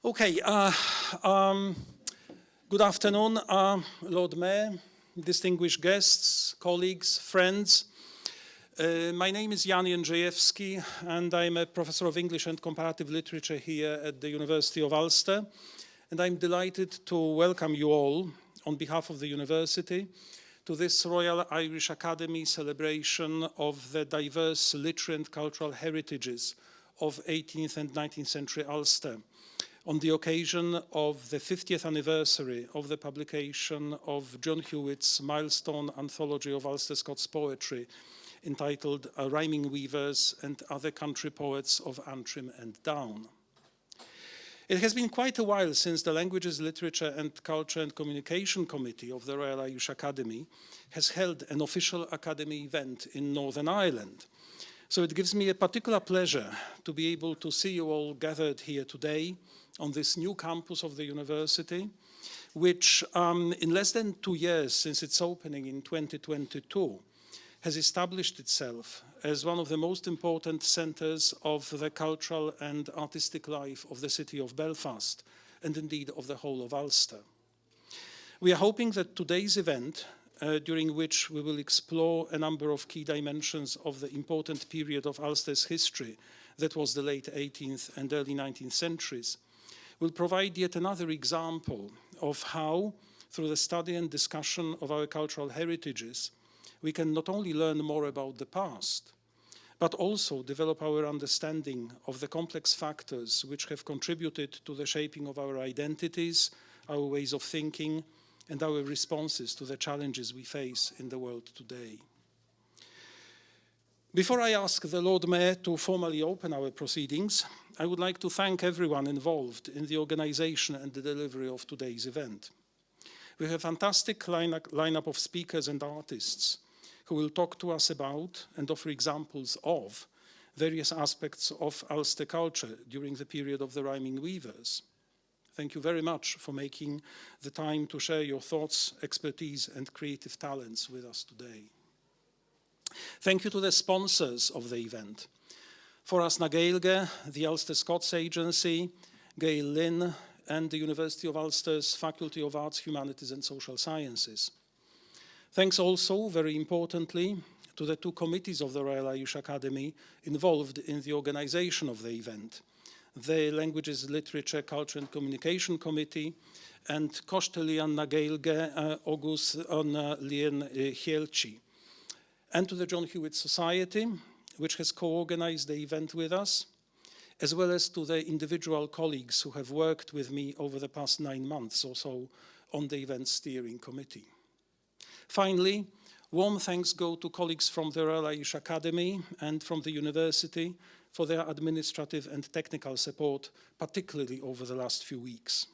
Okay, good afternoon, Lord Mayor, distinguished guests, colleagues, friends. My name is Jan Jędrzejewski, and I'm a professor of English and comparative literature here at the University of Ulster. And I'm delighted to welcome you all, on behalf of the university, to this Royal Irish Academy celebration of the diverse literary and cultural heritages of 18th and 19th century Ulster, on the occasion of the 50th anniversary of the publication of John Hewitt's milestone anthology of Ulster-Scots poetry, entitled Rhyming Weavers and Other Country Poets of Antrim and Down. It has been quite a while since the Languages, Literature and Culture and Communication Committee of the Royal Irish Academy has held an official Academy event in Northern Ireland. So it gives me a particular pleasure to be able to see you all gathered here today on this new campus of the university, which in less than 2 years since its opening in 2022, has established itself as one of the most important centres of the cultural and artistic life of the city of Belfast, and indeed of the whole of Ulster. We are hoping that today's event, during which we will explore a number of key dimensions of the important period of Ulster's history, that was the late 18th and early 19th centuries, will provide yet another example of how, through the study and discussion of our cultural heritages, we can not only learn more about the past, but also develop our understanding of the complex factors which have contributed to the shaping of our identities, our ways of thinking, and our responses to the challenges we face in the world today. Before I ask the Lord Mayor to formally open our proceedings, I would like to thank everyone involved in the organization and the delivery of today's event. We have a fantastic lineup of speakers and artists who will talk to us about and offer examples of various aspects of Ulster culture during the period of the Rhyming Weavers. Thank you very much for making the time to share your thoughts, expertise, and creative talents with us today. Thank you to the sponsors of the event. Foras na Gaeilge, the Ulster-Scots Agency, Gael Lynn, and the University of Ulster's Faculty of Arts, Humanities and Social Sciences. Thanks also, very importantly, to the two committees of the Royal Irish Academy involved in the organization of the event, the Languages, Literature, Culture and Communication Committee, and Kosztelian na Gaeilge Agus on Lien Hielci, and to the John Hewitt Society, which has co-organized the event with us, as well as to the individual colleagues who have worked with me over the past 9 months or so on the event steering committee. Finally, warm thanks go to colleagues from the Royal Irish Academy and from the university for their administrative and technical support, particularly over the last few weeks.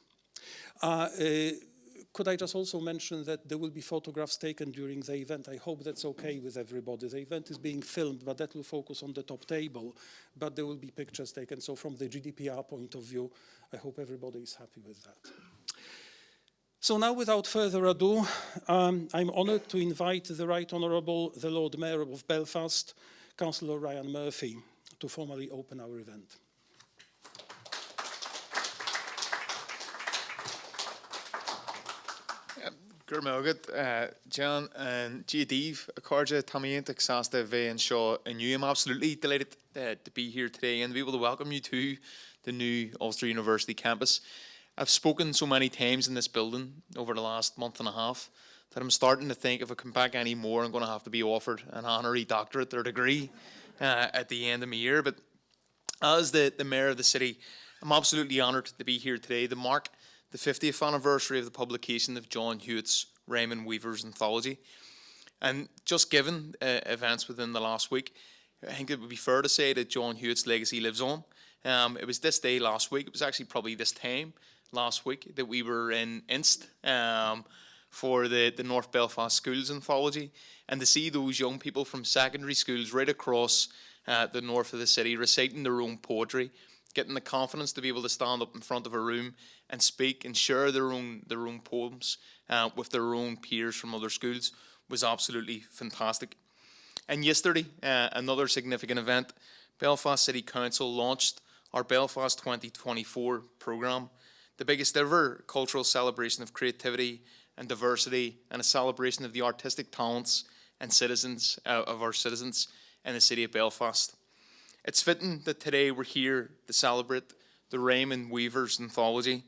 Could I just also mention that there will be photographs taken during the event? I hope that's okay with everybody. The event is being filmed, but that will focus on the top table, but there will be pictures taken. So from the GDPR point of view, I hope everybody is happy with that. So now, without further ado, I'm honoured to invite the Right Honourable, the Lord Mayor of Belfast, Councillor Ryan Murphy, to formally open our event. Gurmilgad, John and Dave, Akarja, Tamiant, Exasta, Ve and Shaw, and you. I'm absolutely delighted to be here today and to be able to welcome you to the new Ulster University campus. I've spoken so many times in this building over the last month and a half that I'm starting to think if I come back any more, I'm going to have to be offered an honorary doctorate or degree at the end of my year. But as the mayor of the city, I'm absolutely honoured to be here today to mark the 50th anniversary of the publication of John Hewitt's Rhyming Weavers anthology. And just given events within the last week, I think it would be fair to say that John Hewitt's legacy lives on. It was this day last week, it was actually probably this time last week that we were in Inst for the North Belfast Schools anthology, and to see those young people from secondary schools right across the north of the city reciting their own poetry, getting the confidence to be able to stand up in front of a room and speak and share their own poems with their own peers from other schools was absolutely fantastic. And yesterday, another significant event, Belfast City Council launched our Belfast 2024 programme, the biggest ever cultural celebration of creativity and diversity, and a celebration of the artistic talents and citizens of our citizens in the city of Belfast. It's fitting that today we're here to celebrate the Raymond Weaver's anthology,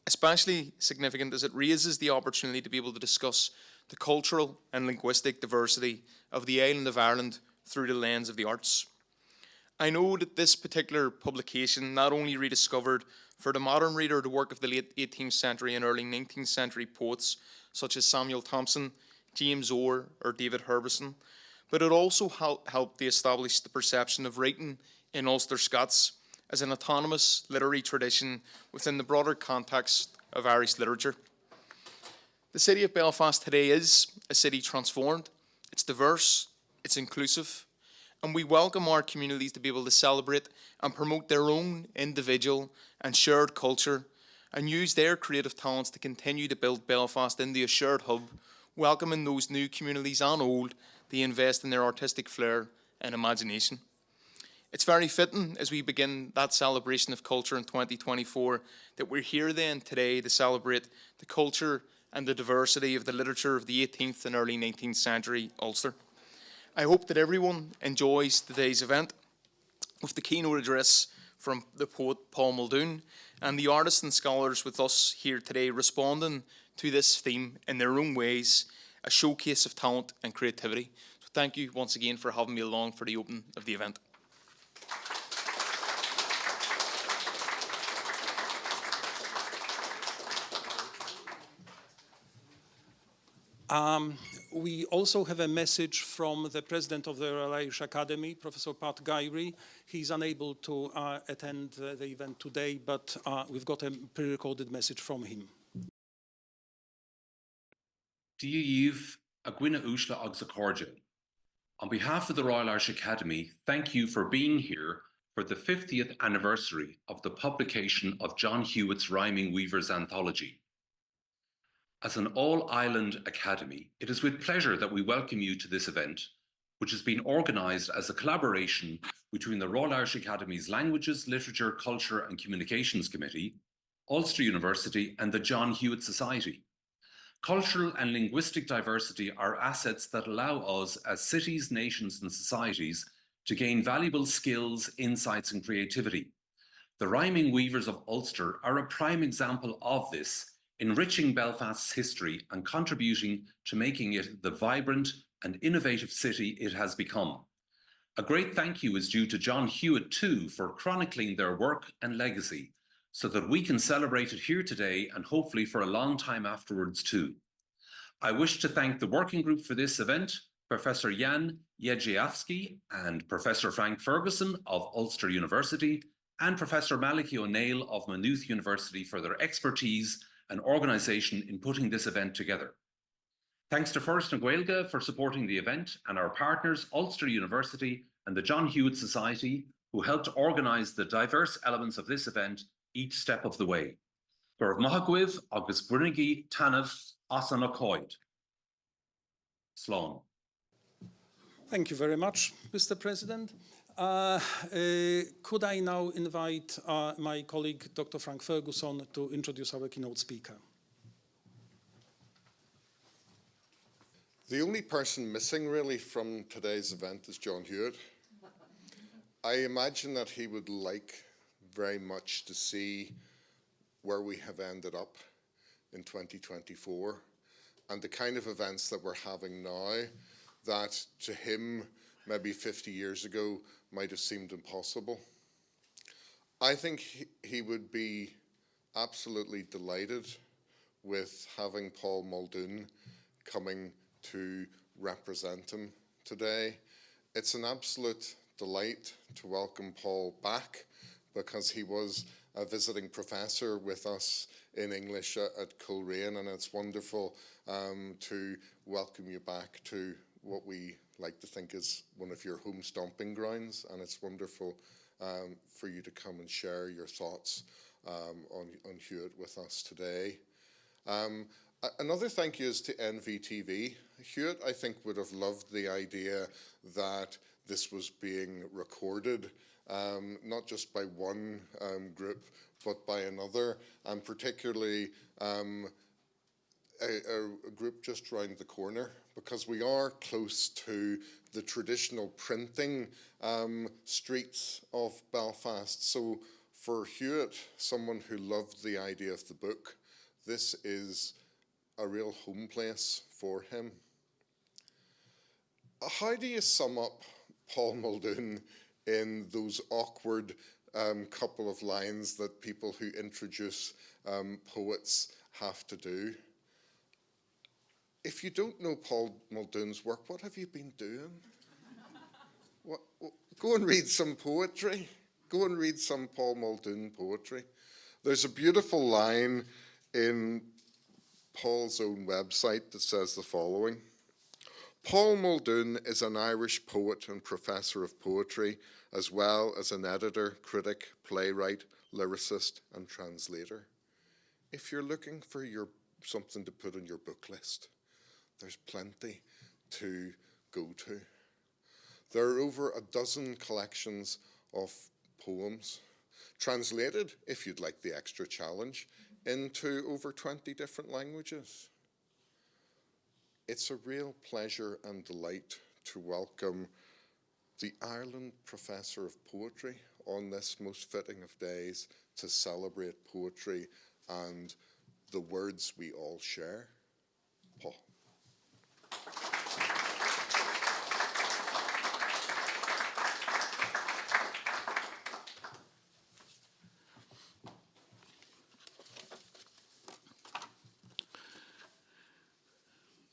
especially significant as it raises the opportunity to be able to discuss the cultural and linguistic diversity of the island of Ireland through the lens of the arts. I know that this particular publication not only rediscovered for the modern reader the work of the late 18th century and early 19th century poets such as Samuel Thomson, James Orr, or David Herbison, but it also helped to establish the perception of writing in Ulster-Scots as an autonomous literary tradition within the broader context of Irish literature. The city of Belfast today is a city transformed. It's diverse, it's inclusive, and we welcome our communities to be able to celebrate and promote their own individual and shared culture and use their creative talents to continue to build Belfast into a shared hub, welcoming those new communities and old to invest in their artistic flair and imagination. It's very fitting as we begin that celebration of culture in 2024 that we're here then today to celebrate the culture and the diversity of the literature of the 18th and early 19th century Ulster. I hope that everyone enjoys today's event with the keynote address from the poet Paul Muldoon and the artists and scholars with us here today responding to this theme in their own ways, a showcase of talent and creativity. So thank you once again for having me along for the opening of the event. We also have a message from the president of the Royal Irish Academy, Professor Pat Gyrey. He's unable to attend the event today, but we've got a pre-recorded message from him. Díomh a gcuine úsla agus a cóide. On behalf of the Royal Irish Academy, thank you for being here for the 50th anniversary of the publication of John Hewitt's Rhyming Weaver's anthology. As an all-island academy, it is with pleasure that we welcome you to this event, which has been organised as a collaboration between the Royal Irish Academy's Languages, Literature, Culture and Communications Committee, Ulster University and the John Hewitt Society. Cultural and linguistic diversity are assets that allow us as cities, nations and societies to gain valuable skills, insights and creativity. The Rhyming Weavers of Ulster are a prime example of this, enriching Belfast's history and contributing to making it the vibrant and innovative city it has become. A great thank you is due to John Hewitt too for chronicling their work and legacy so that we can celebrate it here today and hopefully for a long time afterwards too. I wish to thank the working group for this event, Professor Jan Jedziejewski and Professor Frank Ferguson of Ulster University and Professor Malachy O'Neill of Maynooth University for their expertise and organisation in putting this event together. Thanks to First na Gaeilge for supporting the event and our partners Ulster University and the John Hewitt Society who helped organise the diverse elements of this event each step of the way. Gur Mahagwiv agus Brunigi Tanaf Asanakoid. Slán. Thank you very much, Mr. President. Could I now invite my colleague, Dr. Frank Ferguson, to introduce our keynote speaker? The only person missing really from today's event is John Hewitt. I imagine that he would like very much to see where we have ended up in 2024 and the kind of events that we're having now that to him maybe 50 years ago might have seemed impossible. I think he would be absolutely delighted with having Paul Muldoon coming to represent him today. It's an absolute delight to welcome Paul back because he was a visiting professor with us in English at Coleraine, and it's wonderful to welcome you back to what we like to think is one of your home stomping grounds, and it's wonderful for you to come and share your thoughts on Hewitt with us today. Another thank you is to NVTV. Hewitt, I think, would have loved the idea that this was being recorded, not just by one group, but by another, and particularly a group just round the corner, because we are close to the traditional printing streets of Belfast. So for Hewitt, someone who loved the idea of the book, this is a real home place for him. How do you sum up Paul Muldoon in those awkward couple of lines that people who introduce poets have to do? If you don't know Paul Muldoon's work, what have you been doing? Go and read some poetry. Go and read some Paul Muldoon poetry. There's a beautiful line in Paul's own website that says the following: Paul Muldoon is an Irish poet and professor of poetry, as well as an editor, critic, playwright, lyricist, and translator. If you're looking for something to put on your book list, there's plenty to go to. There are over a dozen collections of poems, translated, if you'd like the extra challenge, into over 20 different languages. It's a real pleasure and delight to welcome the Ireland Professor of Poetry on this most fitting of days to celebrate poetry and the words we all share. Paul.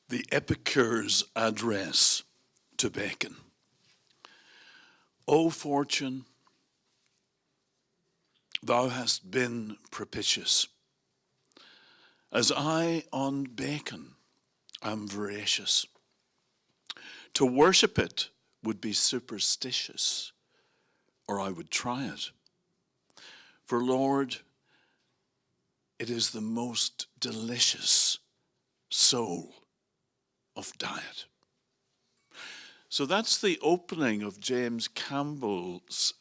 The Epicure's Address to Bacon. O fortune, thou hast been propitious, as I on Bacon am voracious. To worship it would be superstitious, or I would try it. For Lord, it is the most delicious soul of diet. So that's the opening of James Campbell's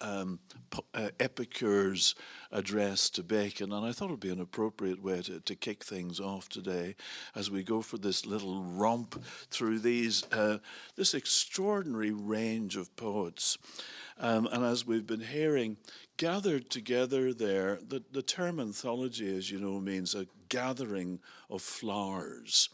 Epicure's Address to Bacon, and I thought it would be an appropriate way to kick things off today as we go for this little romp through this extraordinary range of poets. And as we've been hearing, gathered together there, the term anthology, as you know, means a gathering of flowers.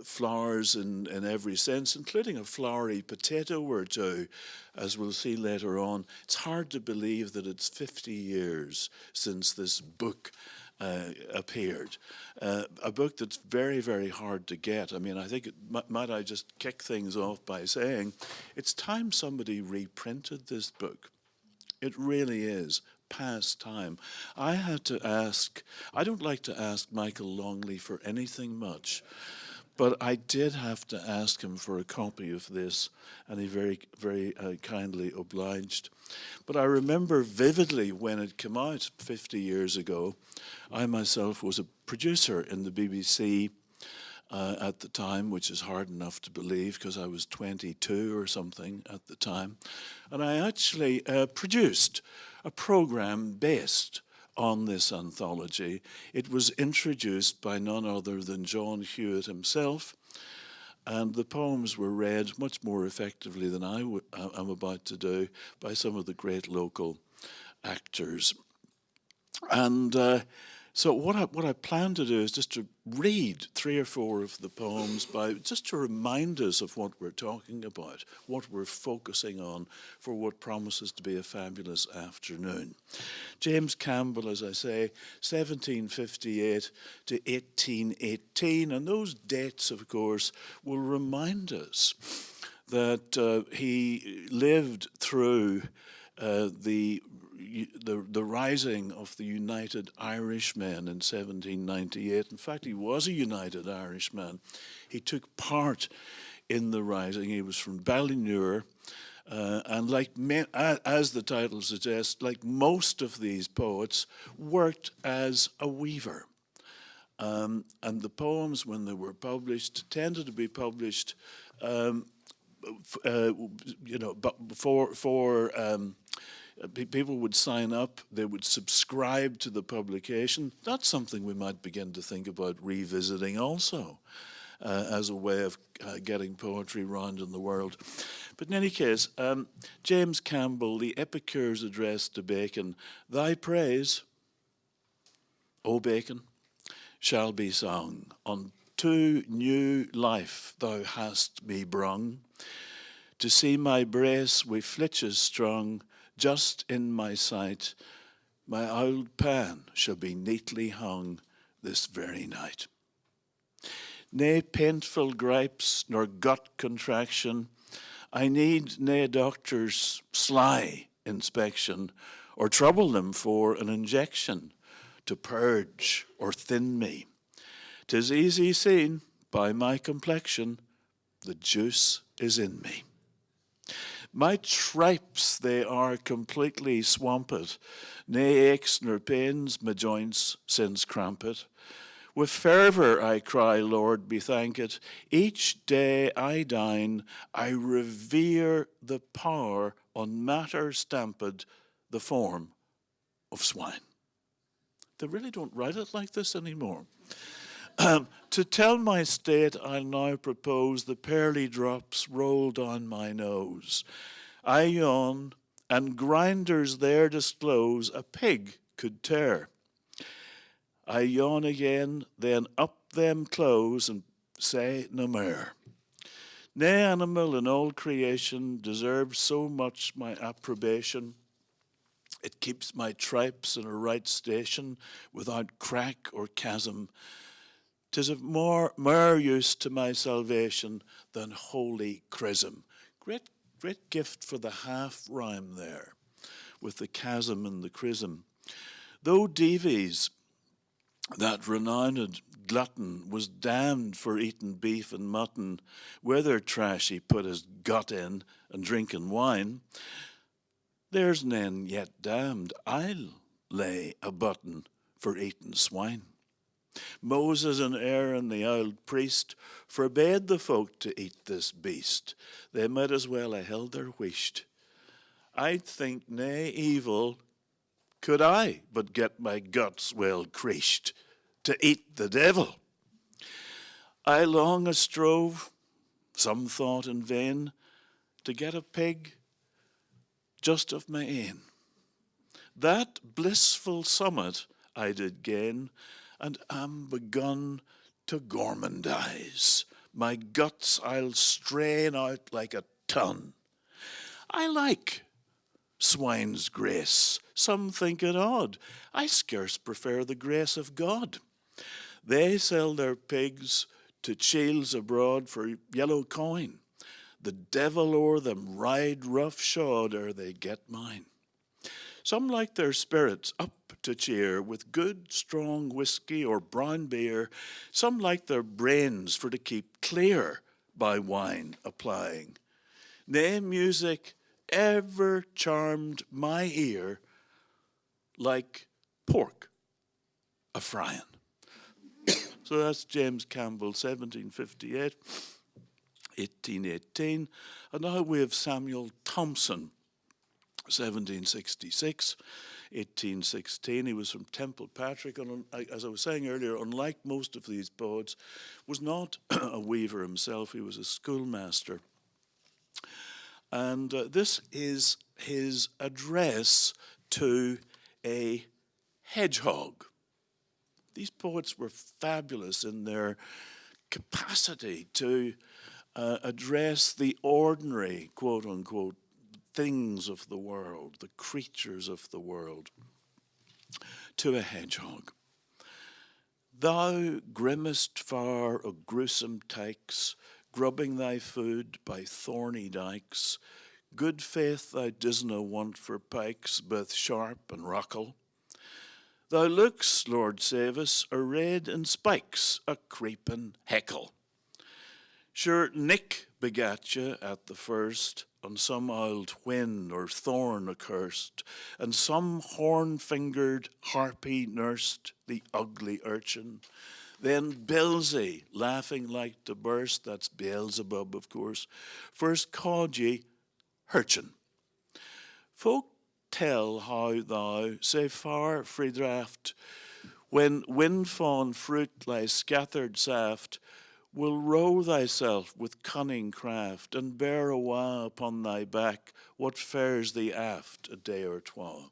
Flowers in every sense, including a flowery potato or two, as we'll see later on. It's hard to believe that it's 50 years since this book appeared. A book that's very, very hard to get. I mean, I think, might I just kick things off by saying, it's time somebody reprinted this book. It really is past time. I had to ask, I don't like to ask Michael Longley for anything much, but I did have to ask him for a copy of this, and he very, very kindly obliged. But I remember vividly when it came out 50 years ago, I myself was a producer in the BBC at the time, which is hard enough to believe because I was 22 or something at the time. And I actually produced a program based on this anthology. It was introduced by none other than John Hewitt himself, and the poems were read much more effectively than I'm about to do by some of the great local actors. And so what I plan to do is just to read 3 or 4 of the poems just to remind us of what we're talking about, what we're focusing on for what promises to be a fabulous afternoon. James Campbell, as I say, 1758 to 1818, and those dates, of course, will remind us that he lived through the rising of the United Irishmen in 1798. In fact, he was a United Irishman. He took part in the rising. He was from Ballynure, and as the title suggests, like most of these poets, worked as a weaver. And the poems, when they were published, tended to be published you know, but people would sign up, they would subscribe to the publication. That's something we might begin to think about revisiting also, as a way of getting poetry round in the world. But in any case, James Campbell, the Epicure's address to Bacon, thy praise, O Bacon, shall be sung. Unto new life thou hast me brung, to see my brace wi' flitches strung, just in my sight, my old pan shall be neatly hung this very night. Nae painful gripes nor gut contraction, I need nae doctor's sly inspection, or trouble them for an injection to purge or thin me. 'Tis easy seen by my complexion, the juice is in me. My tripes, they are completely swamped, nae aches nor pains my joints since cramped. With fervour I cry, Lord, be thanked. Each day I dine, I revere the power on matter stamped, the form of swine. They really don't write it like this anymore. To tell my state, I'll now propose the pearly drops roll down my nose. I yawn, and grinders there disclose a pig could tear. I yawn again, then up them close, and say no more. Nae animal in all creation deserves so much my approbation. It keeps my tripes in a right station, without crack or chasm. 'Tis of more use to my salvation than holy chrism. Great gift for the half rhyme there, with the chasm and the chrism. Though Davies, that renowned glutton, was damned for eating beef and mutton, whether trash he put his gut in and drinking wine, there's none yet damned, I'll lay a button for eating swine. Moses and Aaron, the old priest, forbade the folk to eat this beast. They might as well have held their whisht. I'd think nae evil could I but get my guts well creased to eat the devil. I long a strove, some thought in vain, to get a pig just of my ain. That blissful summit I did gain, and am begun to gormandize. My guts I'll strain out like a ton. I like swine's grace. Some think it odd. I scarce prefer the grace of God. They sell their pigs to chiels abroad for yellow coin. The devil o'er them ride roughshod ere they get mine. Some like their spirits up to cheer with good strong whiskey or brown beer. Some like their brains for to keep clear by wine applying. Nae music ever charmed my ear like pork a-frying. So that's James Campbell, 1758, 1818. And now we have Samuel Thomson, 1766, 1816. He was from Templepatrick, and as I was saying earlier, unlike most of these poets, was not a weaver himself. He was a schoolmaster. And this is his address to a hedgehog. These poets were fabulous in their capacity to address the ordinary, quote unquote, things of the world, the creatures of the world, to a hedgehog. Thou grimmest far o' gruesome tykes, grubbing thy food by thorny dykes. Good faith thou disna want for pikes, both sharp and rockle. Thou looks, Lord save us, arrayed in spikes, a creeping heckle. Sure, Nick begat you at the first, on some old whin or thorn accursed, and some horn-fingered harpy nursed the ugly urchin. Then Bilsey, laughing like to burst, that's Beelzebub, of course. First called ye Hurchin. Folk tell how thou, say far free draught, when wind-fawn fruit lies scattered saft, will row thyself with cunning craft, and bear awa upon thy back what fares thee aft a day or twa.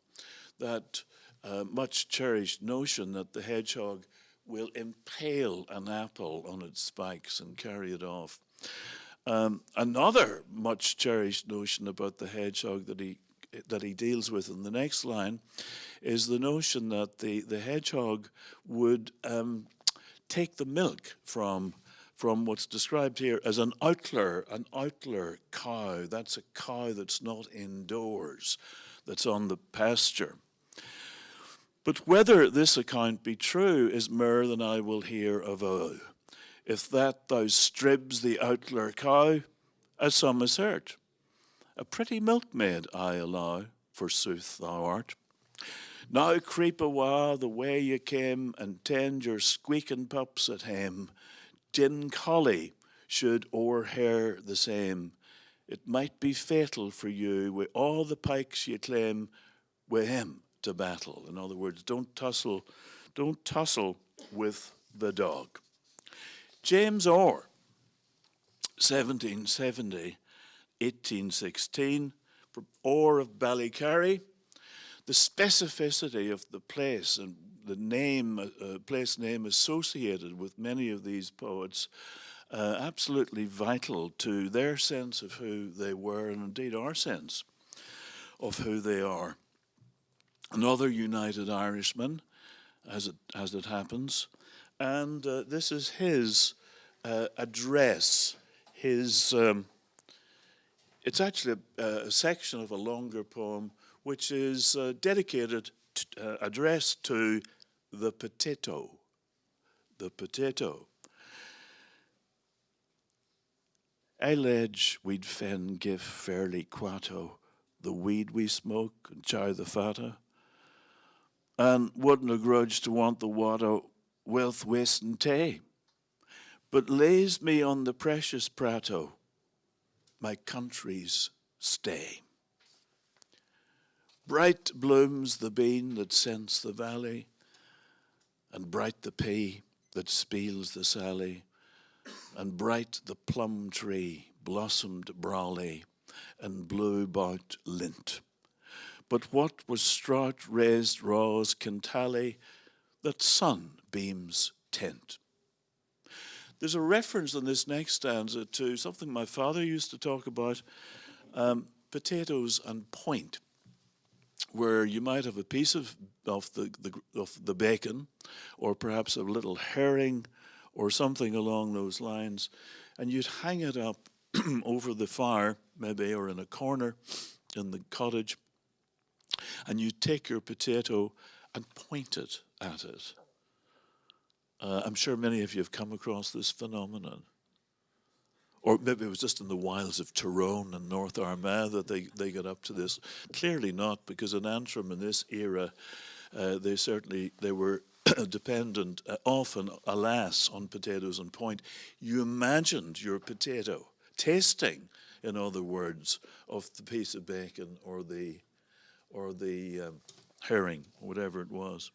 That much cherished notion that the hedgehog will impale an apple on its spikes and carry it off. Another much cherished notion about the hedgehog that he deals with in the next line is the notion that the hedgehog would take the milk from what's described here as an outler cow. That's a cow that's not indoors, that's on the pasture. But whether this account be true is mair than I will hear avow. If that thou stribs the outler cow, as some assert, a pretty milkmaid I allow, forsooth thou art. Now creep awa the way ye came, and tend your squeaking pups at hame. Gin collie should o'erhair the same. It might be fatal for you, wi' all the pikes ye claim, wi' him to battle. In other words, don't tussle with the dog. James Orr, 1770, 1816, from Orr of Ballycarry. The specificity of the place and the name, place name associated with many of these poets, absolutely vital to their sense of who they were, and indeed our sense of who they are. Another United Irishman, as it happens, and this is his address. His it's actually a section of a longer poem which is dedicated, addressed to the potato. The potato. I ledge we'd fen give fairly quato, the weed we smoke and chow the fata, and wouldn't grudge to want the water wealth waste and tay, but lays me on the precious prato, my country's stay. Bright blooms the bean that scents the valley, and bright the pea that spiels the sally, and bright the plum tree blossomed brawly, and blew about lint. But what was straught raised raws can tally that sunbeams tint. There's a reference in this next stanza to something my father used to talk about, potatoes and point, where you might have a piece of the bacon, or perhaps a little herring, or something along those lines, and you'd hang it up over the fire, maybe, or in a corner in the cottage, and you'd take your potato and point it at it. I'm sure many of you have come across this phenomenon. Or maybe it was just in the wilds of Tyrone and North Armagh that they got up to this. Clearly not, because in Antrim in this era, they were dependent, often, alas, on potatoes and point. You imagined your potato tasting, in other words, of the piece of bacon or the herring, whatever it was.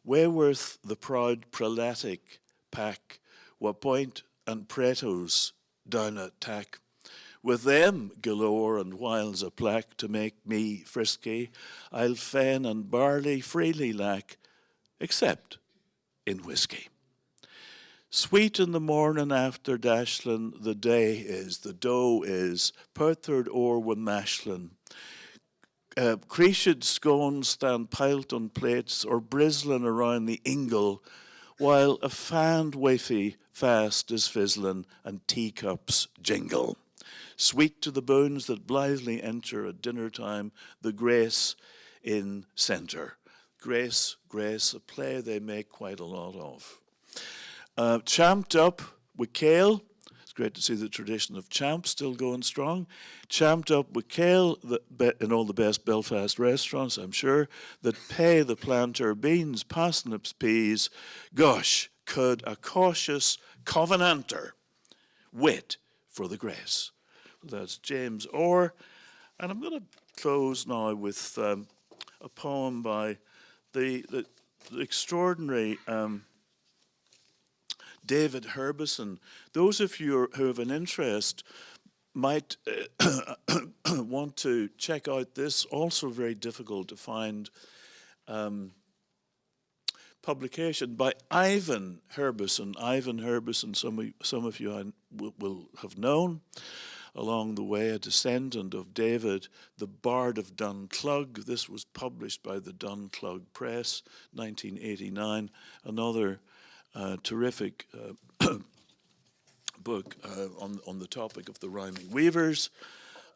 Wayworth, the proud prelatic pack, were point and pretos down at tack. With them galore and whiles a plack to make me frisky, I'll fen and barley freely lack, except in whiskey. Sweet in the morning after dashlin, the dough is, perthard o'er with mashlin. Creashed scones stand piled on plates or brizzling around the ingle, while a fanned wafy fast is fizzling and teacups jingle. Sweet to the bones that blithely enter at dinner time, the grace in centre. Grace, a play they make quite a lot of. Champed up with kale. It's great to see the tradition of champ still going strong. Champed up with kale in all the best Belfast restaurants, I'm sure, that pay the planter beans, parsnips, peas. Gosh, could a cautious covenanter wait for the grace. That's James Orr. And I'm going to close now with a poem by the extraordinary David Herbison. Those of you who have an interest might want to check out this, also very difficult to find, publication by Ivan Herbison. Ivan Herbison, some of you will have known along the way, a descendant of David, the Bard of Dunclug. This was published by the Dunclug Press, 1989. Another terrific book on the topic of the rhyming weavers.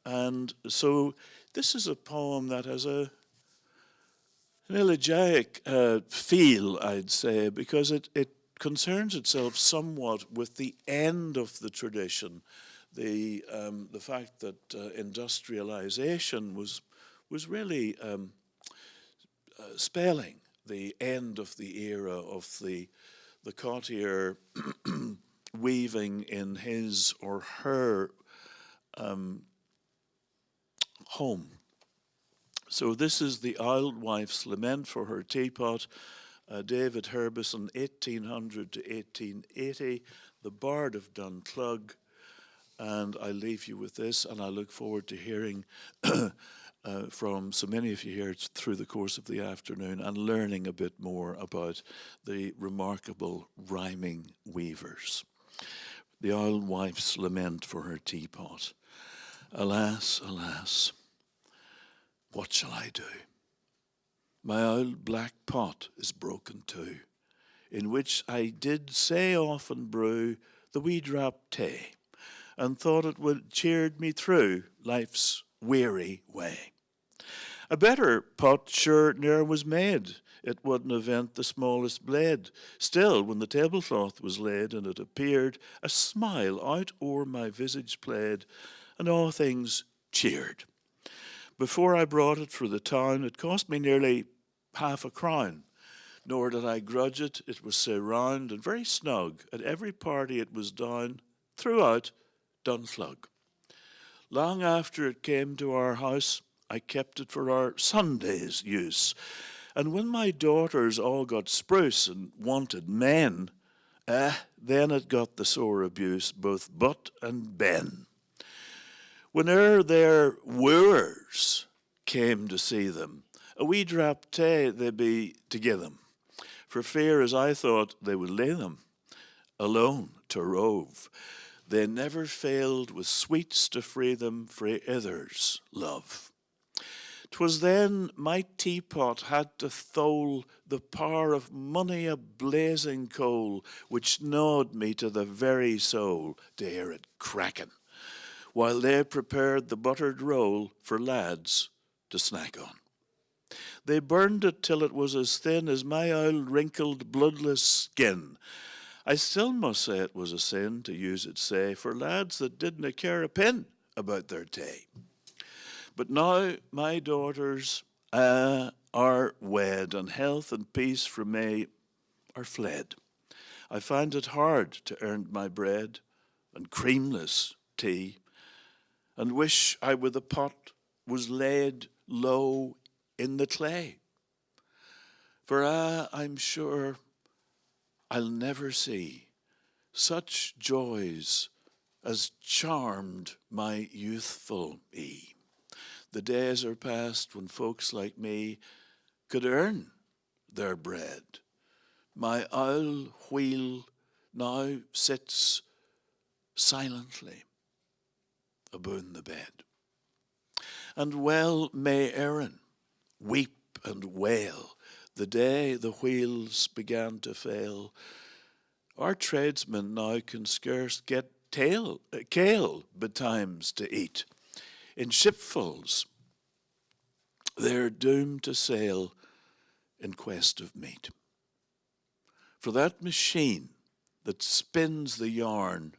And so this is a poem that has an elegiac feel, I'd say, because it concerns itself somewhat with the end of the tradition, the fact that industrialization was really spelling the end of the era of the courtier weaving in his or her home. So this is the Old Wife's Lament for Her Teapot, David Herbison, 1800 to 1880, the Bard of Dunclug. And I leave you with this, and I look forward to hearing from so many of you here through the course of the afternoon and learning a bit more about the remarkable rhyming weavers. The Old Wife's Lament for Her Teapot. Alas, alas, what shall I do? My old black pot is broken too, in which I did sae often brew the wee drop tay, and thought it would cheered me through life's weary way. A better pot sure ne'er was made, it wouldn't avent the smallest blade. Still, when the tablecloth was laid, and it appeared, a smile out o'er my visage played, and all things cheered. Before I brought it for the town, it cost me nearly half a crown. Nor did I grudge it, it was so round and very snug. At every party it was down, throughout Dunclug. Long after it came to our house, I kept it for our Sunday's use. And when my daughters all got spruce and wanted men, then it got the sore abuse, both butt and ben. Whene'er their wooers came to see them, a wee drap tay they be to give them, for fear as I thought they would lay them alone to rove. They never failed with sweets to free them frae others' love. 'Twas then my teapot had to thole the power of mony a blazing coal, which gnawed me to the very soul to hear it cracking, while they prepared the buttered roll for lads to snack on. They burned it till it was as thin as my old wrinkled bloodless skin. I still must say it was a sin, to use it say, for lads that didna care a pin about their tay. But now my daughters are wed, and health and peace from me are fled. I find it hard to earn my bread and creamless tea, and wish I with the pot was laid low in the clay. For I'm sure I'll never see such joys as charmed my youthful me. The days are past when folks like me could earn their bread. My owl wheel now sits silently aboon the bed. And well may Erin weep and wail the day the wheels began to fail. Our tradesmen now can scarce get kale betimes to eat. In shipfuls they're doomed to sail in quest of meat. For that machine that spins the yarn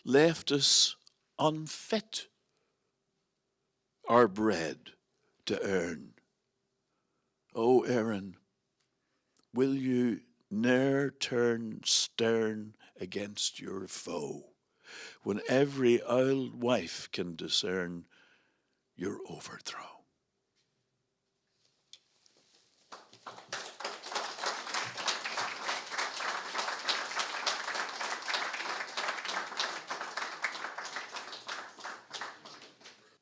left us unfit our bread to earn. O Erin, will you ne'er turn stern against your foe, when every old wife can discern your overthrow.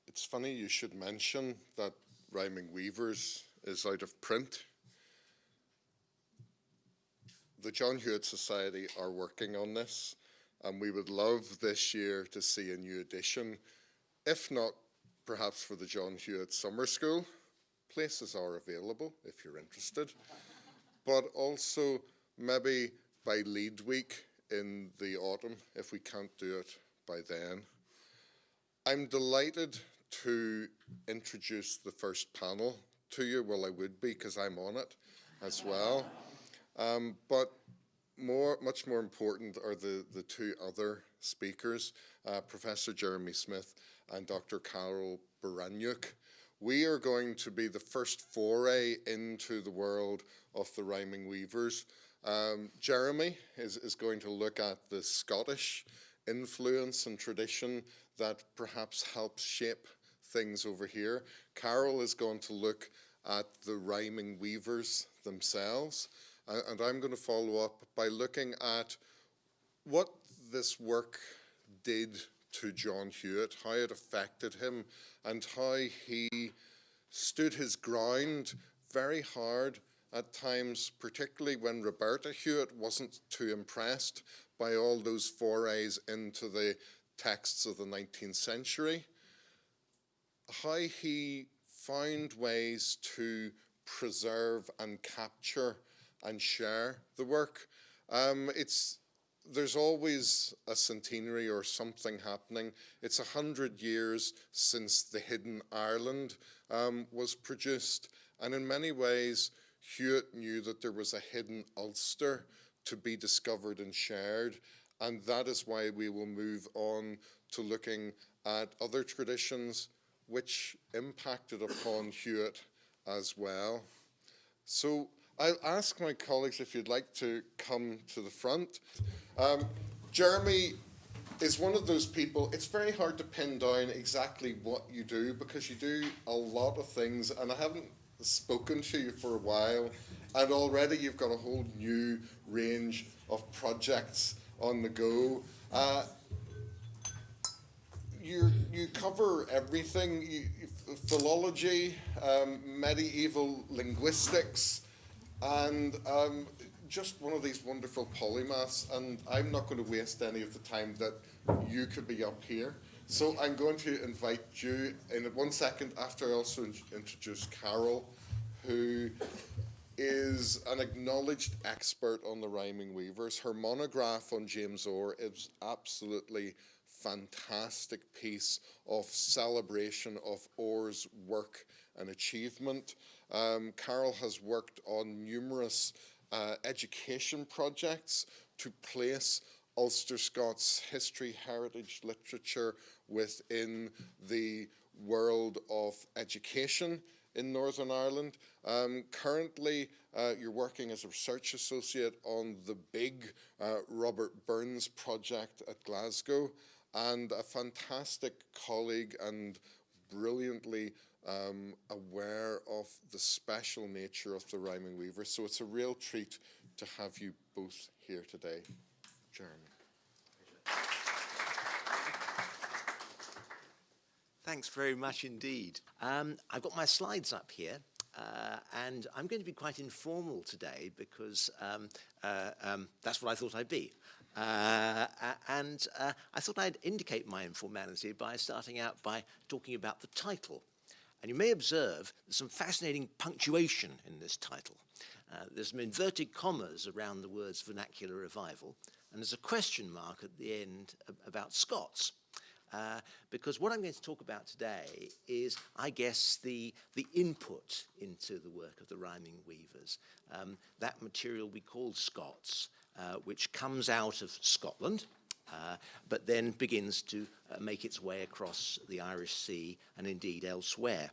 It's funny you should mention that Rhyming Weavers is out of print. The John Hewitt Society are working on this, and we would love this year to see a new edition, if not perhaps for the John Hewitt Summer School. Places are available if you're interested, but also maybe by lead week in the autumn if we can't do it by then. I'm delighted to introduce the first panel to you. Well, I would be because I'm on it as well. But much more important are the two other speakers, Professor Jeremy Smith and Dr. Carol Baranyuk. We are going to be the first foray into the world of the Rhyming Weavers. Jeremy is going to look at the Scottish influence and tradition that perhaps helps shape things over here. Carol is going to look at the Rhyming Weavers themselves, and I'm going to follow up by looking at what this work did to John Hewitt, how it affected him, and how he stood his ground very hard at times, particularly when Roberta Hewitt wasn't too impressed by all those forays into the texts of the 19th century. How he found ways to preserve and capture and share the work. There's always a centenary or something happening. It's 100 years since The Hidden Ireland was produced, and in many ways Hewitt knew that there was a hidden Ulster to be discovered and shared, and that is why we will move on to looking at other traditions which impacted upon Hewitt as well. So I'll ask my colleagues if you'd like to come to the front. Jeremy is one of those people, it's very hard to pin down exactly what you do because you do a lot of things, and I haven't spoken to you for a while, and already you've got a whole new range of projects on the go. You cover everything, philology, medieval linguistics, and just one of these wonderful polymaths, and I'm not going to waste any of the time that you could be up here. So I'm going to invite you in 1 second after I also introduce Carol, who is an acknowledged expert on the Rhyming Weavers. Her monograph on James Orr is absolutely fantastic piece of celebration of Orr's work and achievement. Carol has worked on numerous education projects to place Ulster-Scots history, heritage, literature within the world of education in Northern Ireland. Currently, you're working as a research associate on the big Robert Burns project at Glasgow, and a fantastic colleague and brilliantly aware of the special nature of the Rhyming Weaver. So it's a real treat to have you both here today. Jeremy. Thanks very much indeed. I've got my slides up here, and I'm going to be quite informal today because that's what I thought I'd be. I thought I'd indicate my informality by starting out by talking about the title. And you may observe there's some fascinating punctuation in this title. There's some inverted commas around the words vernacular revival, and there's a question mark at the end about Scots. Because what I'm going to talk about today is, I guess, the input into the work of the Rhyming Weavers. That material we call Scots, which comes out of Scotland, but then begins to make its way across the Irish Sea and indeed elsewhere.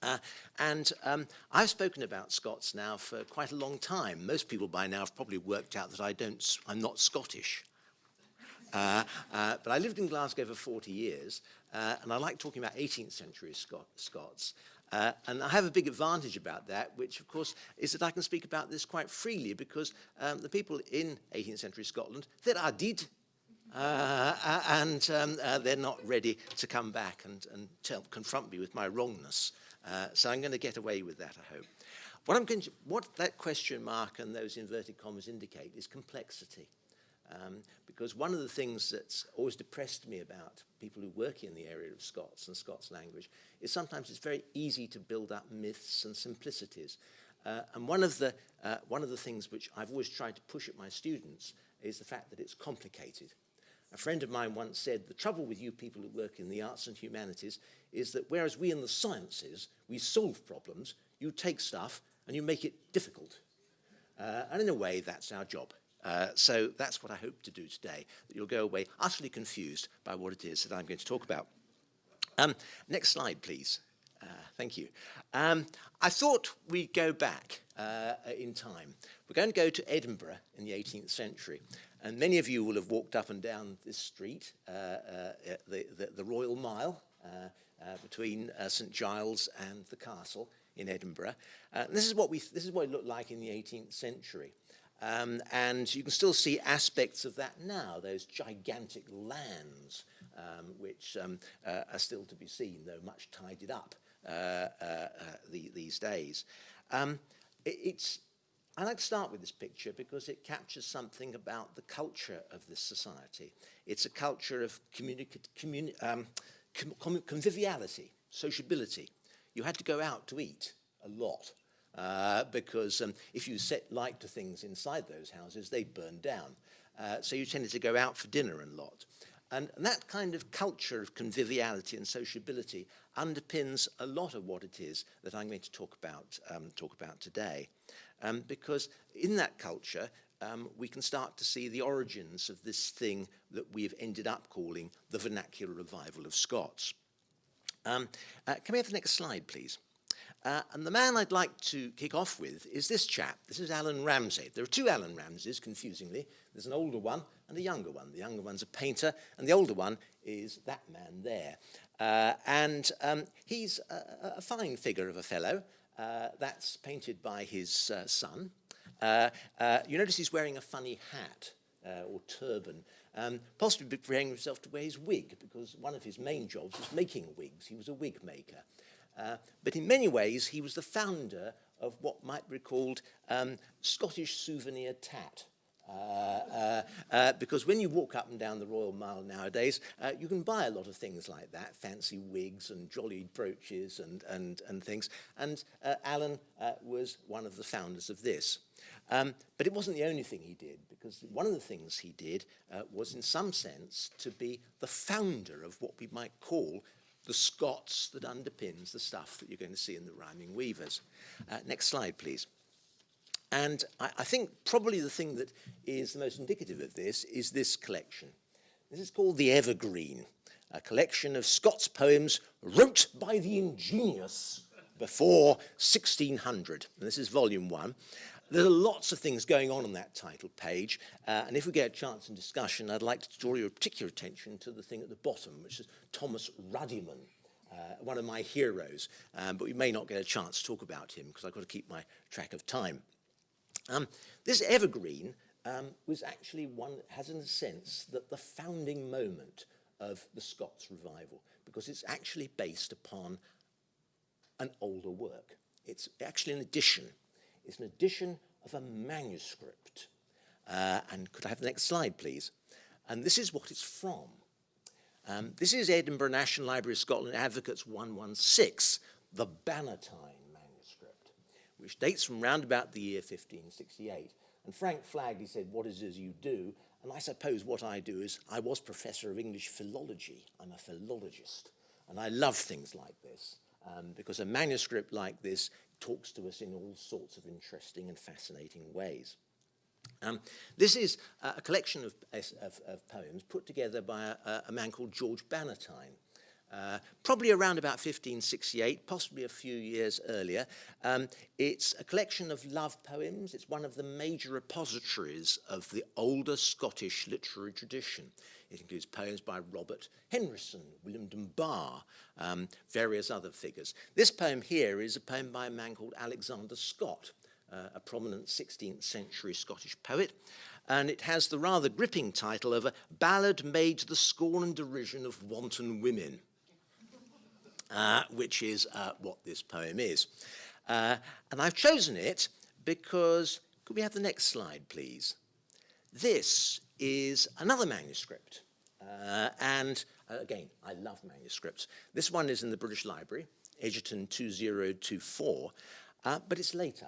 I've spoken about Scots now for quite a long time. Most people by now have probably worked out that I'm not Scottish. But I lived in Glasgow for 40 years, and I like talking about 18th century Scots. And I have a big advantage about that, which, of course, is that I can speak about this quite freely, because the people in 18th century Scotland, they're ardid, and they're not ready to come back and confront me with my wrongness. So I'm going to get away with that, I hope. What that question mark and those inverted commas indicate is complexity. Because one of the things that's always depressed me about people who work in the area of Scots and Scots language is sometimes it's very easy to build up myths and simplicities. And one of the things which I've always tried to push at my students is the fact that it's complicated. A friend of mine once said, the trouble with you people who work in the arts and humanities is that whereas we in the sciences, we solve problems, you take stuff and you make it difficult. And in a way, that's our job. So that's what I hope to do today, that you'll go away utterly confused by what it is that I'm going to talk about. Next slide, please. Thank you. I thought we'd go back in time. We're going to go to Edinburgh in the 18th century. And many of you will have walked up and down this street, the Royal Mile, between St Giles and the castle in Edinburgh. This is what it looked like in the 18th century. And you can still see aspects of that now, those gigantic lands, which are still to be seen, though much tidied up these days. I like to start with this picture because it captures something about the culture of this society. It's a culture of conviviality, sociability. You had to go out to eat a lot. Because if you set light to things inside those houses, they'd burn down. So you tended to go out for dinner a lot. And that kind of culture of conviviality and sociability underpins a lot of what it is that I'm going to talk about today. Because in that culture, we can start to see the origins of this thing that we've ended up calling the vernacular revival of Scots. Can we have the next slide, please? And the man I'd like to kick off with is this chap. This is Alan Ramsay. There are two Alan Ramsays, confusingly. There's an older one and a younger one. The younger one's a painter, and the older one is that man there. He's a fine figure of a fellow. That's painted by his son. You notice he's wearing a funny hat or turban, possibly preparing himself to wear his wig, because one of his main jobs was making wigs. He was a wig maker. But in many ways, he was the founder of what might be called Scottish souvenir tat. Because when you walk up and down the Royal Mile nowadays, you can buy a lot of things like that, fancy wigs and jolly brooches and things. And Alan was one of the founders of this. But it wasn't the only thing he did, because one of the things he did was, in some sense, to be the founder of what we might call the Scots that underpins the stuff that you're going to see in the Rhyming Weavers. Next slide, please. And I think probably the thing that is the most indicative of this is this collection. This is called the Evergreen, a collection of Scots poems wrote by the ingenious before 1600. And this is volume 1. There are lots of things going on that title page, and if we get a chance in discussion, I'd like to draw your particular attention to the thing at the bottom, which is Thomas Ruddiman, one of my heroes, but we may not get a chance to talk about him because I've got to keep my track of time. This Evergreen was actually one that has, in a sense, the founding moment of the Scots revival, because it's actually based upon an older work. It's actually an edition. It's an edition of a manuscript. And could I have the next slide, please? And this is what it's from. This is Edinburgh National Library of Scotland Advocates 116, the Bannatyne manuscript, which dates from round about the year 1568. And Frank Flagley said, what is it you do? And I suppose what I do is, I was professor of English philology. I'm a philologist. And I love things like this, because a manuscript like this talks to us in all sorts of interesting and fascinating ways. This is a collection of poems put together by a man called George Bannatyne. probably around about 1568, possibly a few years earlier. It's a collection of love poems. It's one of the major repositories of the older Scottish literary tradition. It includes poems by Robert Henryson, William Dunbar, various other figures. This poem here is a poem by a man called Alexander Scott, a prominent 16th century Scottish poet, and it has the rather gripping title of A Ballad Made to the Scorn and Derision of Wanton Women, which is what this poem is. And I've chosen it because, could we have the next slide, please? This is another manuscript, and again, I love manuscripts. This one is in the British Library, Egerton 2024, but it's later,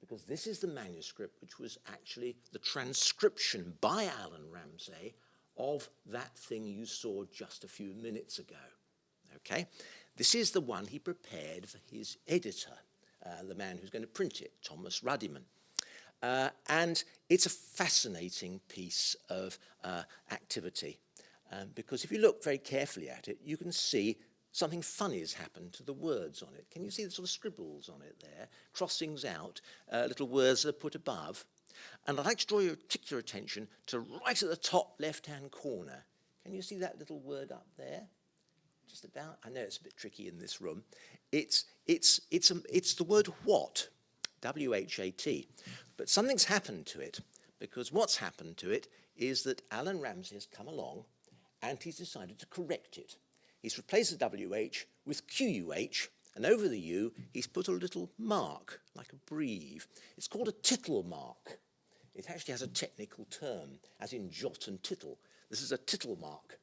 because this is the manuscript which was actually the transcription by Alan Ramsay of that thing you saw just a few minutes ago. Okay? This is the one he prepared for his editor, the man who's going to print it, Thomas Ruddiman. And it's a fascinating piece of activity, because if you look very carefully at it, you can see something funny has happened to the words on it. Can you see the sort of scribbles on it there? Crossings out, little words that are put above. And I'd like to draw your particular attention to right at the top left-hand corner. Can you see that little word up there? Just about. I know it's a bit tricky in this room. It's the word what, W-H-A-T. But something's happened to it, because what's happened to it is that Alan Ramsay has come along and he's decided to correct it. He's replaced the W-H with Q-U-H, and over the U, he's put a little mark, like a breve. It's called a tittle mark. It actually has a technical term, as in jot and tittle. This is a tittle mark.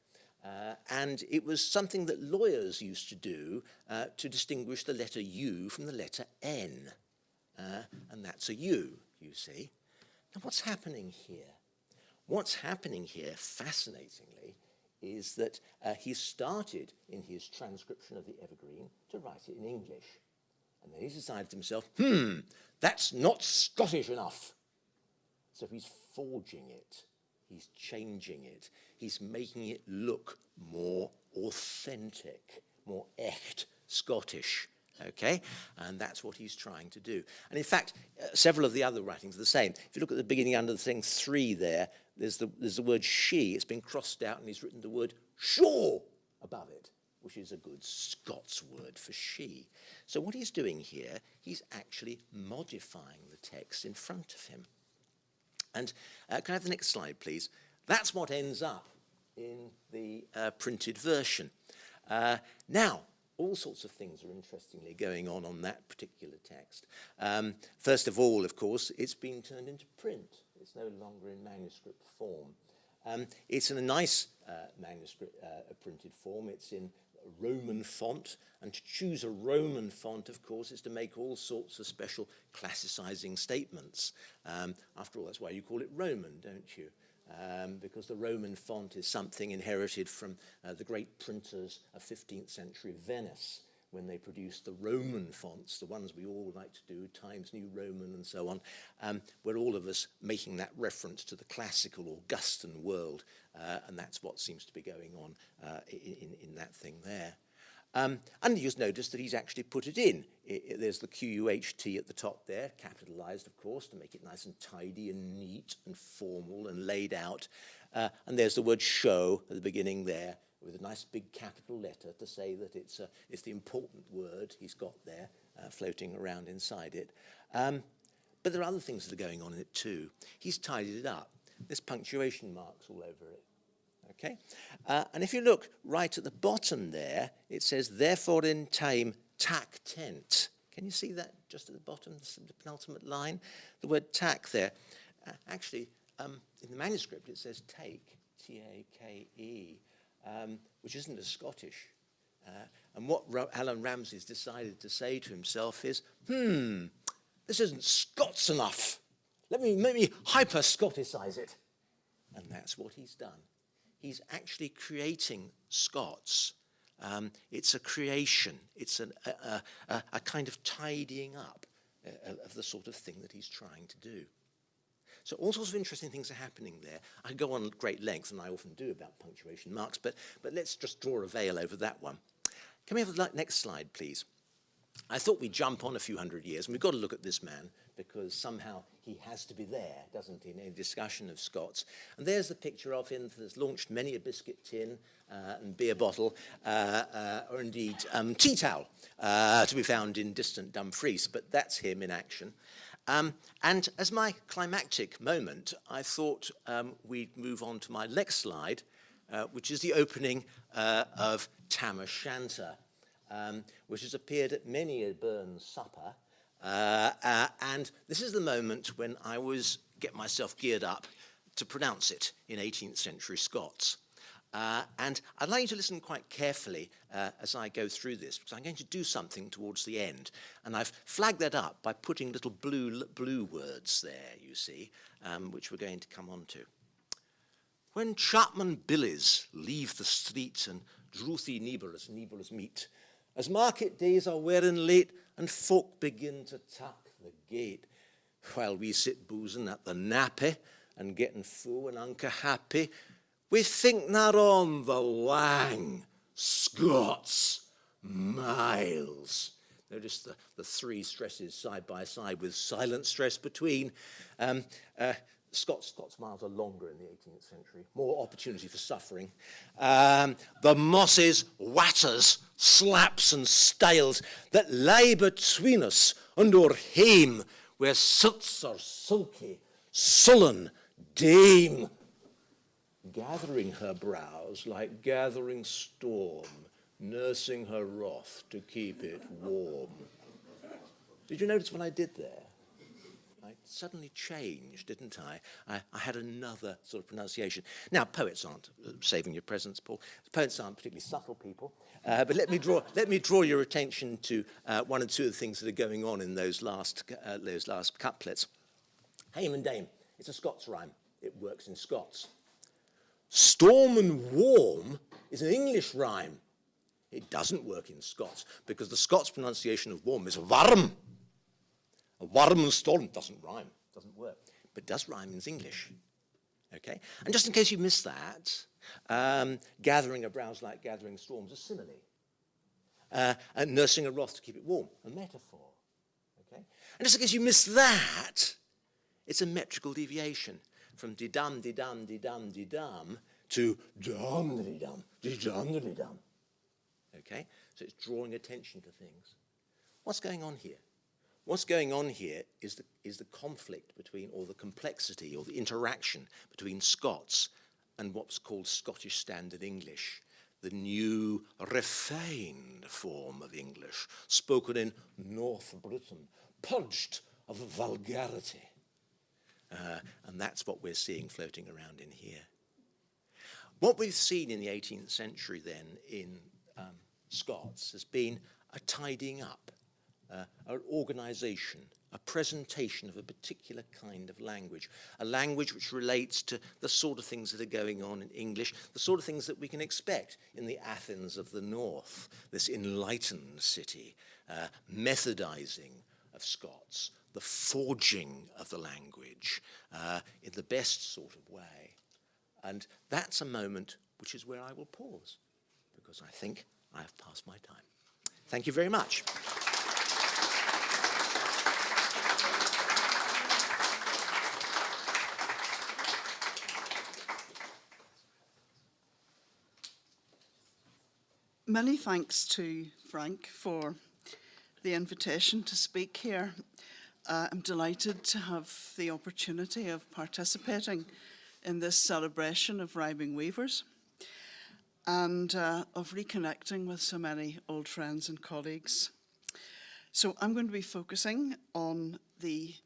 And it was something that lawyers used to do to distinguish the letter U from the letter N. And that's a U, you see. Now, what's happening here? What's happening here, fascinatingly, is that he started in his transcription of the Evergreen to write it in English. And then he decided to himself, that's not Scottish enough. So he's forging it. He's changing it. He's making it look more authentic, more echt Scottish. Okay, and that's what he's trying to do. And in fact, several of the other writings are the same. If you look at the beginning under the thing 3 there, there's the word she. It's been crossed out and he's written the word shaw above it, which is a good Scots word for she. So what he's doing here, he's actually modifying the text in front of him. And can I have the next slide, please? That's what ends up in the printed version. Now, all sorts of things are interestingly going on that particular text. First of all, of course, it's been turned into print. It's no longer in manuscript form. It's in a nice manuscript printed form. It's in Roman font, and to choose a Roman font, of course, is to make all sorts of special classicizing statements. After all, that's why you call it Roman, don't you? Because the Roman font is something inherited from the great printers of 15th century Venice, when they produced the Roman fonts, the ones we all like to do, Times New Roman and so on, were all of us making that reference to the classical Augustan world, and that's what seems to be going on in that thing there. And you just notice that he's actually put it in. There's the Q-U-H-T at the top there, capitalized, of course, to make it nice and tidy and neat and formal and laid out. And there's the word show at the beginning there, with a nice big capital letter to say that it's the important word he's got there floating around inside it. But there are other things that are going on in it too. He's tidied it up. There's punctuation marks all over it. Okay? And if you look right at the bottom there, it says, therefore in time, tack tent. Can you see that just at the bottom, the penultimate line? The word tack there. Actually, in the manuscript, it says take, T-A-K-E, which isn't as Scottish. And what Alan Ramsay's decided to say to himself is, this isn't Scots enough. Let me hyper-Scoticize it. And that's what he's done. He's actually creating Scots. It's a creation. It's a kind of tidying up of the sort of thing that he's trying to do. So all sorts of interesting things are happening there. I could go on at great length, and I often do, about punctuation marks, but let's just draw a veil over that one. Can we have the next slide, please? I thought we'd jump on a few hundred years, and we've got to look at this man, because somehow he has to be there, doesn't he, in any discussion of Scots. And there's the picture of him that's launched many a biscuit tin and beer bottle, or indeed tea towel, to be found in distant Dumfries, but that's him in action. And as my climactic moment, I thought we'd move on to my next slide, which is the opening of Tam O'Shanter, which has appeared at many a Burns supper. And this is the moment when I get myself geared up to pronounce it in 18th century Scots. And I'd like you to listen quite carefully as I go through this, because I'm going to do something towards the end. And I've flagged that up by putting little blue words there, you see, which we're going to come on to. When chapman billies leave the street and drouthy neighbours meet, as market days are wearing late and folk begin to tuck the gate, while we sit boozing at the nappy and getting full and unca happy, we think not on the lang Scots miles. Notice the three stresses side by side with silent stress between. Scots miles are longer in the 18th century, more opportunity for suffering. The mosses, watters, slaps and stales that lie between us and our hame, where silts are sulky, sullen dame, gathering her brows like gathering storm, nursing her wrath to keep it warm. Did you notice what I did there? I suddenly changed, didn't I? I had another sort of pronunciation. Now, poets aren't, saving your presence, Paul, poets aren't particularly subtle people, but let me draw your attention to one or two of the things that are going on in those last couplets. Hame and dame, it's a Scots rhyme. It works in Scots. Storm and warm is an English rhyme. It doesn't work in Scots, because the Scots pronunciation of warm is warm. A warm and storm doesn't rhyme, doesn't work, but does rhyme in English. Okay? And just in case you missed that, gathering a brows like gathering storms, a simile. And nursing a wrath to keep it warm, a metaphor. Okay? And just in case you missed that, it's a metrical deviation from de-dum, de-dum, de-dum, de-dum to dum-de-dum, de-dum-de-dum. Okay? So it's drawing attention to things. What's going on here? What's going on here is the conflict between, or the complexity, or the interaction between Scots and what's called Scottish Standard English, the new refined form of English, spoken in North Britain, purged of vulgarity. And that's what we're seeing floating around in here. What we've seen in the 18th century then in Scots has been a tidying up, an organisation, a presentation of a particular kind of language, a language which relates to the sort of things that are going on in English, the sort of things that we can expect in the Athens of the North, this enlightened city, methodising of Scots, the forging of the language in the best sort of way. And that's a moment which is where I will pause, because I think I have passed my time. Thank you very much. Many thanks to Frank for the invitation to speak here. I'm delighted to have the opportunity of participating in this celebration of rhyming weavers and of reconnecting with so many old friends and colleagues. So I'm going to be focusing on the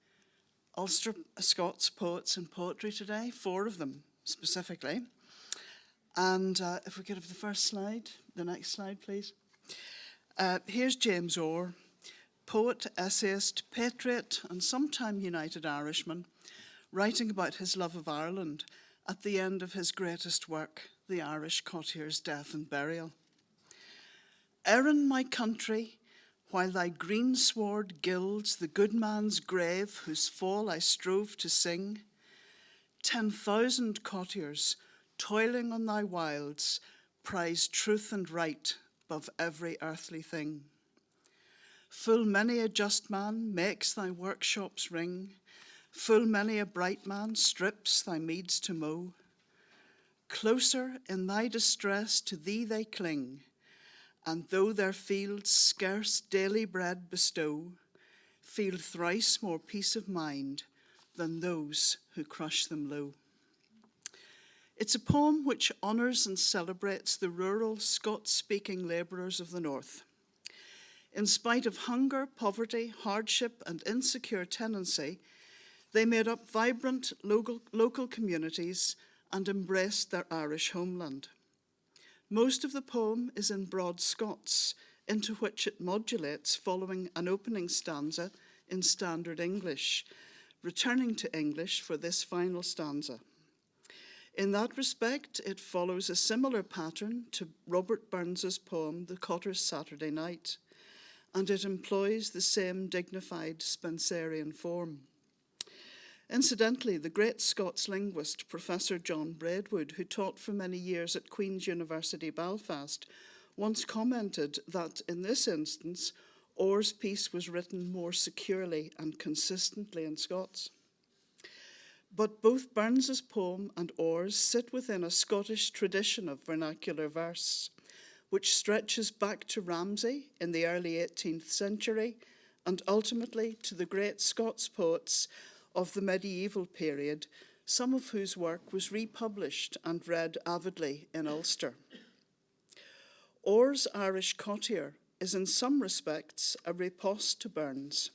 Ulster-Scots poets and poetry today, 4 of them specifically. And if we could have the first slide, the next slide, please. Here's James Orr, poet, essayist, patriot, and sometime United Irishman, writing about his love of Ireland at the end of his greatest work, The Irish Cotier's Death and Burial. Erin, my country, while thy greensward gilds the good man's grave whose fall I strove to sing, 10,000 courtiers toiling on thy wilds prize truth and right above every earthly thing. Full many a just man makes thy workshops ring, full many a bright man strips thy meads to mow. Closer in thy distress to thee they cling, and though their fields scarce daily bread bestow, feel thrice more peace of mind than those who crush them low. It's a poem which honours and celebrates the rural Scots-speaking labourers of the north. In spite of hunger, poverty, hardship and insecure tenancy, they made up vibrant local communities and embraced their Irish homeland. Most of the poem is in broad Scots, into which it modulates following an opening stanza in standard English, returning to English for this final stanza. In that respect, it follows a similar pattern to Robert Burns's poem, The Cotter's Saturday Night, and it employs the same dignified Spenserian form. Incidentally, the great Scots linguist, Professor John Braidwood, who taught for many years at Queen's University, Belfast, once commented that in this instance, Orr's piece was written more securely and consistently in Scots. But both Burns's poem and Orr's sit within a Scottish tradition of vernacular verse, which stretches back to Ramsay in the early 18th century and ultimately to the great Scots poets of the medieval period, some of whose work was republished and read avidly in Ulster. Orr's Irish Courtier is in some respects a riposte to Burns,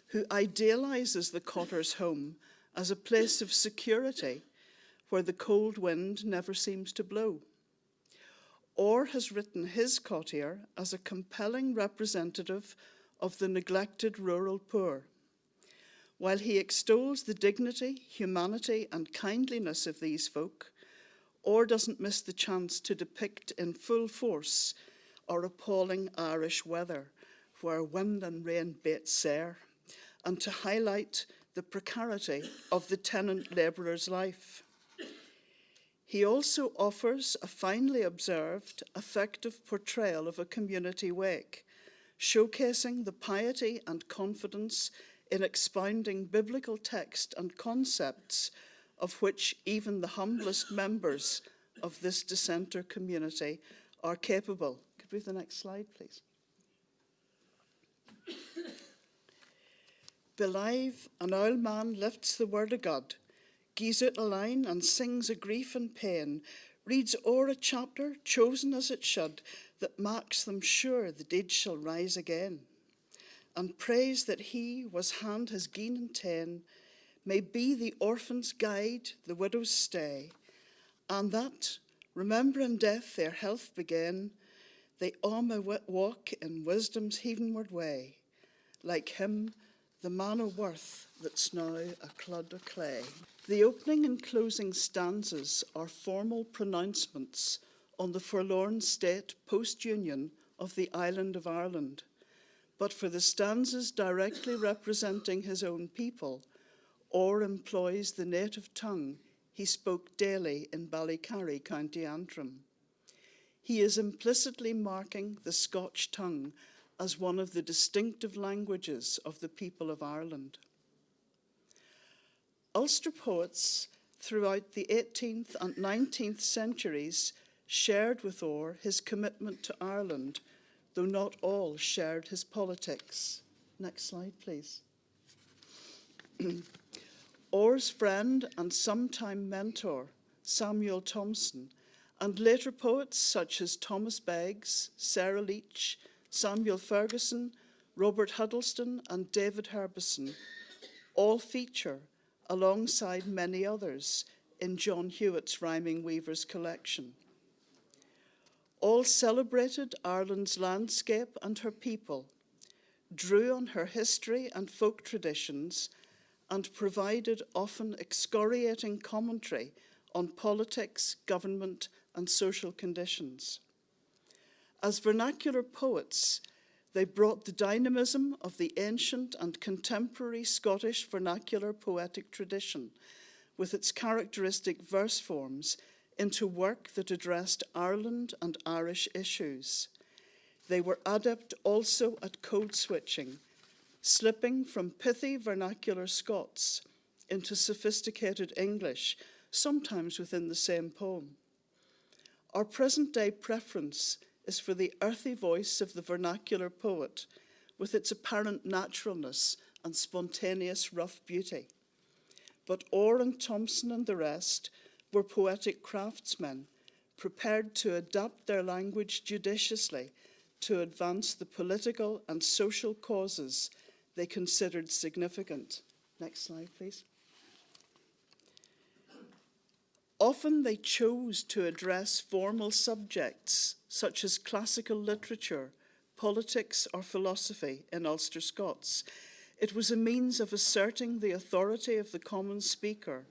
who idealises the cotter's home as a place of security where the cold wind never seems to blow. Orr has written his courtier as a compelling representative of the neglected rural poor. While he extols the dignity, humanity, and kindliness of these folk, Orr doesn't miss the chance to depict in full force our appalling Irish weather, where wind and rain bait sair, and to highlight the precarity of the tenant labourer's life. He also offers a finely observed, effective portrayal of a community wake, showcasing the piety and confidence in expounding biblical text and concepts of which even the humblest members of this dissenter community are capable. Could we have the next slide, please? Believe an old man lifts the word of God, gies out a line and sings a grief and pain, reads o'er a chapter chosen as it should, that marks them sure the dead shall rise again, and prays that he was hand has gien and ta'en, may be the orphan's guide, the widow's stay, and that, remembering death their health began, they all may walk in wisdom's heavenward way, like him, the man of worth that's now a clod of clay. The opening and closing stanzas are formal pronouncements on the forlorn state post-union of the island of Ireland. But for the stanzas directly representing his own people, Orr employs the native tongue he spoke daily in Ballycarry, County Antrim. He is implicitly marking the Scotch tongue as one of the distinctive languages of the people of Ireland. Ulster poets throughout the 18th and 19th centuries shared with Orr his commitment to Ireland, though not all shared his politics. Next slide, please. Orr's friend and sometime mentor, Samuel Thomson, and later poets such as Thomas Beggs, Sarah Leach, Samuel Ferguson, Robert Huddleston, and David Herbison all feature alongside many others in John Hewitt's Rhyming Weavers collection. All celebrated Ireland's landscape and her people, drew on her history and folk traditions, and provided often excoriating commentary on politics, government, and social conditions. As vernacular poets, they brought the dynamism of the ancient and contemporary Scottish vernacular poetic tradition, with its characteristic verse forms, into work that addressed Ireland and Irish issues. They were adept also at code switching, slipping from pithy vernacular Scots into sophisticated English, sometimes within the same poem. Our present-day preference is for the earthy voice of the vernacular poet, with its apparent naturalness and spontaneous rough beauty. But Orr and Thomson and the rest were poetic craftsmen, prepared to adapt their language judiciously to advance the political and social causes they considered significant. Next slide, please. Often they chose to address formal subjects such as classical literature, politics, or philosophy in Ulster-Scots. It was a means of asserting the authority of the common speaker,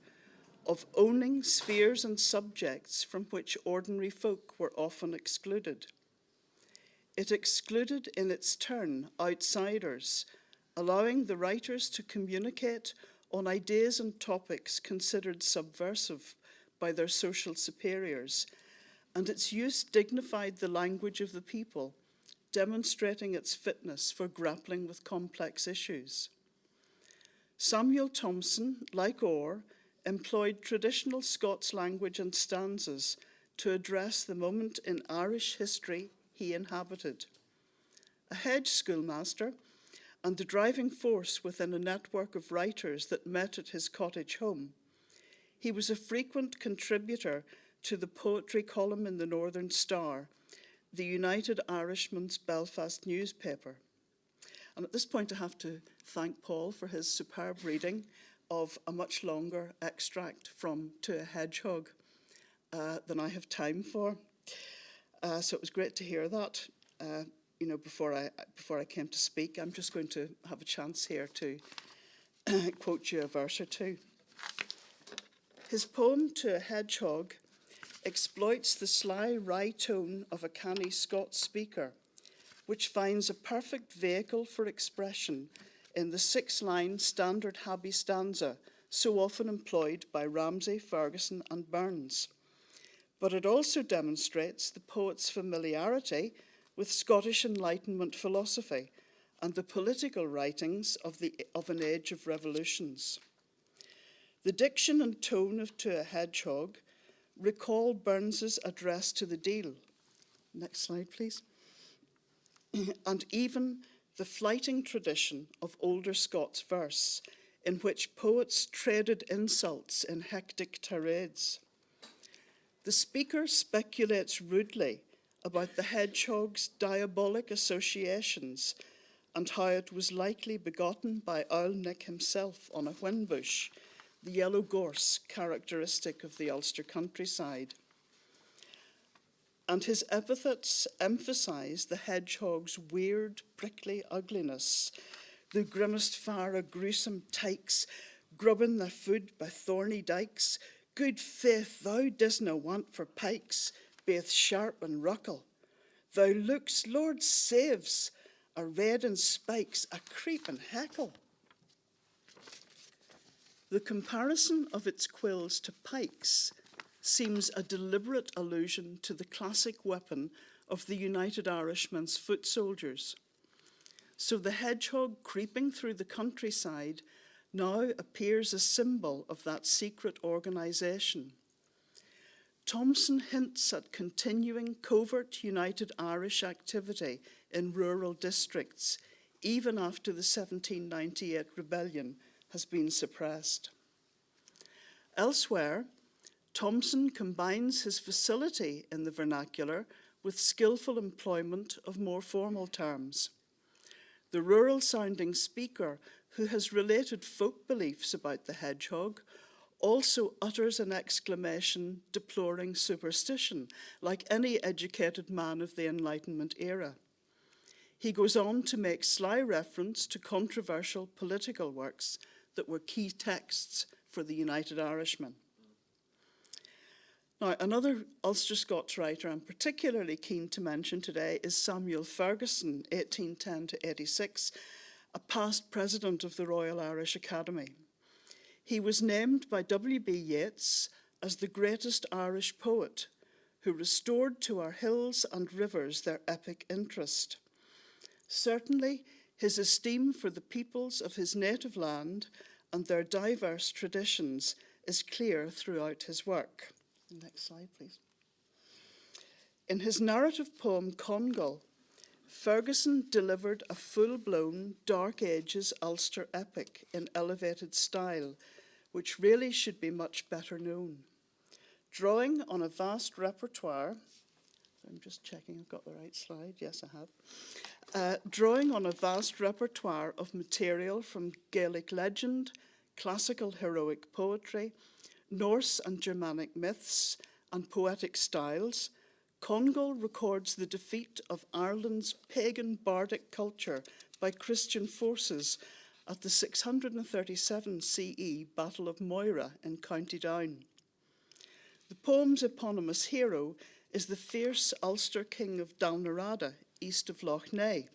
of owning spheres and subjects from which ordinary folk were often excluded. It excluded in its turn outsiders, allowing the writers to communicate on ideas and topics considered subversive by their social superiors, and its use dignified the language of the people, demonstrating its fitness for grappling with complex issues. Samuel Thomson, like Orr, employed traditional Scots language and stanzas to address the moment in Irish history he inhabited. A hedge schoolmaster and the driving force within a network of writers that met at his cottage home, he was a frequent contributor to the poetry column in the Northern Star, the United Irishmen's Belfast newspaper. And at this point, I have to thank Paul for his superb reading of a much longer extract from To a Hedgehog than I have time for. So it was great to hear that. Before I came to speak, I'm just going to have a chance here to quote you a verse or two. His poem To a Hedgehog exploits the sly, wry tone of a canny Scots speaker, which finds a perfect vehicle for expression in the 6-line standard Habbie stanza so often employed by Ramsay, Ferguson, and Burns. But it also demonstrates the poet's familiarity with Scottish Enlightenment philosophy and the political writings of an age of revolutions. The diction and tone of To a Hedgehog recall Burns's address to the Deil. Next slide, please. And even the flighting tradition of older Scots verse, in which poets traded insults in hectic tirades. The speaker speculates rudely about the hedgehog's diabolic associations and how it was likely begotten by Owl Nick himself on a whinbush, the yellow gorse characteristic of the Ulster countryside. And his epithets emphasise the hedgehog's weird, prickly ugliness. The grimmest far a gruesome tykes, grubbing their food by thorny dykes. Good faith, thou disna want for pikes, baith sharp and ruckle. Thou looks, Lord saves, a red and spikes, a creep and heckle. The comparison of its quills to pikes seems a deliberate allusion to the classic weapon of the United Irishmen's foot soldiers. So the hedgehog creeping through the countryside now appears a symbol of that secret organisation. Thomson hints at continuing covert United Irish activity in rural districts, even after the 1798 rebellion has been suppressed. Elsewhere, Thomson combines his facility in the vernacular with skillful employment of more formal terms. The rural-sounding speaker who has related folk beliefs about the hedgehog also utters an exclamation deploring superstition, like any educated man of the Enlightenment era. He goes on to make sly reference to controversial political works that were key texts for the United Irishmen. Now, another Ulster-Scots writer I'm particularly keen to mention today is Samuel Ferguson, 1810 to 86, a past president of the Royal Irish Academy. He was named by W.B. Yeats as the greatest Irish poet, who restored to our hills and rivers their epic interest. Certainly, his esteem for the peoples of his native land and their diverse traditions is clear throughout his work. Next slide, please. In his narrative poem, Congal, Ferguson delivered a full-blown Dark Ages Ulster epic in elevated style, which really should be much better known. Drawing on a vast repertoire, I'm just checking I've got the right slide, yes I have. Drawing on a vast repertoire of material from Gaelic legend, classical heroic poetry, Norse and Germanic myths, and poetic styles, Congal records the defeat of Ireland's pagan bardic culture by Christian forces at the 637 CE Battle of Moira in County Down. The poem's eponymous hero is the fierce Ulster king of Dalnarada, east of Lough Neagh.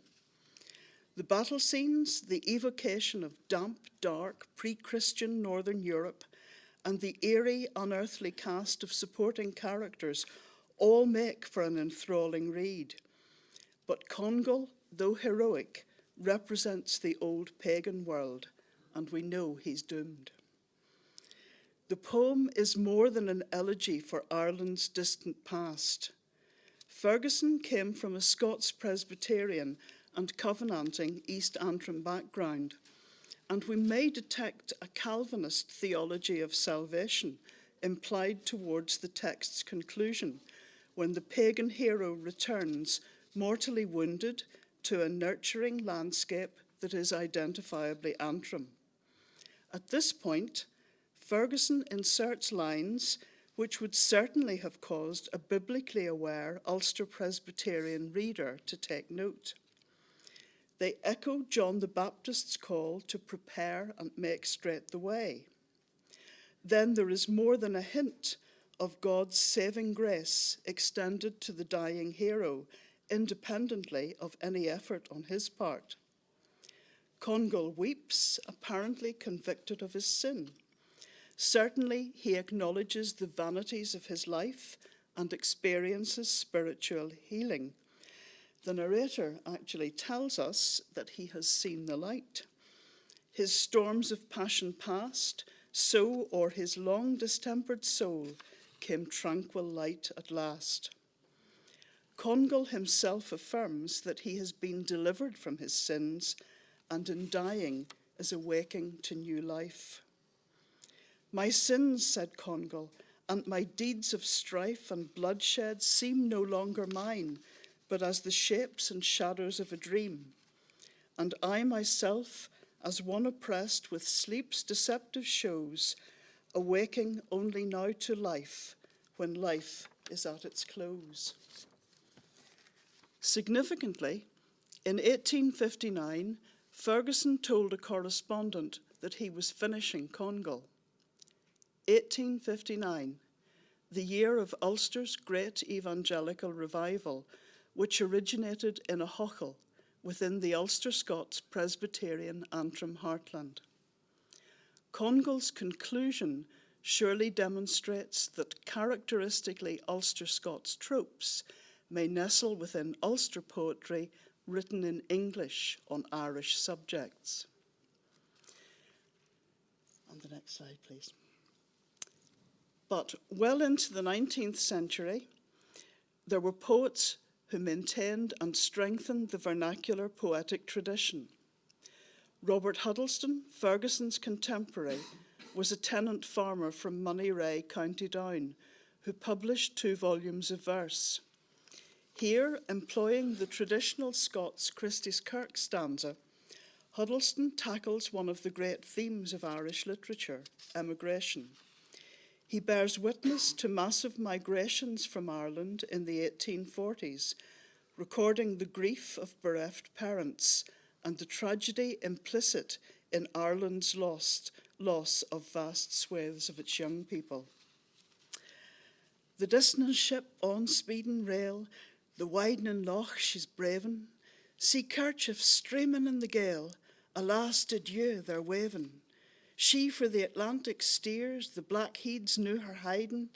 The battle scenes, the evocation of damp, dark, pre-Christian Northern Europe, and the eerie, unearthly cast of supporting characters all make for an enthralling read. But Congal, though heroic, represents the old pagan world, and we know he's doomed. The poem is more than an elegy for Ireland's distant past. Ferguson came from a Scots Presbyterian and Covenanting East Antrim background, and we may detect a Calvinist theology of salvation implied towards the text's conclusion, when the pagan hero returns mortally wounded to a nurturing landscape that is identifiably Antrim. At this point, Ferguson inserts lines which would certainly have caused a biblically aware Ulster Presbyterian reader to take note. They echo John the Baptist's call to prepare and make straight the way. Then there is more than a hint of God's saving grace extended to the dying hero, independently of any effort on his part. Congal weeps, apparently convicted of his sin. Certainly, he acknowledges the vanities of his life and experiences spiritual healing. The narrator actually tells us that he has seen the light. His storms of passion past, so o'er his long distempered soul came tranquil light at last. Congal himself affirms that he has been delivered from his sins and in dying is awaking to new life. My sins, said Congal, and my deeds of strife and bloodshed seem no longer mine, but as the shapes and shadows of a dream. And I myself, as one oppressed with sleep's deceptive shows, awaking only now to life, when life is at its close. Significantly, in 1859, Ferguson told a correspondent that he was finishing Congal. 1859, the year of Ulster's great evangelical revival, which originated in a hochel within the Ulster-Scots Presbyterian Antrim heartland. Congal's conclusion surely demonstrates that characteristically Ulster-Scots tropes may nestle within Ulster poetry written in English on Irish subjects. On the next slide, please. But well into the 19th century, there were poets who maintained and strengthened the vernacular poetic tradition. Robert Huddleston, Ferguson's contemporary, was a tenant farmer from Moneyray, County Down, who published 2 volumes of verse. Here, employing the traditional Scots Christie's Kirk stanza, Huddleston tackles one of the great themes of Irish literature, emigration. He bears witness to massive migrations from Ireland in the 1840s, recording the grief of bereft parents and the tragedy implicit in Ireland's loss of vast swathes of its young people. The distant ship on speeding rail, the widening loch she's braving, see kerchiefs streaming in the gale, a last adieu they're waving. She for the Atlantic steers, the black heeds knew her hiding,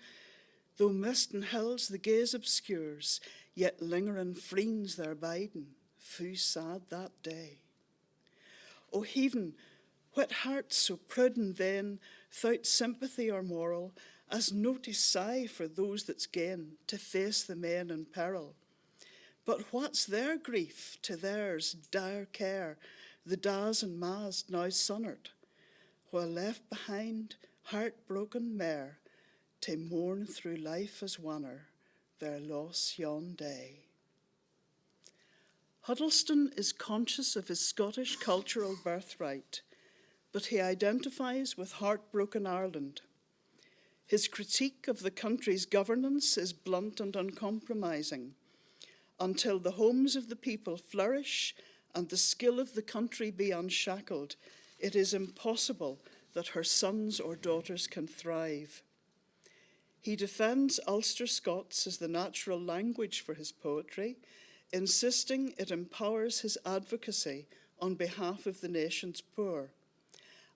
though mist and hills the gaze obscures, yet lingering friends their biding, fu sad that day. O heaven, what heart so proud and vain, thout sympathy or moral, as no to sigh for those that's gane, to face the men in peril. But what's their grief to theirs dire care, the da's and ma's now sunnered, while left behind heartbroken mare, to mourn through life as oneer their loss yon day. Huddleston is conscious of his Scottish cultural birthright, but he identifies with heartbroken Ireland. His critique of the country's governance is blunt and uncompromising. Until the homes of the people flourish and the skill of the country be unshackled, it is impossible that her sons or daughters can thrive. He defends Ulster-Scots as the natural language for his poetry, insisting it empowers his advocacy on behalf of the nation's poor,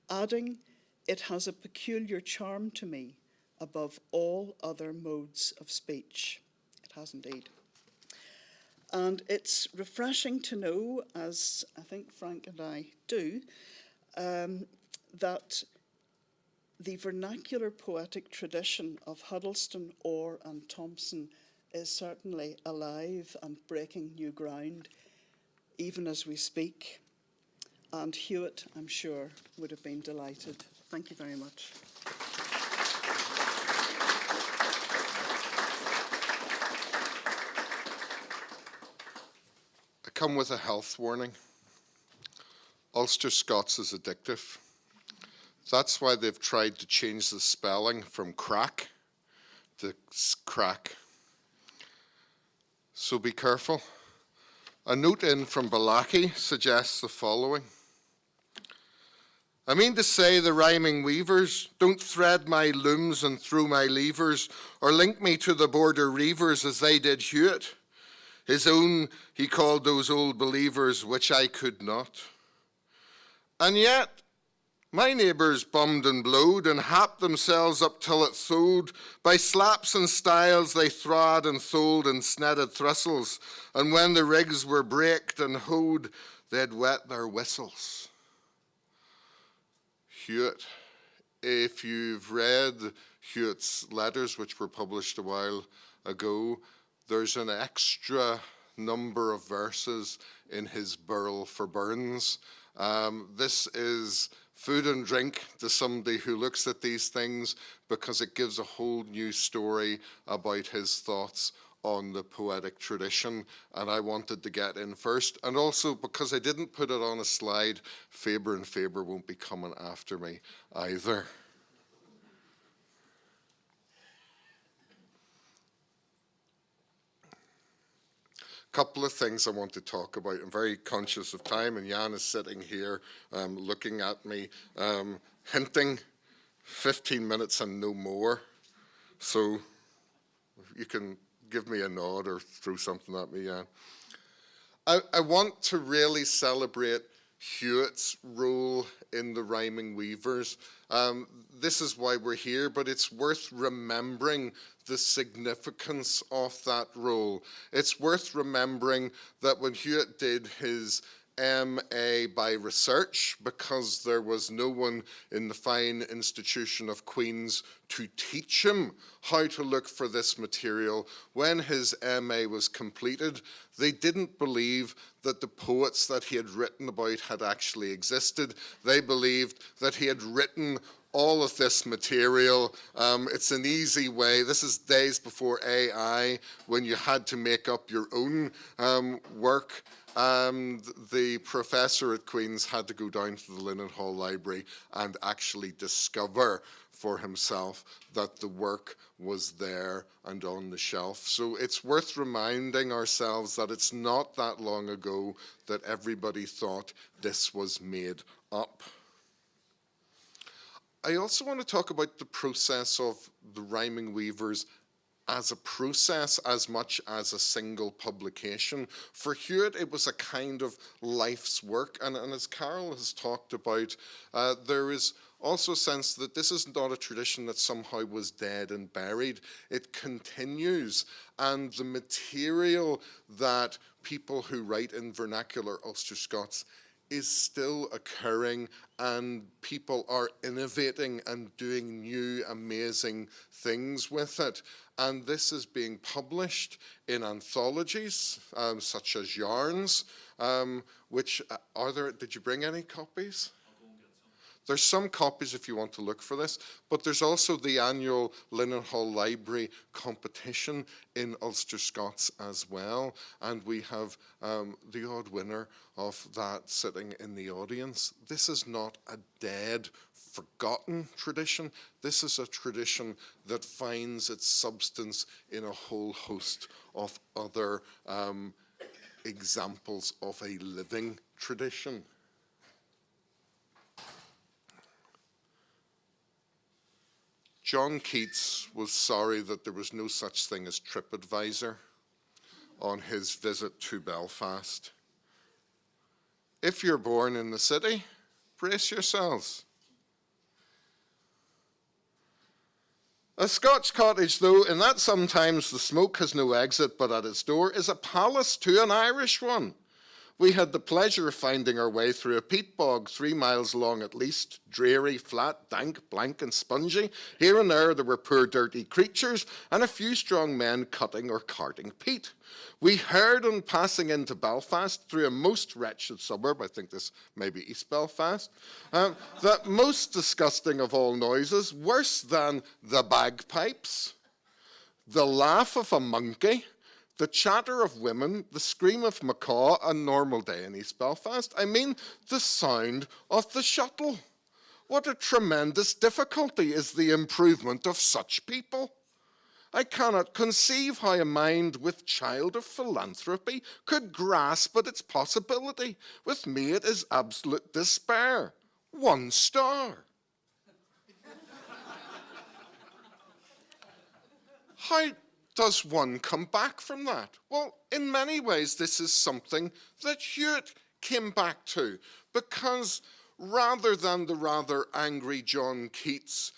adding, "It has a peculiar charm to me above all other modes of speech." It has indeed. And it's refreshing to know, as I think Frank and I do, that the vernacular poetic tradition of Huddleston, Orr and Thomson is certainly alive and breaking new ground, even as we speak. And Hewitt, I'm sure, would have been delighted. Thank you very much. I come with a health warning. Ulster-Scots is addictive. That's why they've tried to change the spelling from crack to crack. So be careful. A note in from Balaki suggests the following. I mean to say the rhyming weavers don't thread my looms and through my levers or link me to the border reivers as they did Hewitt. His own he called those old believers which I could not. And yet my neighbours bummed and blowed and happed themselves up till it thowed. By slaps and styles they throd and tholed and snedded thrustles, and when the rigs were braked and hoed, they'd wet their whistles. Hewitt, if you've read Hewitt's letters, which were published a while ago, there's an extra number of verses in his Burl for Burns. This is food and drink to somebody who looks at these things because it gives a whole new story about his thoughts on the poetic tradition, and I wanted to get in first. And also because I didn't put it on a slide, Faber and Faber won't be coming after me either. Couple of things I want to talk about. I'm very conscious of time, and Jan is sitting here looking at me, hinting 15 minutes and no more. So you can give me a nod or throw something at me, Jan. I want to really celebrate Hewitt's role in the Rhyming Weavers. This is why we're here, but it's worth remembering the significance of that role. It's worth remembering that when Hewitt did his MA by research, because there was no one in the fine institution of Queen's to teach him how to look for this material, when his MA was completed, they didn't believe that the poets that he had written about had actually existed. They believed that he had written all of this material. It's an easy way. This is days before AI, when you had to make up your own work. The professor at Queen's had to go down to the Linen Hall Library and actually discover for himself that the work was there and on the shelf. So it's worth reminding ourselves that it's not that long ago that everybody thought this was made up. I also want to talk about the process of the Rhyming Weavers as a process as much as a single publication. For Hewitt, it was a kind of life's work, and as Carol has talked about, there is also a sense that this is not a tradition that somehow was dead and buried. It continues, and the material that people who write in vernacular Ulster-Scots is still occurring, and people are innovating and doing new, amazing things with it. And this is being published in anthologies, such as Yarns, which, did you bring any copies? There's some copies if you want to look for this, but there's also the annual Linenhall Library competition in Ulster-Scots as well, and we have the odd winner of that sitting in the audience. This is not a dead, forgotten tradition. This is a tradition that finds its substance in a whole host of other examples of a living tradition. John Keats was sorry that there was no such thing as TripAdvisor on his visit to Belfast. If you're born in the city, brace yourselves. A Scotch cottage, though, in that sometimes the smoke has no exit but at its door, is a palace to an Irish one. We had the pleasure of finding our way through a peat bog 3 miles long at least, dreary, flat, dank, blank and spongy. Here and there were poor dirty creatures and a few strong men cutting or carting peat. We heard on passing into Belfast through a most wretched suburb, I think this may be East Belfast, that most disgusting of all noises, worse than the bagpipes, the laugh of a monkey, the chatter of women, the scream of macaw, a normal day in East Belfast. I mean, the sound of the shuttle. What a tremendous difficulty is the improvement of such people. I cannot conceive how a mind with child of philanthropy could grasp at its possibility. With me it is absolute despair. 1 star. How does one come back from that? Well, in many ways, this is something that Hewitt came back to, because rather than the rather angry John Keats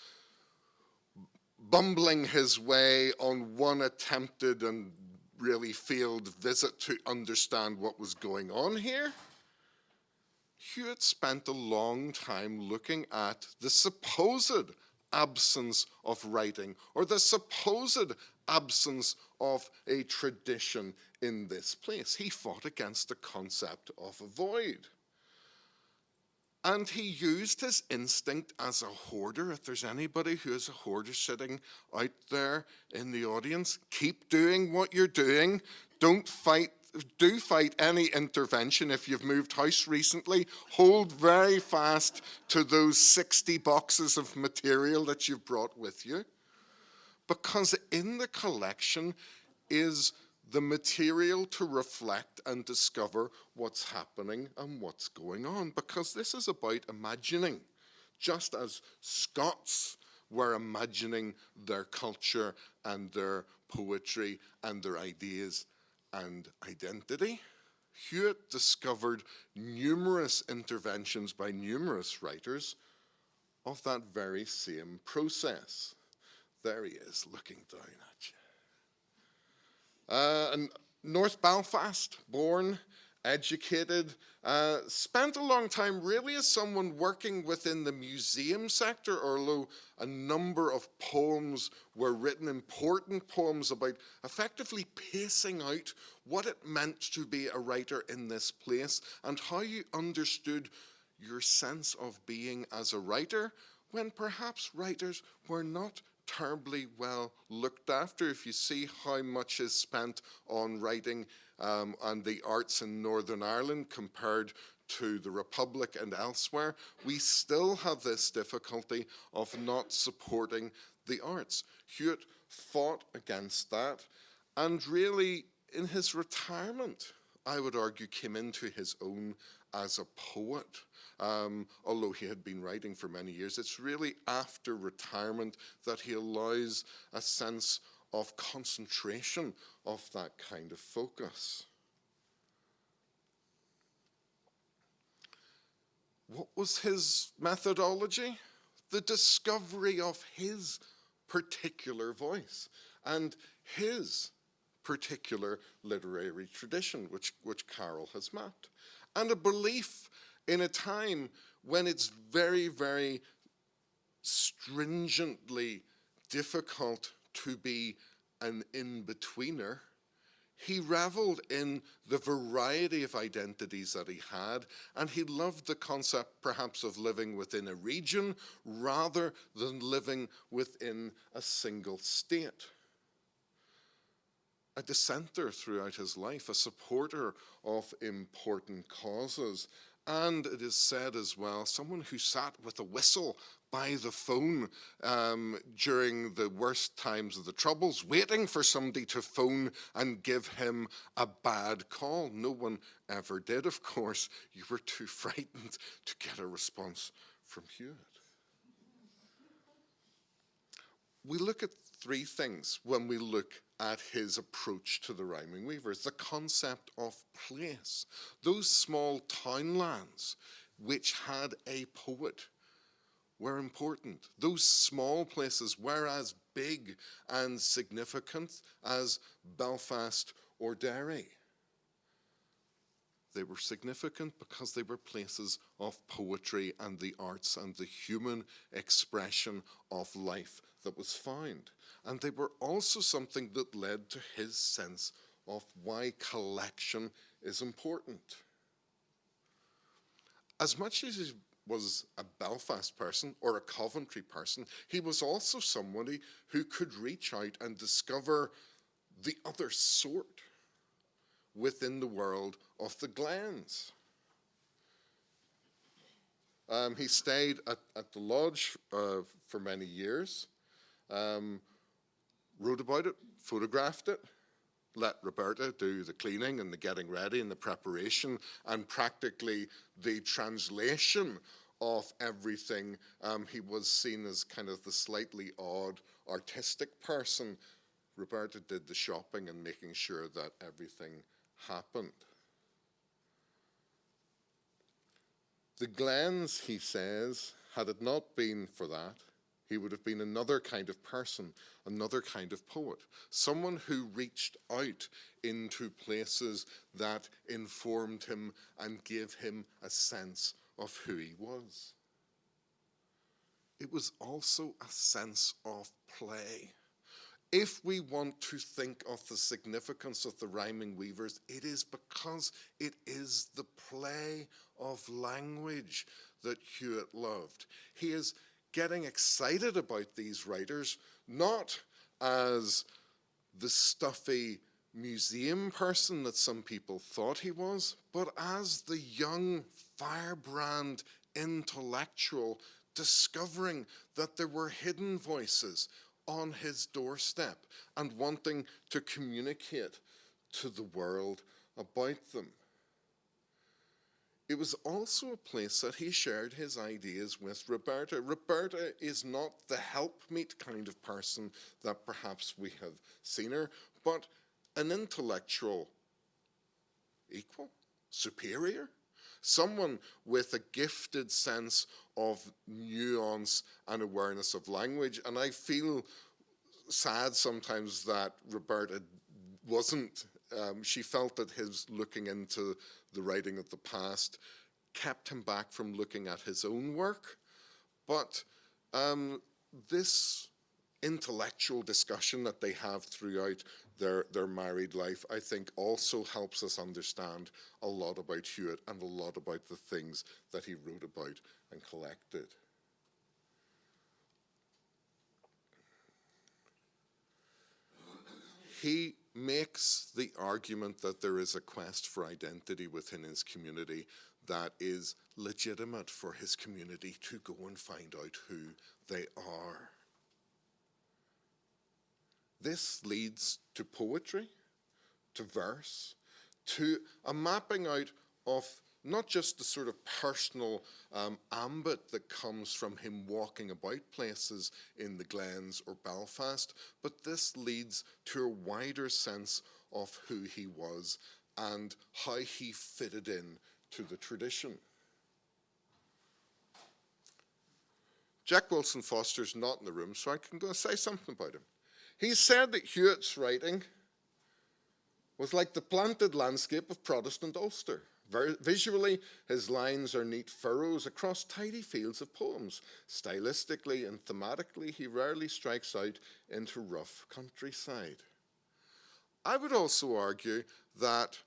bumbling his way on one attempted and really failed visit to understand what was going on here, Hewitt spent a long time looking at the supposed absence of writing, or the supposed absence of a tradition in this place. He fought against the concept of a void. And he used his instinct as a hoarder. If there's anybody who is a hoarder sitting out there in the audience, keep doing what you're doing. Do fight any intervention. If you've moved house recently, hold very fast to those 60 boxes of material that you've brought with you. Because in the collection is the material to reflect and discover what's happening and what's going on. Because this is about imagining, just as Scots were imagining their culture and their poetry and their ideas and identity. Hewitt discovered numerous interventions by numerous writers of that very same process. There he is, looking down at you. And North Belfast, born, educated, spent a long time really as someone working within the museum sector, although a number of poems were written, important poems about effectively pacing out what it meant to be a writer in this place and how you understood your sense of being as a writer when perhaps writers were not terribly well looked after. If you see how much is spent on writing and the arts in Northern Ireland compared to the Republic and elsewhere, we still have this difficulty of not supporting the arts. Hewitt fought against that, and really in his retirement, I would argue, came into his own as a poet. Although he had been writing for many years, it's really after retirement that he allows a sense of concentration of that kind of focus. What was his methodology? The discovery of his particular voice and his particular literary tradition, which Carol has mapped. And a belief in a time when it's very, very stringently difficult to be an in-betweener, he reveled in the variety of identities that he had, and he loved the concept perhaps of living within a region rather than living within a single state. A dissenter throughout his life, a supporter of important causes, and it is said as well, someone who sat with a whistle by the phone during the worst times of the Troubles, waiting for somebody to phone and give him a bad call. No one ever did, of course. You were too frightened to get a response from Hewitt. We look at three things when we look at his approach to the rhyming weavers. The concept of place, those small townlands which had a poet, were important. Those small places were as big and significant as Belfast or Derry. They were significant because they were places of poetry and the arts and the human expression of life that was found. And they were also something that led to his sense of why collection is important. As much as he was a Belfast person or a Coventry person, he was also somebody who could reach out and discover the other sort within the world of the glens. He stayed at the lodge for many years, wrote about it, photographed it, let Roberta do the cleaning and the getting ready and the preparation and practically the translation of everything. He was seen as kind of the slightly odd artistic person. Roberta did the shopping and making sure that everything happened. The glens, he says, had it not been for that, he would have been another kind of person, another kind of poet, someone who reached out into places that informed him and gave him a sense of who he was. It was also a sense of play. If we want to think of the significance of the rhyming weavers, it is because it is the play of language that Hewitt loved. He is getting excited about these writers, not as the stuffy museum person that some people thought he was, but as the young firebrand intellectual discovering that there were hidden voices on his doorstep and wanting to communicate to the world about them. It was also a place that he shared his ideas with Roberta. Roberta is not the helpmeet kind of person that perhaps we have seen her, but an intellectual equal, superior, someone with a gifted sense of nuance and awareness of language. And I feel sad sometimes that Roberta wasn't, she felt that his looking into the writing of the past kept him back from looking at his own work. But this intellectual discussion that they have throughout their married life, I think also helps us understand a lot about Hewitt and a lot about the things that he wrote about and collected. He makes the argument that there is a quest for identity within his community that is legitimate for his community to go and find out who they are. This leads to poetry, to verse, to a mapping out of not just the sort of personal ambit that comes from him walking about places in the Glens or Belfast, but this leads to a wider sense of who he was and how he fitted in to the tradition. Jack Wilson Foster's not in the room, so I can go say something about him. He said that Hewitt's writing was like the planted landscape of Protestant Ulster. Visually, his lines are neat furrows across tidy fields of poems. Stylistically and thematically, he rarely strikes out into rough countryside. I would also argue that,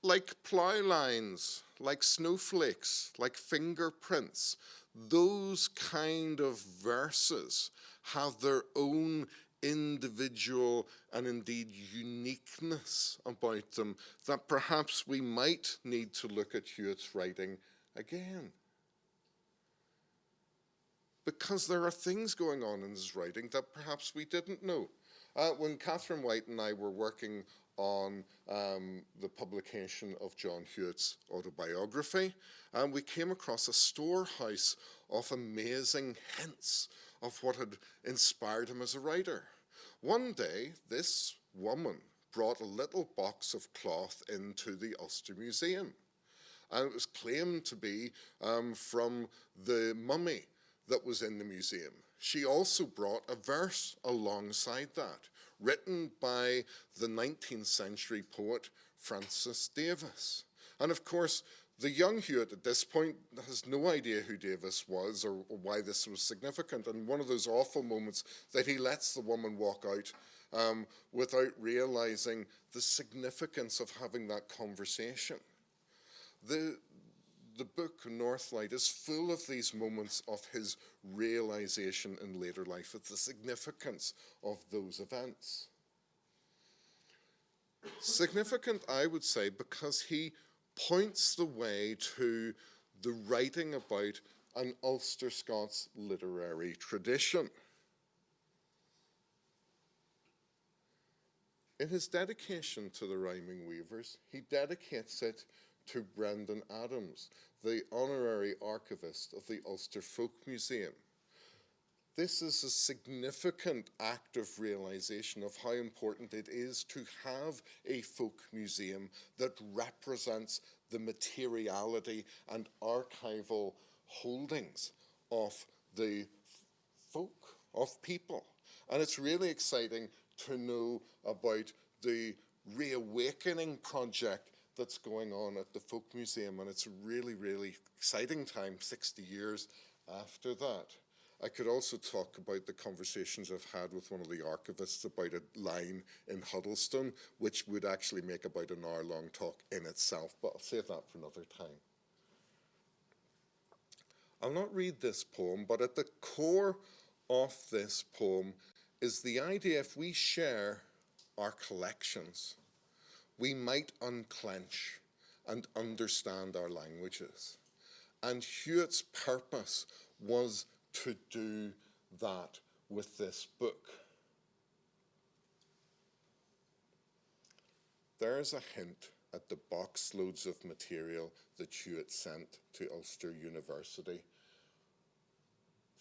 like plough lines, like snowflakes, like fingerprints, those kind of verses have their own individual and indeed uniqueness about them that perhaps we might need to look at Hewitt's writing again. Because there are things going on in his writing that perhaps we didn't know. When Catherine White and I were working on the publication of John Hewitt's autobiography, we came across a storehouse of amazing hints of what had inspired him as a writer. One day, this woman brought a little box of cloth into the Ulster Museum, and it was claimed to be from the mummy that was in the museum. She also brought a verse alongside that, written by the 19th century poet Francis Davis. And of course, the young Hewitt at this point has no idea who Davis was or why this was significant. And one of those awful moments that he lets the woman walk out without realizing the significance of having that conversation. The book, Northlight, is full of these moments of his realization in later life, of the significance of those events. Significant, I would say, because he points the way to the writing about an Ulster-Scots literary tradition. In his dedication to the Rhyming Weavers, he dedicates it to Brendan Adams, the honorary archivist of the Ulster Folk Museum. This is a significant act of realization of how important it is to have a folk museum that represents the materiality and archival holdings of the folk, of people. And it's really exciting to know about the reawakening project that's going on at the Folk Museum, and it's a really, really exciting time, 60 years after that. I could also talk about the conversations I've had with one of the archivists about a line in Huddleston, which would actually make about an hour-long talk in itself, but I'll save that for another time. I'll not read this poem, but at the core of this poem is the idea if we share our collections, we might unclench and understand our languages. And Hewitt's purpose was to do that with this book. There's a hint at the box loads of material that Hewitt sent to Ulster University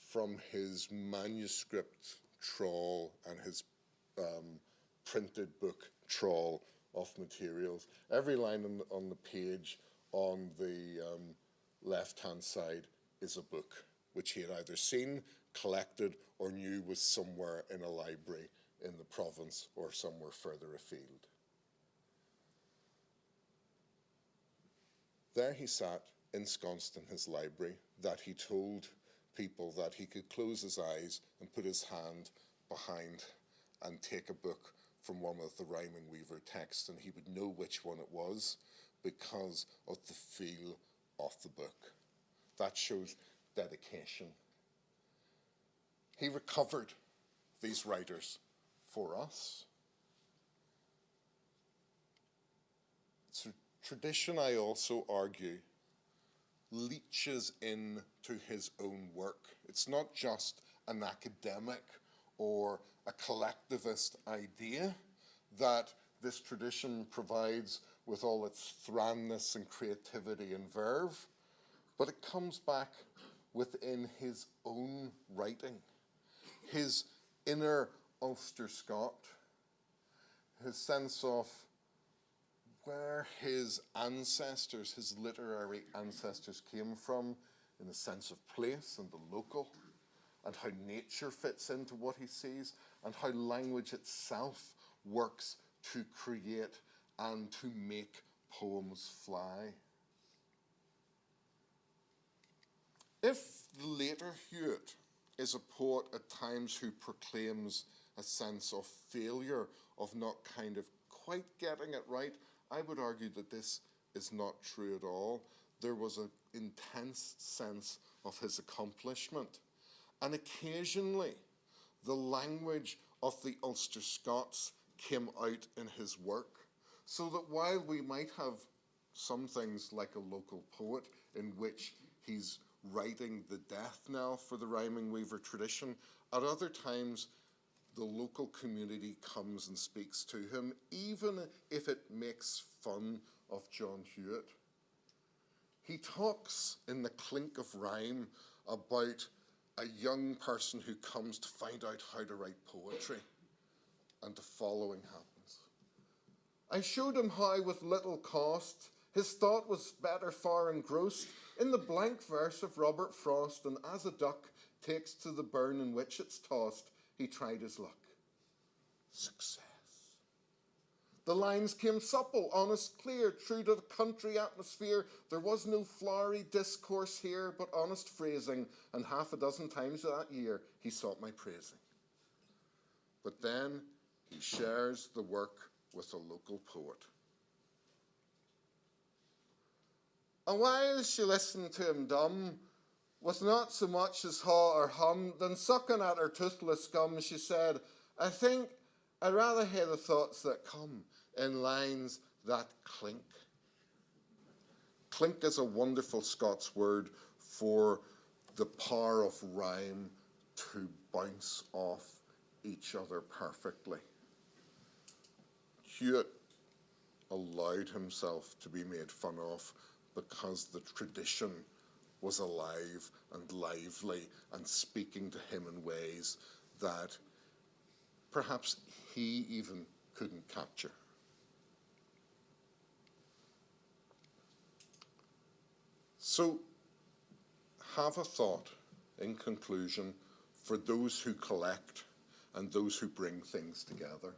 from his manuscript trawl and his printed book trawl of materials. Every line on the page on the left-hand side is a book which he had either seen, collected, or knew was somewhere in a library in the province or somewhere further afield. There he sat, ensconced in his library, that he told people that he could close his eyes and put his hand behind and take a book from one of the Rhyming Weaver texts, and he would know which one it was because of the feel of the book. That shows dedication. He recovered these writers for us. It's a tradition, I also argue, leaches into his own work. It's not just an academic or a collectivist idea that this tradition provides with all its thranness and creativity and verve, but it comes back within his own writing, his inner Ulster-Scot, his sense of where his ancestors, his literary ancestors came from, in the sense of place and the local, and how nature fits into what he sees, and how language itself works to create and to make poems fly. If the later Hewitt is a poet at times who proclaims a sense of failure, of not kind of quite getting it right, I would argue that this is not true at all. There was an intense sense of his accomplishment. And occasionally, the language of the Ulster-Scots came out in his work, so that while we might have some things like a local poet in which he's writing the death knell for the rhyming weaver tradition, at other times the local community comes and speaks to him, even if it makes fun of John Hewitt. He talks in the Clink of Rhyme about a young person who comes to find out how to write poetry, and the following happens. I showed him how with little cost his thought was better far engrossed in the blank verse of Robert Frost, and as a duck takes to the burn in which it's tossed, he tried his luck. Success. The lines came supple, honest, clear, true to the country atmosphere. There was no flowery discourse here, but honest phrasing, and half a dozen times that year he sought my praising. But then he shares the work with a local poet. And while she listened to him dumb, with not so much as haw or hum, then sucking at her toothless gum, she said, I think I'd rather hear the thoughts that come in lines that clink. Clink is a wonderful Scots word for the power of rhyme to bounce off each other perfectly. Hewitt allowed himself to be made fun of because the tradition was alive and lively and speaking to him in ways that perhaps he even couldn't capture. So, have a thought in conclusion for those who collect and those who bring things together.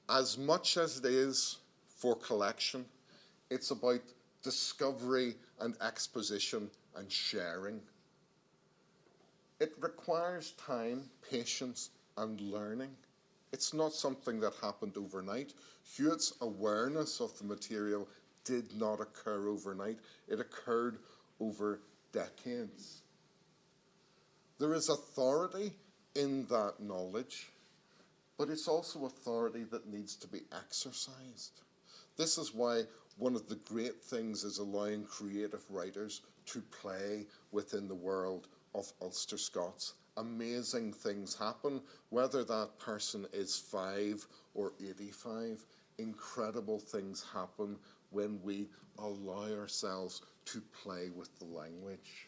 As much as it is for collection, it's about discovery and exposition and sharing. It requires time, patience, and learning. It's not something that happened overnight. Hewitt's awareness of the material did not occur overnight. It occurred over decades. There is authority in that knowledge, but it's also authority that needs to be exercised. This is why one of the great things is allowing creative writers to play within the world of Ulster-Scots. Amazing things happen, whether that person is 5 or 85. Incredible things happen when we allow ourselves to play with the language.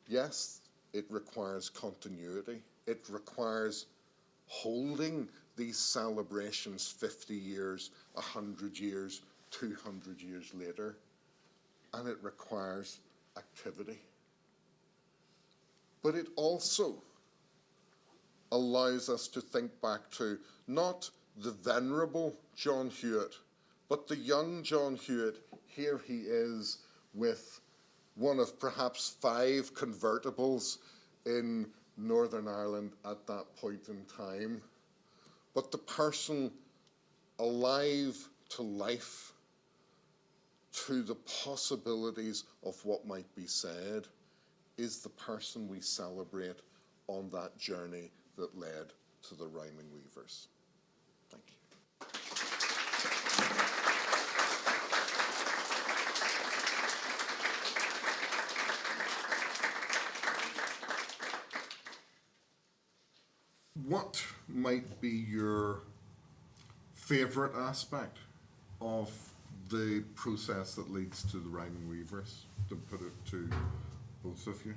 Yes, it requires continuity. It requires holding these celebrations 50 years, 100 years, 200 years later. And it requires activity. But it also allows us to think back to not the venerable John Hewitt, but the young John Hewitt. Here he is with one of perhaps 5 convertibles in Northern Ireland at that point in time. But the person alive to life, to the possibilities of what might be said, is the person we celebrate on that journey that led to the Rhyming Weavers. Thank you. What might be your favourite aspect of the process that leads to the rhyming weavers, to put it to both of you?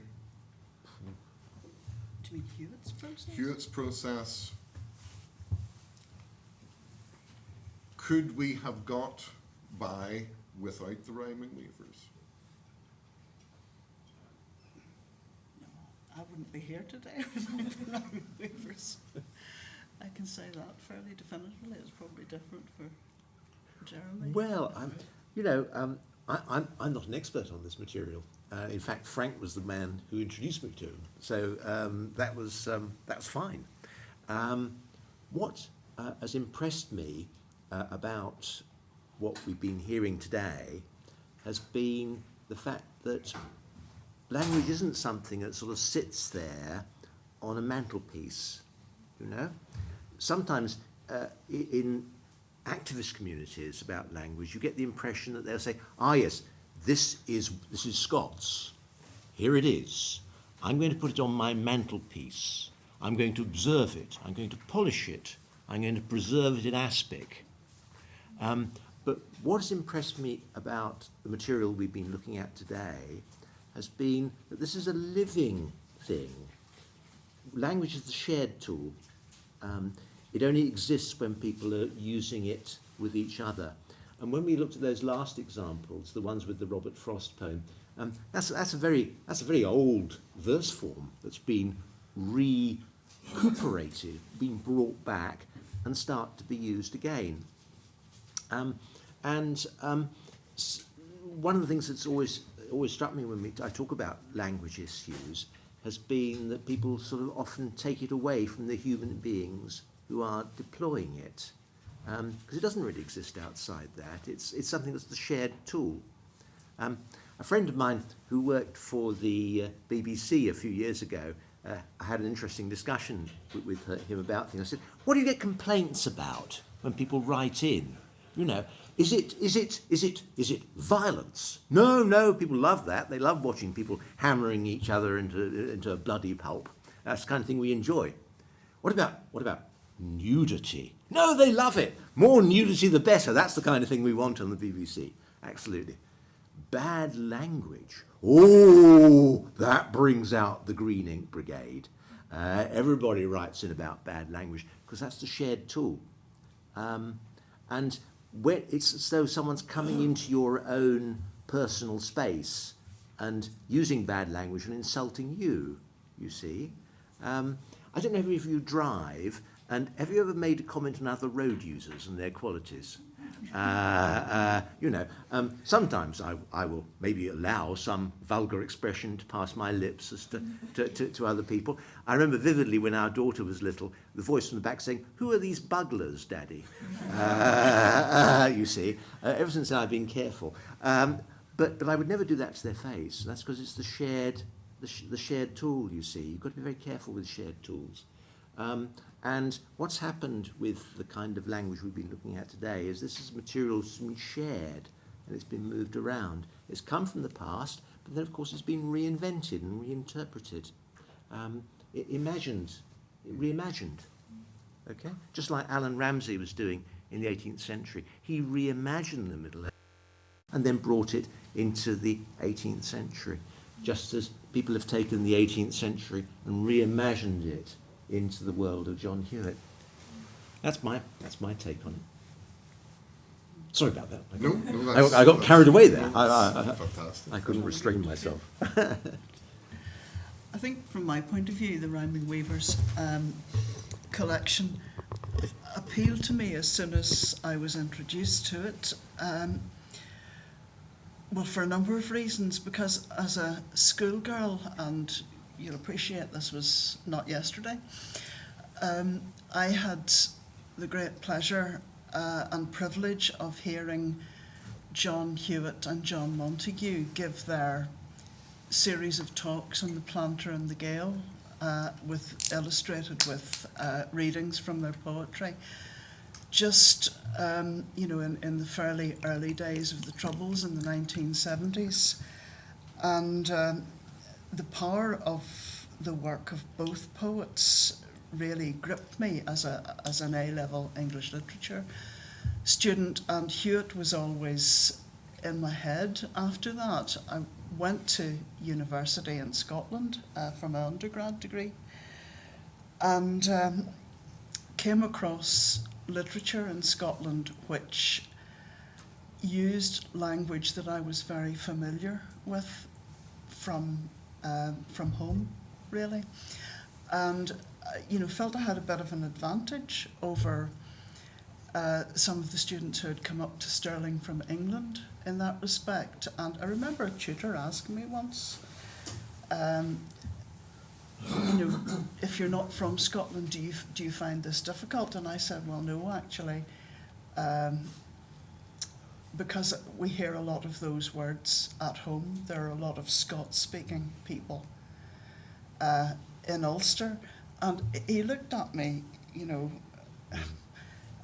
Do you mean Hewitt's process? Hewitt's process. Could we have got by without the rhyming weavers? No, I wouldn't be here today without the rhyming weavers. I can say that fairly definitively. It's probably different for Jeremy. Well, I'm not an expert on this material. In fact, Frank was the man who introduced me to him, so that was fine. What has impressed me about what we've been hearing today has been the fact that language isn't something that sort of sits there on a mantelpiece, you know? Sometimes in activist communities about language, you get the impression that they'll say, yes, this is Scots. Here it is. I'm going to put it on my mantelpiece. I'm going to observe it. I'm going to polish it. I'm going to preserve it in aspic. But what has impressed me about the material we've been looking at today has been that this is a living thing. Language is the shared tool. It only exists when people are using it with each other. And when we looked at those last examples, the ones with the Robert Frost poem, that's a very old verse form that's been recuperated, been brought back, and start to be used again. One of the things that's always struck me when I talk about language issues has been that people sort of often take it away from the human beings who are deploying it, because it doesn't really exist outside that. It's something that's the shared tool. A friend of mine who worked for the BBC a few years ago, I had an interesting discussion with him about things. I said, "What do you get complaints about when people write in? You know, is it violence? No, people love that. They love watching people hammering each other into a bloody pulp. That's the kind of thing we enjoy. What about nudity? No, they love it. More nudity the better. That's the kind of thing we want on the BBC. Absolutely. Bad language. Oh, that brings out the Green Ink Brigade. Everybody writes in about bad language because that's the shared tool. And when it's as though someone's coming into your own personal space and using bad language and insulting you, you see. I don't know if you drive, and have you ever made a comment on other road users and their qualities? Sometimes I will maybe allow some vulgar expression to pass my lips as to other people. I remember vividly when our daughter was little, the voice from the back saying, "Who are these buglers, Daddy?" You see, ever since then I've been careful. But I would never do that to their face. That's because it's the shared tool, you see. You've got to be very careful with shared tools. And what's happened with the kind of language we've been looking at today is this is material that's been shared and it's been moved around. It's come from the past, but then of course it's been reinvented and reinterpreted, reimagined. Okay? Just like Alan Ramsay was doing in the 18th century. He reimagined the Middle Ages and then brought it into the 18th century, just as people have taken the 18th century and reimagined it into the world of John Hewitt. That's my take on it. Sorry about that. I got carried away there. I couldn't restrain myself. I think from my point of view, the Rhyming Weavers collection appealed to me as soon as I was introduced to it. Well, for a number of reasons, because as a schoolgirl, and you'll appreciate this was not yesterday, I had the great pleasure and privilege of hearing John Hewitt and John Montague give their series of talks on the Planter and the Gale, illustrated with readings from their poetry. Just, in the fairly early days of the Troubles in the 1970s. And the power of the work of both poets really gripped me as an A-level English literature student, and Hewitt was always in my head after that. I went to university in Scotland for my undergrad degree, and came across literature in Scotland which used language that I was very familiar with from home, really, and felt I had a bit of an advantage over some of the students who had come up to Stirling from England in that respect. And I remember a tutor asking me once, if you're not from Scotland, do you find this difficult? And I said, well, no, actually, because we hear a lot of those words at home. There are a lot of Scots-speaking people in Ulster. And he looked at me,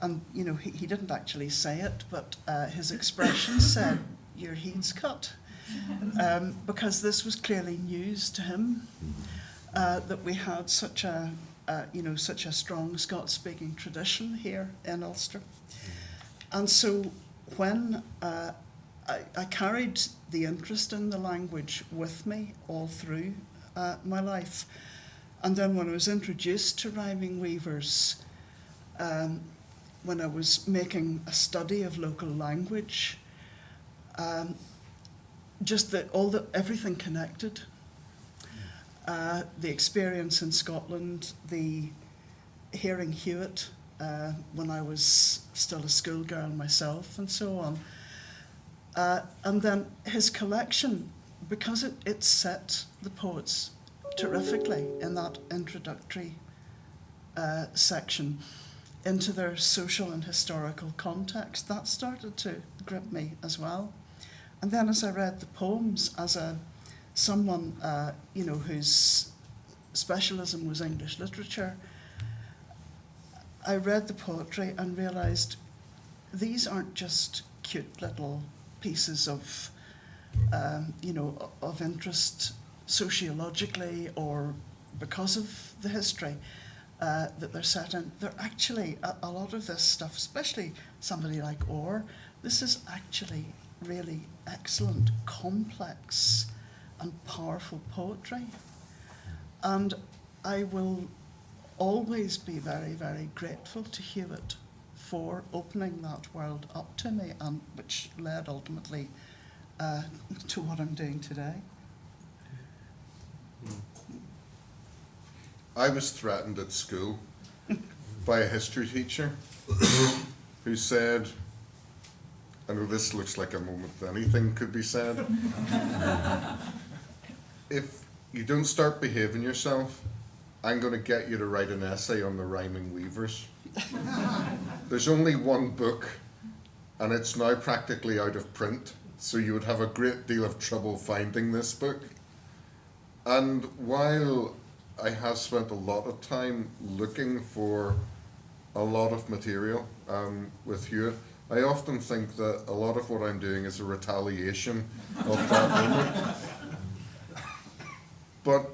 and he didn't actually say it, but his expression said, your head's cut, because this was clearly news to him, that we had such a strong Scots-speaking tradition here in Ulster. And so when I carried the interest in the language with me all through my life, and then when I was introduced to rhyming weavers, when I was making a study of local language, just everything connected. The experience in Scotland, the hearing Hewitt when I was still a schoolgirl myself, and so on. And then his collection, because it set the poets terrifically in that introductory section into their social and historical context. That started to grip me as well. And then as I read the poems, as someone whose specialism was English literature, I read the poetry and realised these aren't just cute little pieces of interest sociologically or because of the history that they're set in. They're actually, a lot of this stuff, especially somebody like Orr, this is actually really excellent, complex and powerful poetry. And I will always be very, very grateful to Hewitt for opening that world up to me, and which led ultimately to what I'm doing today. I was threatened at school by a history teacher who said, I know this looks like a moment that anything could be said, if you don't start behaving yourself, I'm going to get you to write an essay on the rhyming weavers. There's only one book, and it's now practically out of print, so you would have a great deal of trouble finding this book. And while I have spent a lot of time looking for a lot of material with Hewitt, I often think that a lot of what I'm doing is a retaliation of that moment. But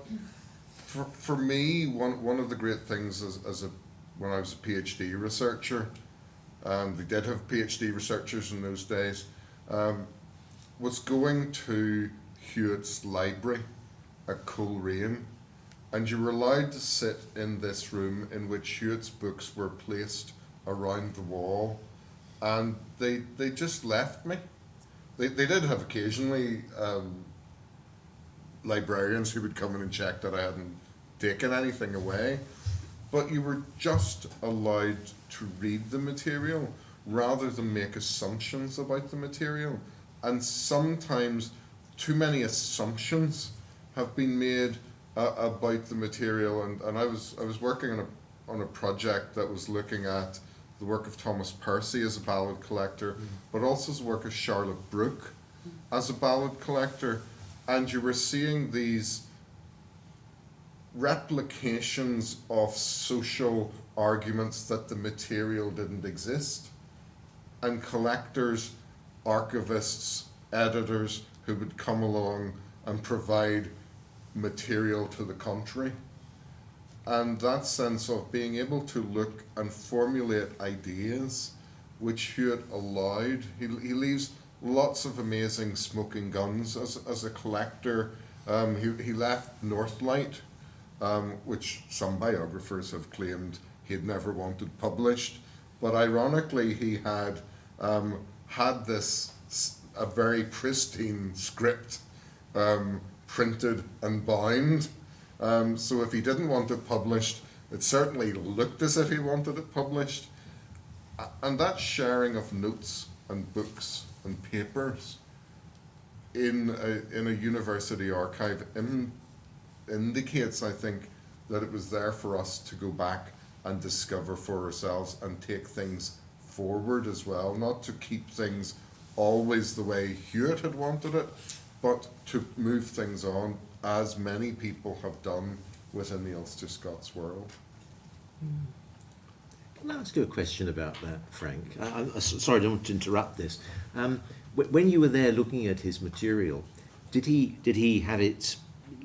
for me, one of the great things when I was a PhD researcher, they did have PhD researchers in those days, was going to Hewitt's library at Coleraine, and you were allowed to sit in this room in which Hewitt's books were placed around the wall, and they just left me. They did have occasionally librarians who would come in and check that I hadn't taken anything away, but you were just allowed to read the material rather than make assumptions about the material. And sometimes too many assumptions have been made about the material. And I was working on a project that was looking at the work of Thomas Percy as a ballad collector, but also the work of Charlotte Brooke as a ballad collector. And you were seeing these replications of social arguments that the material didn't exist. And collectors, archivists, editors who would come along and provide material to the contrary. And that sense of being able to look and formulate ideas which Hewitt allowed. He leaves lots of amazing smoking guns as a collector. He left Northlight, which some biographers have claimed he'd never wanted published. But ironically, he had had this a very pristine script printed and bound. So if he didn't want it published, it certainly looked as if he wanted it published. And that sharing of notes and books and papers in a university archive indicates, I think, that it was there for us to go back and discover for ourselves and take things forward as well, not to keep things always the way Hewitt had wanted it, but to move things on as many people have done within the Ulster-Scots world. Can I ask you a question about that, Frank? I'm sorry, I don't want to interrupt this. When you were there looking at his material, did he have it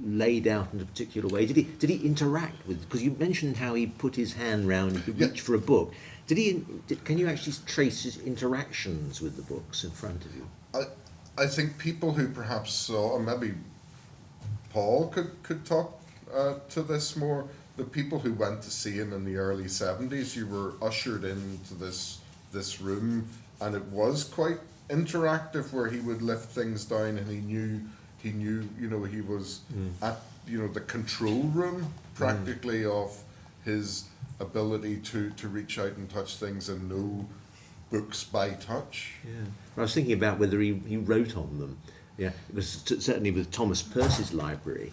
laid out in a particular way? Did he interact with? Because you mentioned how he put his hand round, he could reach for a book. Can you actually trace his interactions with the books in front of you? I think people who perhaps saw, and maybe Paul could talk to this more, the people who went to see him in the early 70s, you were ushered into this room, and it was quite interactive, where he would lift things down, and he knew he was at the control room practically of his ability to reach out and touch things and know books by touch. Yeah, I was thinking about whether he wrote on them. Yeah, because certainly with Thomas Percy's library,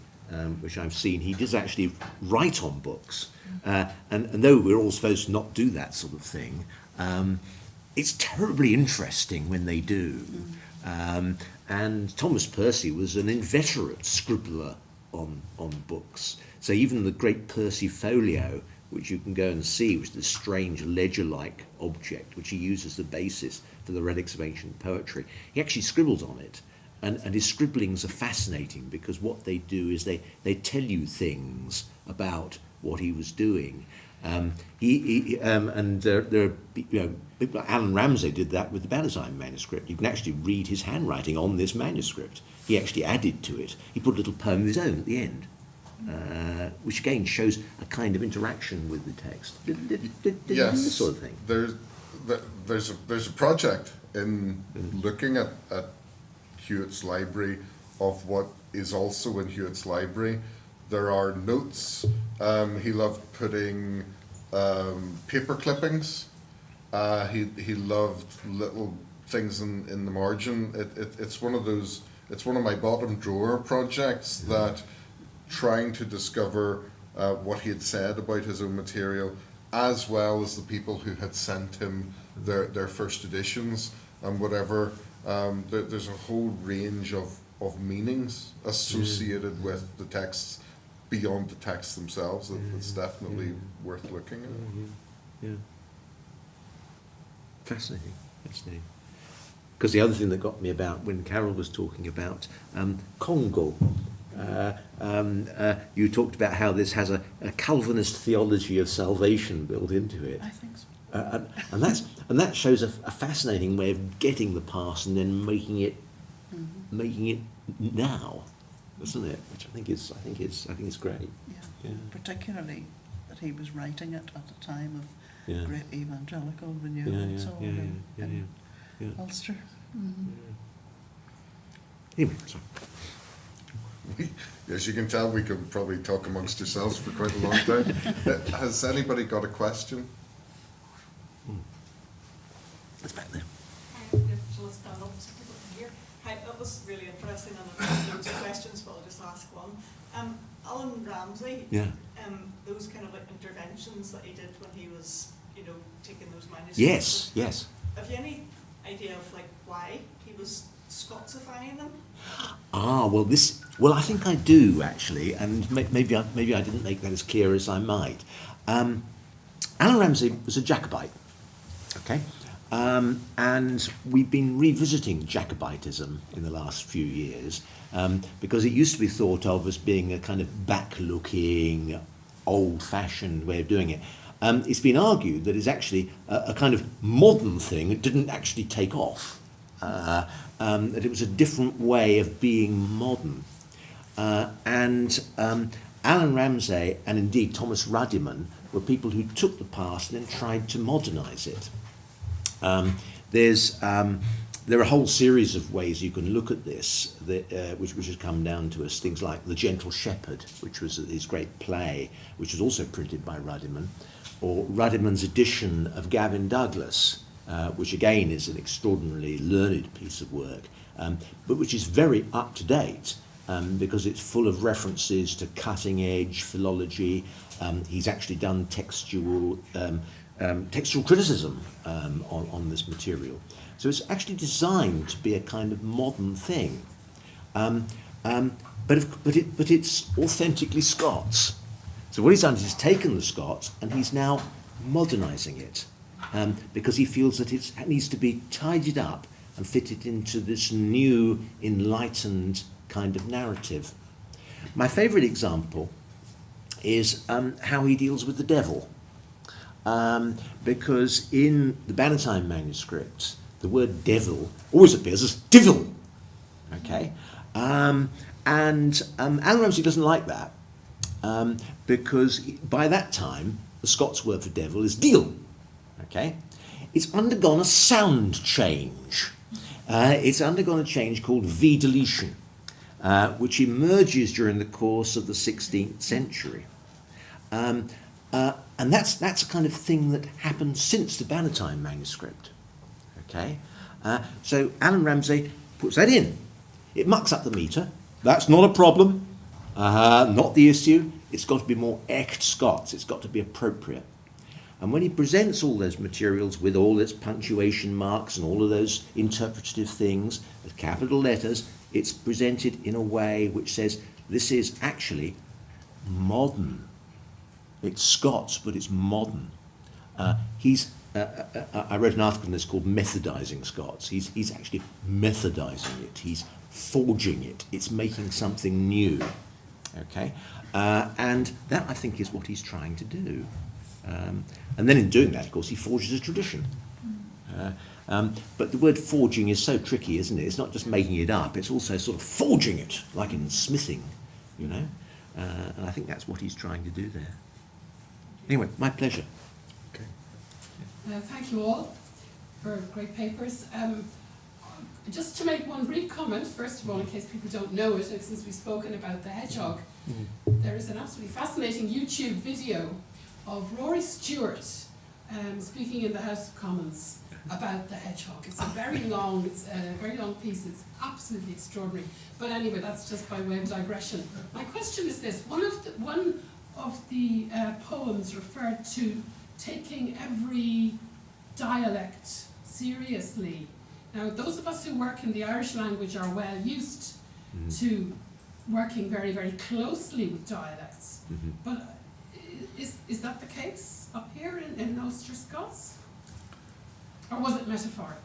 which I've seen, he does actually write on books. And though we're all supposed to not do that sort of thing, it's terribly interesting when they do. And Thomas Percy was an inveterate scribbler on books. So even the great Percy folio, which you can go and see, which is this strange ledger-like object, which he used as the basis for the relics of ancient poetry, he actually scribbled on it. And his scribblings are fascinating, because what they do is they tell you things about what he was doing. Alan Ramsay did that with the Ballantyne manuscript. You can actually read his handwriting on this manuscript. He actually added to it. He put a little poem of his own at the end, which again shows a kind of interaction with the text. Did Yes, this sort of thing? There's a project in looking at Hewitt's library of what is also in Hewitt's library. There are notes. He loved putting paper clippings. He loved little things in the margin. It's one of those. It's one of my bottom drawer projects, that trying to discover what he had said about his own material, as well as the people who had sent him their first editions and whatever. There's a whole range of meanings associated with the texts beyond the texts themselves. It's definitely worth looking at. Yeah. Fascinating. Because the other thing that got me about when Carol was talking about Congo, you talked about how this has a Calvinist theology of salvation built into it. I think so. And that shows a fascinating way of getting the past and then making it now, doesn't it? Which I think is great. Yeah. Particularly that he was writing it at a time of great evangelical renewal and so on in Ulster. Anyway, sorry. As you can tell, we could probably talk amongst yourselves for quite a long time. Has anybody got a question? It's back there. Shall I stand up so people can hear? Hi, that was really interesting, and I've got loads of questions, but I'll just ask one. Alan Ramsay, those kind of like interventions that he did when he was, taking those manuscripts. Yes. Have you any idea of like why he was Scotsifying them? Well, I think I do actually, and maybe I didn't make that as clear as I might. Alan Ramsay was a Jacobite, okay, and we've been revisiting Jacobitism in the last few years because it used to be thought of as being a kind of back-looking, old-fashioned way of doing it. it's been argued that it's actually a kind of modern thing. It didn't actually take off. That it was a different way of being modern. Alan Ramsay and indeed Thomas Ruddiman were people who took the past and then tried to modernise it. There are a whole series of ways you can look at this, which has come down to us. Things like The Gentle Shepherd, which was his great play, which was also printed by Ruddiman, or Ruddiman's edition of Gavin Douglas, which again is an extraordinarily learned piece of work, but which is very up to date because it's full of references to cutting edge philology. He's actually done textual criticism on this material. So it's actually designed to be a kind of modern thing. But it's authentically Scots. So what he's done is he's taken the Scots and he's now modernising it because he feels that it needs to be tidied up and fitted into this new, enlightened kind of narrative. My favourite example is how he deals with the devil. Because in the Bannatyne manuscripts, the word devil always appears as divil. Okay? And Alan Ramsay doesn't like that because by that time, the Scots word for devil is deal. Okay? It's undergone a sound change. It's undergone a change called V-deletion, which emerges during the course of the 16th century. And that's a kind of thing that happened since the Bannatyne manuscript. Okay? So Alan Ramsay puts that in. It mucks up the meter. That's not a problem. Not the issue. It's got to be more echt Scots. It's got to be appropriate. And when he presents all those materials with all its punctuation marks and all of those interpretative things, with capital letters, it's presented in a way which says this is actually modern. It's Scots, but it's modern. I read an article on this called Methodising Scots. He's actually methodising it. He's forging it. It's making something new. Okay? And that, I think, is what he's trying to do. And then in doing that, of course, he forges a tradition. But the word forging is so tricky, isn't it? It's not just making it up, it's also sort of forging it, like in smithing, you know? And I think that's what he's trying to do there. Anyway, my pleasure. Okay. Thank you all for great papers. Just to make one brief comment, first of all, in case people don't know it, since we've spoken about the hedgehog, there is an absolutely fascinating YouTube video of Rory Stewart speaking in the House of Commons about the hedgehog. It's a very long piece. It's absolutely extraordinary. But anyway, that's just by way of digression. My question is this: one of the poems referred to taking every dialect seriously. Now, those of us who work in the Irish language are well used to working very, very closely with dialects. But is that the case up here in Ulster-Scots? Or was it metaphoric?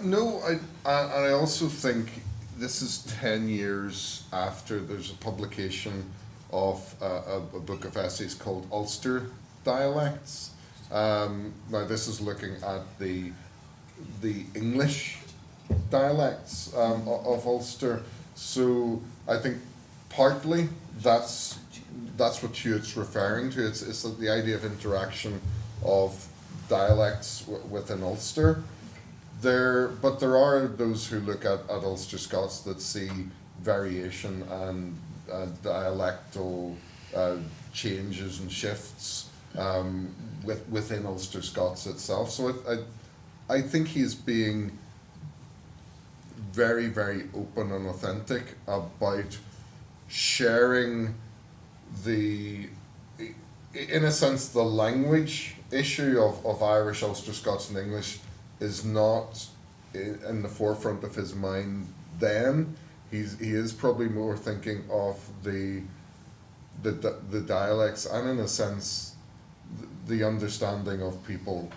No, I also think this is 10 years after there's a publication of a book of essays called Ulster Dialects. Now this is looking at the English dialects of Ulster. So I think partly that's what Hewitt's referring to. It's the idea of interaction of dialects within Ulster. But there are those who look at Ulster Scots that see variation and dialectal changes and shifts within Ulster Scots itself. So I think he's being very, very open and authentic about sharing in a sense, the language issue of Irish, Ulster Scots and English is not in the forefront of his mind then. He is probably more thinking of the dialects and, in a sense, the understanding of people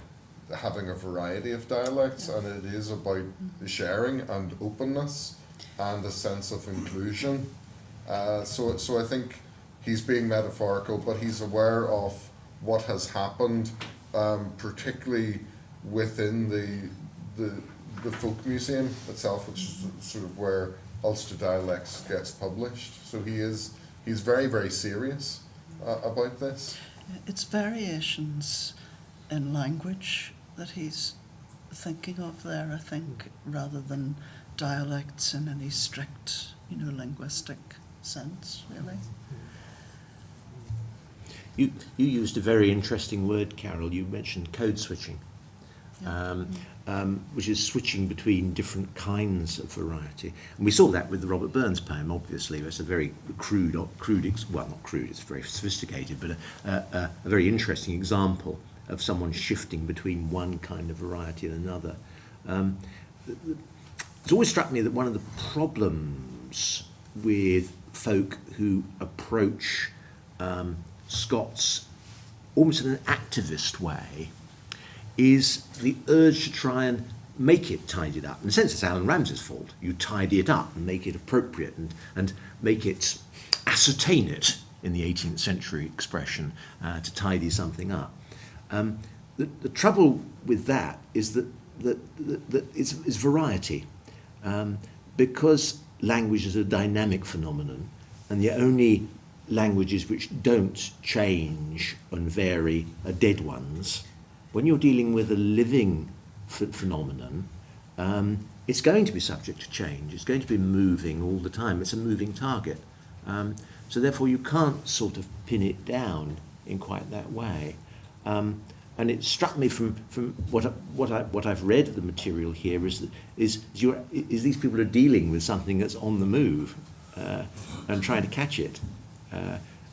having a variety of dialects, and it is about sharing and openness and a sense of inclusion. So I think he's being metaphorical, but he's aware of what has happened, particularly within the folk museum itself, which is sort of where Ulster Dialects gets published. So he's very, very serious about this. It's variations in language that he's thinking of there, I think, rather than dialects in any strict, linguistic sense, really. You used a very interesting word, Carol. You mentioned code switching, which is switching between different kinds of variety. And we saw that with the Robert Burns poem, obviously. It's a very crude, well, not crude, it's very sophisticated, but a very interesting example of someone shifting between one kind of variety and another. It's always struck me that one of the problems with folk who approach Scots almost in an activist way is the urge to try and make it tidied up. In a sense, it's Alan Ramsay's fault. You tidy it up and make it appropriate and make it, ascertain it, in the 18th century expression, to tidy something up. The trouble with that is that it's variety, because language is a dynamic phenomenon, and the only languages which don't change and vary are dead ones. When you're dealing with a living phenomenon, it's going to be subject to change. It's going to be moving all the time. It's a moving target. So therefore you can't sort of pin it down in quite that way. And it struck me from what I've read of the material here is these people are dealing with something that's on the move and trying to catch it.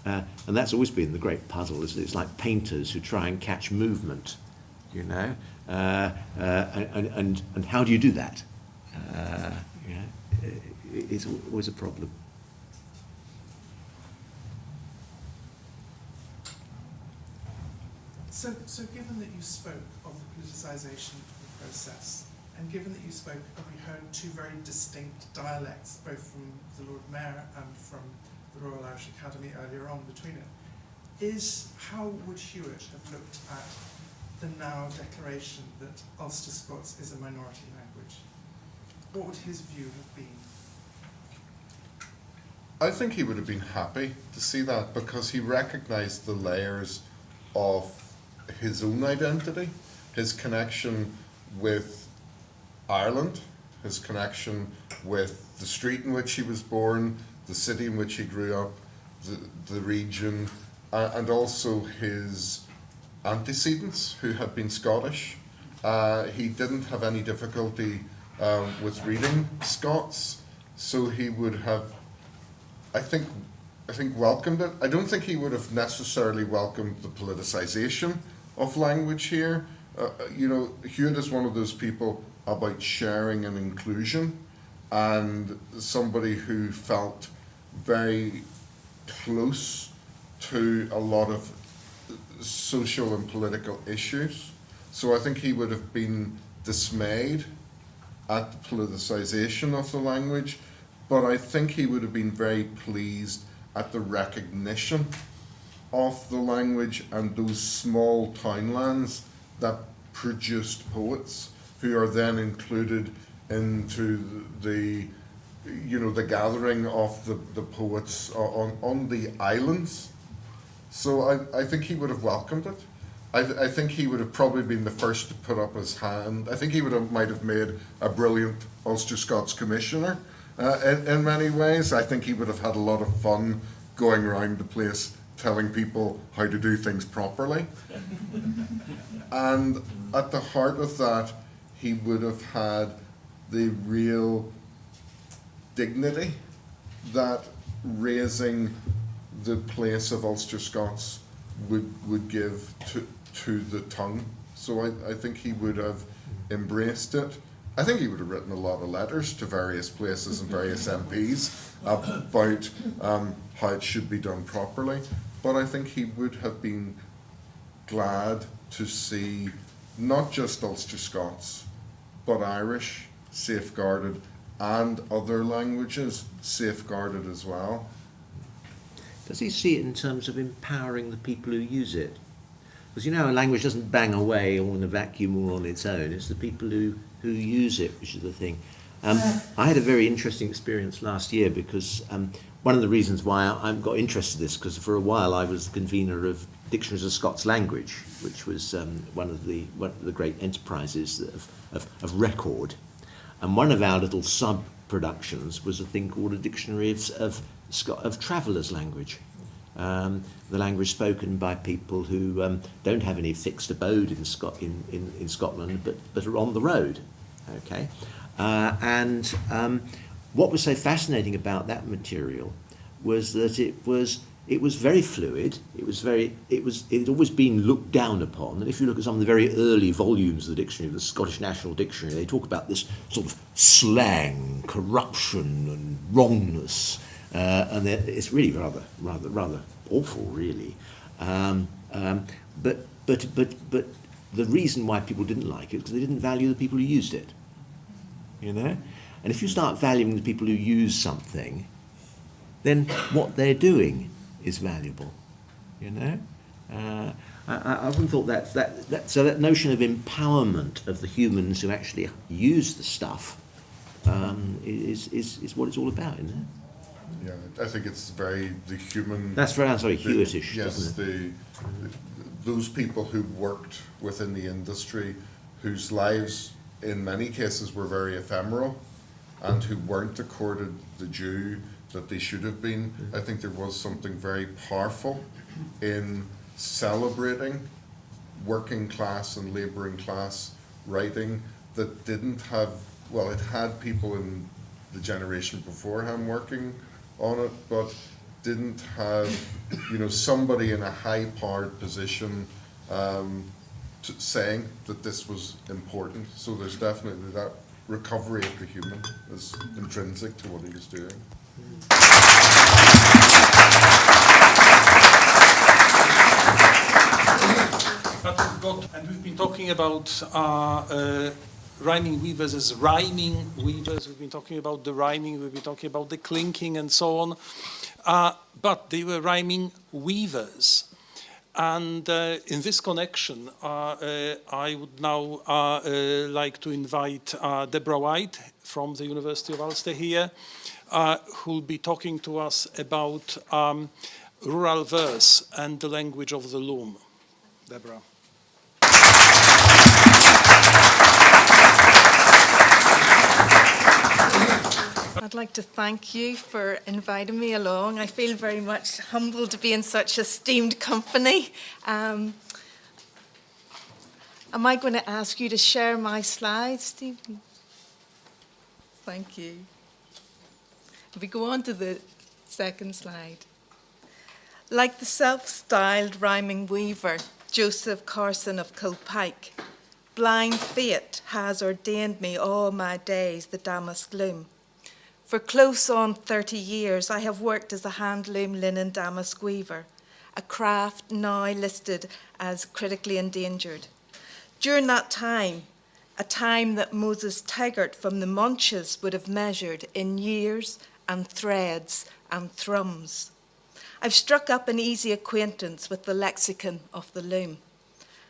And that's always been the great puzzle. It's like painters who try and catch movement, and how do you do that? It's always a problem. So given that you spoke of the politicisation of the process, and given that you spoke, we heard two very distinct dialects, both from the Lord Mayor and from the Royal Irish Academy earlier on between it, how would Hewitt have looked at the now declaration that Ulster-Scots is a minority language? What would his view have been? I think he would have been happy to see that, because he recognised the layers of his own identity, his connection with Ireland, his connection with the street in which he was born, the city in which he grew up, the region, and also his antecedents who had been Scottish. He didn't have any difficulty with reading Scots, so he would have, I think welcomed it. I don't think he would have necessarily welcomed the politicisation of language here. Hewitt is one of those people about sharing and inclusion, and somebody who felt very close to a lot of social and political issues. So I think he would have been dismayed at the politicisation of the language, but I think he would have been very pleased at the recognition of the language and those small townlands that produced poets who are then included into the gathering of the poets on the islands. So I think he would have welcomed it. I think he would have probably been the first to put up his hand. I think he might have made a brilliant Ulster-Scots commissioner in many ways. I think he would have had a lot of fun going around the place telling people how to do things properly. And at the heart of that, he would have had the real dignity that raising the place of Ulster-Scots would give to the tongue. So I think he would have embraced it. I think he would have written a lot of letters to various places and various MPs about how it should be done properly. But I think he would have been glad to see not just Ulster-Scots, but Irish safeguarded and other languages safeguarded as well. Does he see it in terms of empowering the people who use it? Because you know, a language doesn't bang away or in a vacuum or on its own. It's the people who use it, which is the thing. I had a very interesting experience last year because one of the reasons why I got interested in this, because for a while I was the convener of Dictionaries of Scots Language, which was one of the great enterprises of record. And one of our little sub-productions was a thing called a Dictionary of Travellers' Language. The language spoken by people who don't have any fixed abode in Scotland, but are on the road. Okay, what was so fascinating about that material was that it was very fluid. It had always been looked down upon. And if you look at some of the very early volumes of the dictionary, the Scottish National Dictionary, they talk about this sort of slang, corruption, and wrongness, and it's really rather awful, really. But the reason why people didn't like it is because they didn't value the people who used it. You know, and if you start valuing the people who use something, then what they're doing is valuable. You know, I often thought so that notion of empowerment of the humans who actually use the stuff is what it's all about, isn't it? Yeah, I think it's very the human. That's very Hewittish. Yes, those people who worked within the industry, whose lives in many cases were very ephemeral, and who weren't accorded the due that they should have been. I think there was something very powerful in celebrating working class and labouring class writing that didn't have, well, it had people in the generation beforehand working on it, but didn't have, you know, somebody in a high-powered position saying that this was important. So there's definitely that recovery of the human is intrinsic to what he was doing. But we've been talking about rhyming weavers as rhyming weavers. We've been talking about the rhyming, we've been talking about the clinking and so on. But they were rhyming weavers. And in this connection, I would now like to invite Deborah White from the University of Ulster here, who will be talking to us about rural verse and the language of the loom. Deborah. I'd like to thank you for inviting me along. I feel very much humbled to be in such esteemed company. Am I going to ask you to share my slides, Stephen? Thank you. If we go on to the second slide. Like the self-styled rhyming weaver, Joseph Carson of Kilpike, blind fate has ordained me all my days the damask loom. For close on 30 years, I have worked as a hand-loom linen damask weaver, a craft now listed as critically endangered. During that time, a time that Moses Taggart from the Munches would have measured in years and threads and thrums, I've struck up an easy acquaintance with the lexicon of the loom,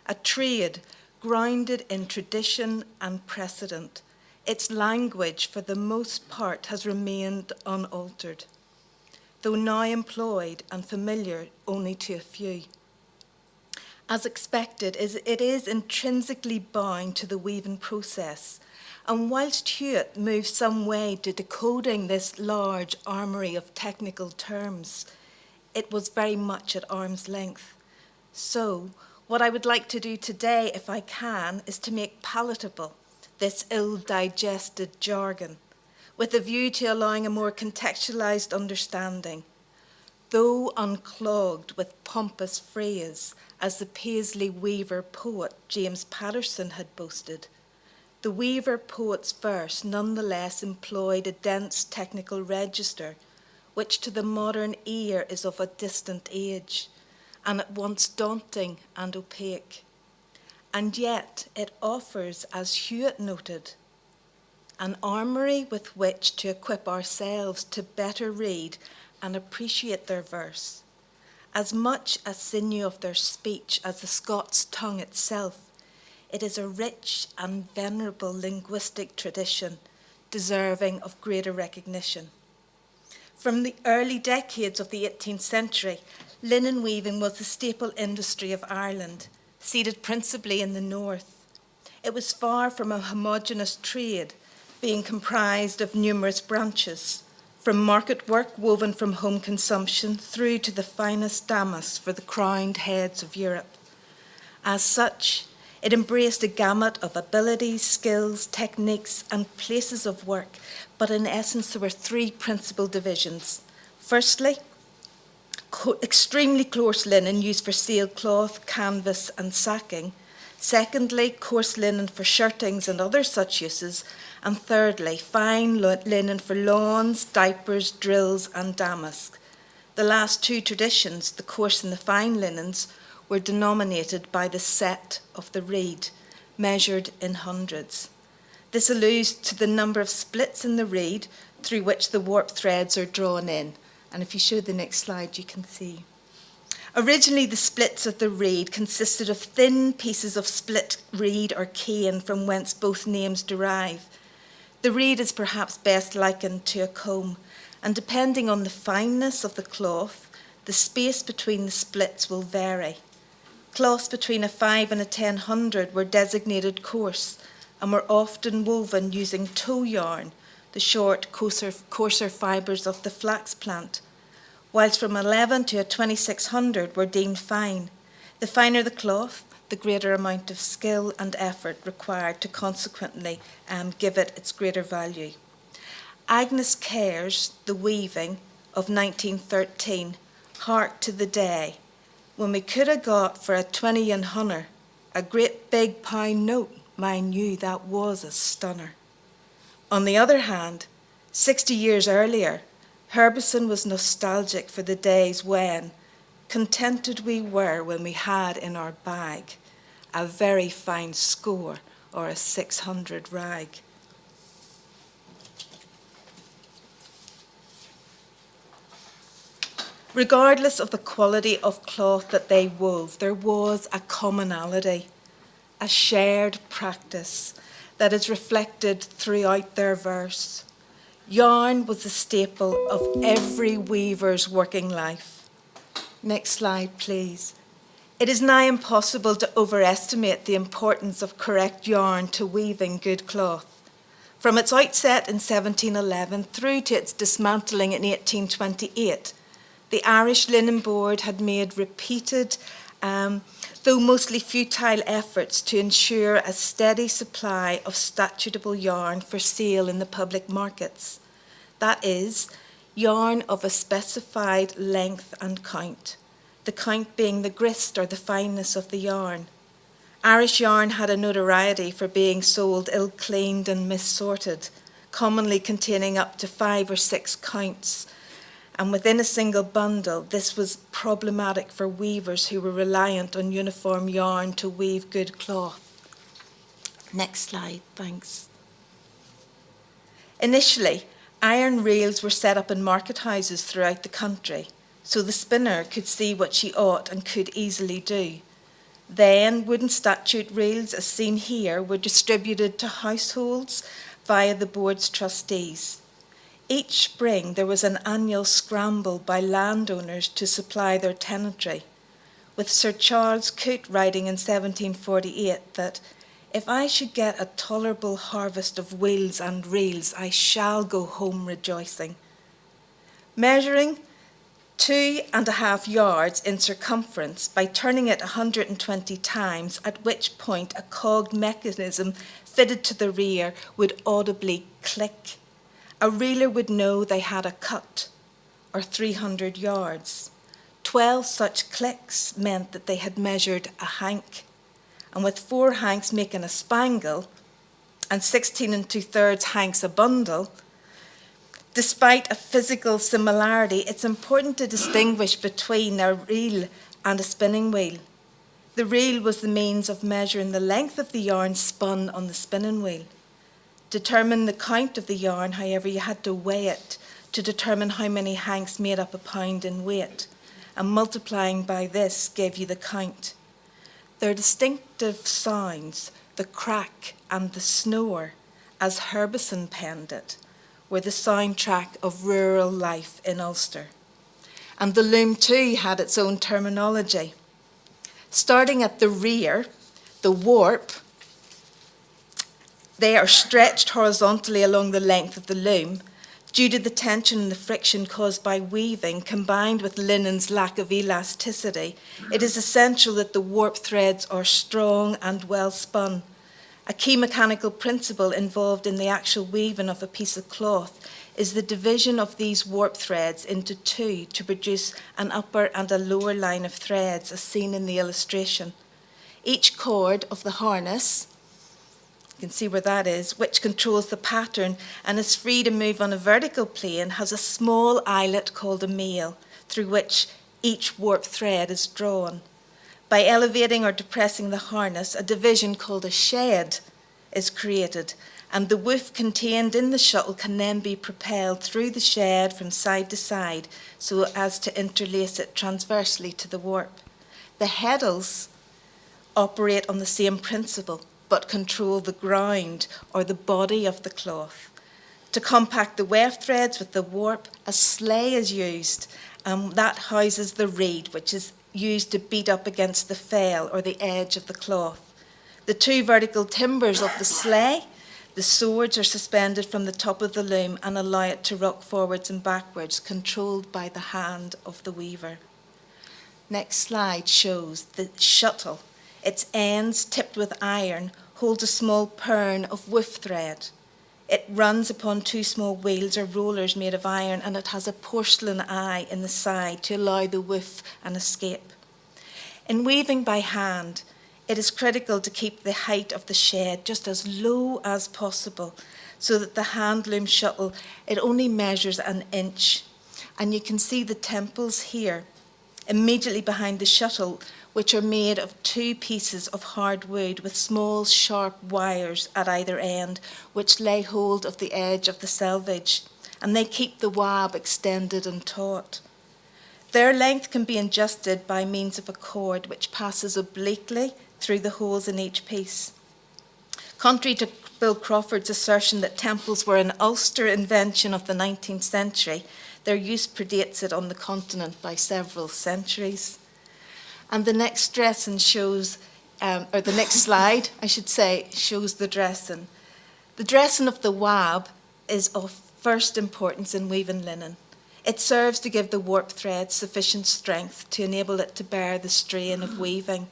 a trade grounded in tradition and precedent. Its language, for the most part, has remained unaltered, though now employed and familiar only to a few. As expected, it is intrinsically bound to the weaving process, and whilst Hewitt moved some way to decoding this large armoury of technical terms, it was very much at arm's length. So, what I would like to do today, if I can, is to make palatable this ill-digested jargon, with a view to allowing a more contextualised understanding. Though unclogged with pompous phrase, as the Paisley Weaver poet James Patterson had boasted, the Weaver poet's verse nonetheless employed a dense technical register, which to the modern ear is of a distant age, and at once daunting and opaque. And yet it offers, as Hewitt noted, an armoury with which to equip ourselves to better read and appreciate their verse, as much a sinew of their speech as the Scots tongue itself. It is a rich and venerable linguistic tradition, deserving of greater recognition. From the early decades of the 18th century, linen weaving was the staple industry of Ireland, seated principally in the north. It was far from a homogeneous trade, being comprised of numerous branches, from market work woven from home consumption through to the finest damask for the crowned heads of Europe. As such, it embraced a gamut of abilities, skills, techniques, and places of work, but in essence there were three principal divisions. Firstly, extremely coarse linen used for sailcloth, canvas, and sacking. Secondly, coarse linen for shirtings and other such uses. And thirdly, fine linen for lawns, diapers, drills, and damask. The last two traditions, the coarse and the fine linens, were denominated by the set of the reed, measured in hundreds. This alludes to the number of splits in the reed through which the warp threads are drawn in. And if you show the next slide, you can see. Originally, the splits of the reed consisted of thin pieces of split reed or cane, from whence both names derive. The reed is perhaps best likened to a comb, and depending on the fineness of the cloth, the space between the splits will vary. Cloths between a 5 and a 1000 were designated coarse and were often woven using tow yarn, the short, coarser fibres of the flax plant, whilst from 11 to a 2600 were deemed fine. The finer the cloth, the greater amount of skill and effort required to consequently give it its greater value. Agnes Kerr's The Weaving of 1913 harked to the day when we could have got for a 20 and hunner a great big pound note. Mind you, that was a stunner. On the other hand, 60 years earlier, Herbison was nostalgic for the days when contented we were when we had in our bag a very fine score or a 600 rag. Regardless of the quality of cloth that they wove, there was a commonality, a shared practice that is reflected throughout their verse. Yarn was the staple of every weaver's working life. Next slide, please. It is nigh impossible to overestimate the importance of correct yarn to weaving good cloth. From its outset in 1711 through to its dismantling in 1828, the Irish Linen Board had made repeated, though mostly futile, efforts to ensure a steady supply of statutable yarn for sale in the public markets. That is, yarn of a specified length and count, the count being the grist or the fineness of the yarn. Irish yarn had a notoriety for being sold ill-cleaned and missorted, commonly containing up to 5 or 6 counts. And within a single bundle, this was problematic for weavers who were reliant on uniform yarn to weave good cloth. Next slide, thanks. Initially, iron reels were set up in market houses throughout the country, so the spinner could see what she ought and could easily do. Then, wooden statute reels, as seen here, were distributed to households via the board's trustees. Each spring, there was an annual scramble by landowners to supply their tenantry, with Sir Charles Coote writing in 1748 that, "If I should get a tolerable harvest of wheels and reels, I shall go home rejoicing." Measuring 2.5 yards in circumference by turning it 120 times, at which point a cogged mechanism fitted to the rear would audibly click. A reeler would know they had a cut, or 300 yards. 12 such clicks meant that they had measured a hank, and with 4 hanks making a spangle, and 16 2/3 hanks a bundle, despite a physical similarity, it's important to distinguish between a reel and a spinning wheel. The reel was the means of measuring the length of the yarn spun on the spinning wheel. Determine the count of the yarn, however, you had to weigh it to determine how many hanks made up a pound in weight. and multiplying by this gave you the count. Their distinctive sounds, the crack and the snore, as Herbison penned it, were the soundtrack of rural life in Ulster. And the loom too had its own terminology. Starting at the rear, the warp, they are stretched horizontally along the length of the loom. Due to the tension and the friction caused by weaving, combined with linen's lack of elasticity, it is essential that the warp threads are strong and well spun. A key mechanical principle involved in the actual weaving of a piece of cloth is the division of these warp threads into two to produce an upper and a lower line of threads, as seen in the illustration. Each cord of the harness, you can see where that is, which controls the pattern and is free to move on a vertical plane, has a small eyelet called a mail, through which each warp thread is drawn. By elevating or depressing the harness, a division called a shed is created, and the woof contained in the shuttle can then be propelled through the shed from side to side so as to interlace it transversely to the warp. The heddles operate on the same principle, but control the ground or the body of the cloth. To compact the weft threads with the warp, a sleigh is used, and that houses the reed, which is used to beat up against the fell or the edge of the cloth. The two vertical timbers of the sleigh, the swords, are suspended from the top of the loom and allow it to rock forwards and backwards, controlled by the hand of the weaver. Next slide shows the shuttle. Its ends, tipped with iron, hold a small pern of woof thread. It runs upon two small wheels or rollers made of iron, and it has a porcelain eye in the side to allow the woof an escape. In weaving by hand, it is critical to keep the height of the shed just as low as possible, so that the hand loom shuttle, it only measures an inch. And you can see the temples here, immediately behind the shuttle, which are made of two pieces of hard wood with small sharp wires at either end, which lay hold of the edge of the selvage, and they keep the wab extended and taut. Their length can be adjusted by means of a cord which passes obliquely through the holes in each piece. Contrary to Bill Crawford's assertion that temples were an Ulster invention of the 19th century, their use predates it on the continent by several centuries. And the next dressing shows, or the next slide, I should say, shows the dressing. The dressing of the wab is of first importance in weaving linen. It serves to give the warp thread sufficient strength to enable it to bear the strain of weaving.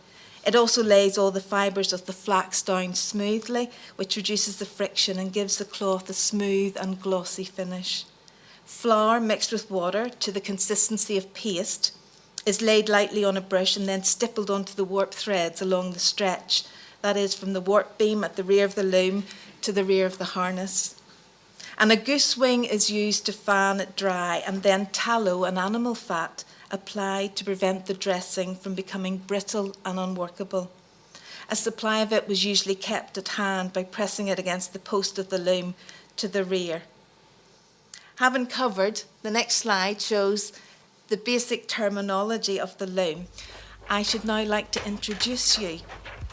It also lays all the fibres of the flax down smoothly, which reduces the friction and gives the cloth a smooth and glossy finish. Flour mixed with water to the consistency of paste is laid lightly on a brush and then stippled onto the warp threads along the stretch, that is, from the warp beam at the rear of the loom to the rear of the harness. And a goose wing is used to fan it dry, and then tallow and animal fat applied to prevent the dressing from becoming brittle and unworkable. A supply of it was usually kept at hand by pressing it against the post of the loom to the rear. Having covered, the next slide shows the basic terminology of the loom. I should now like to introduce you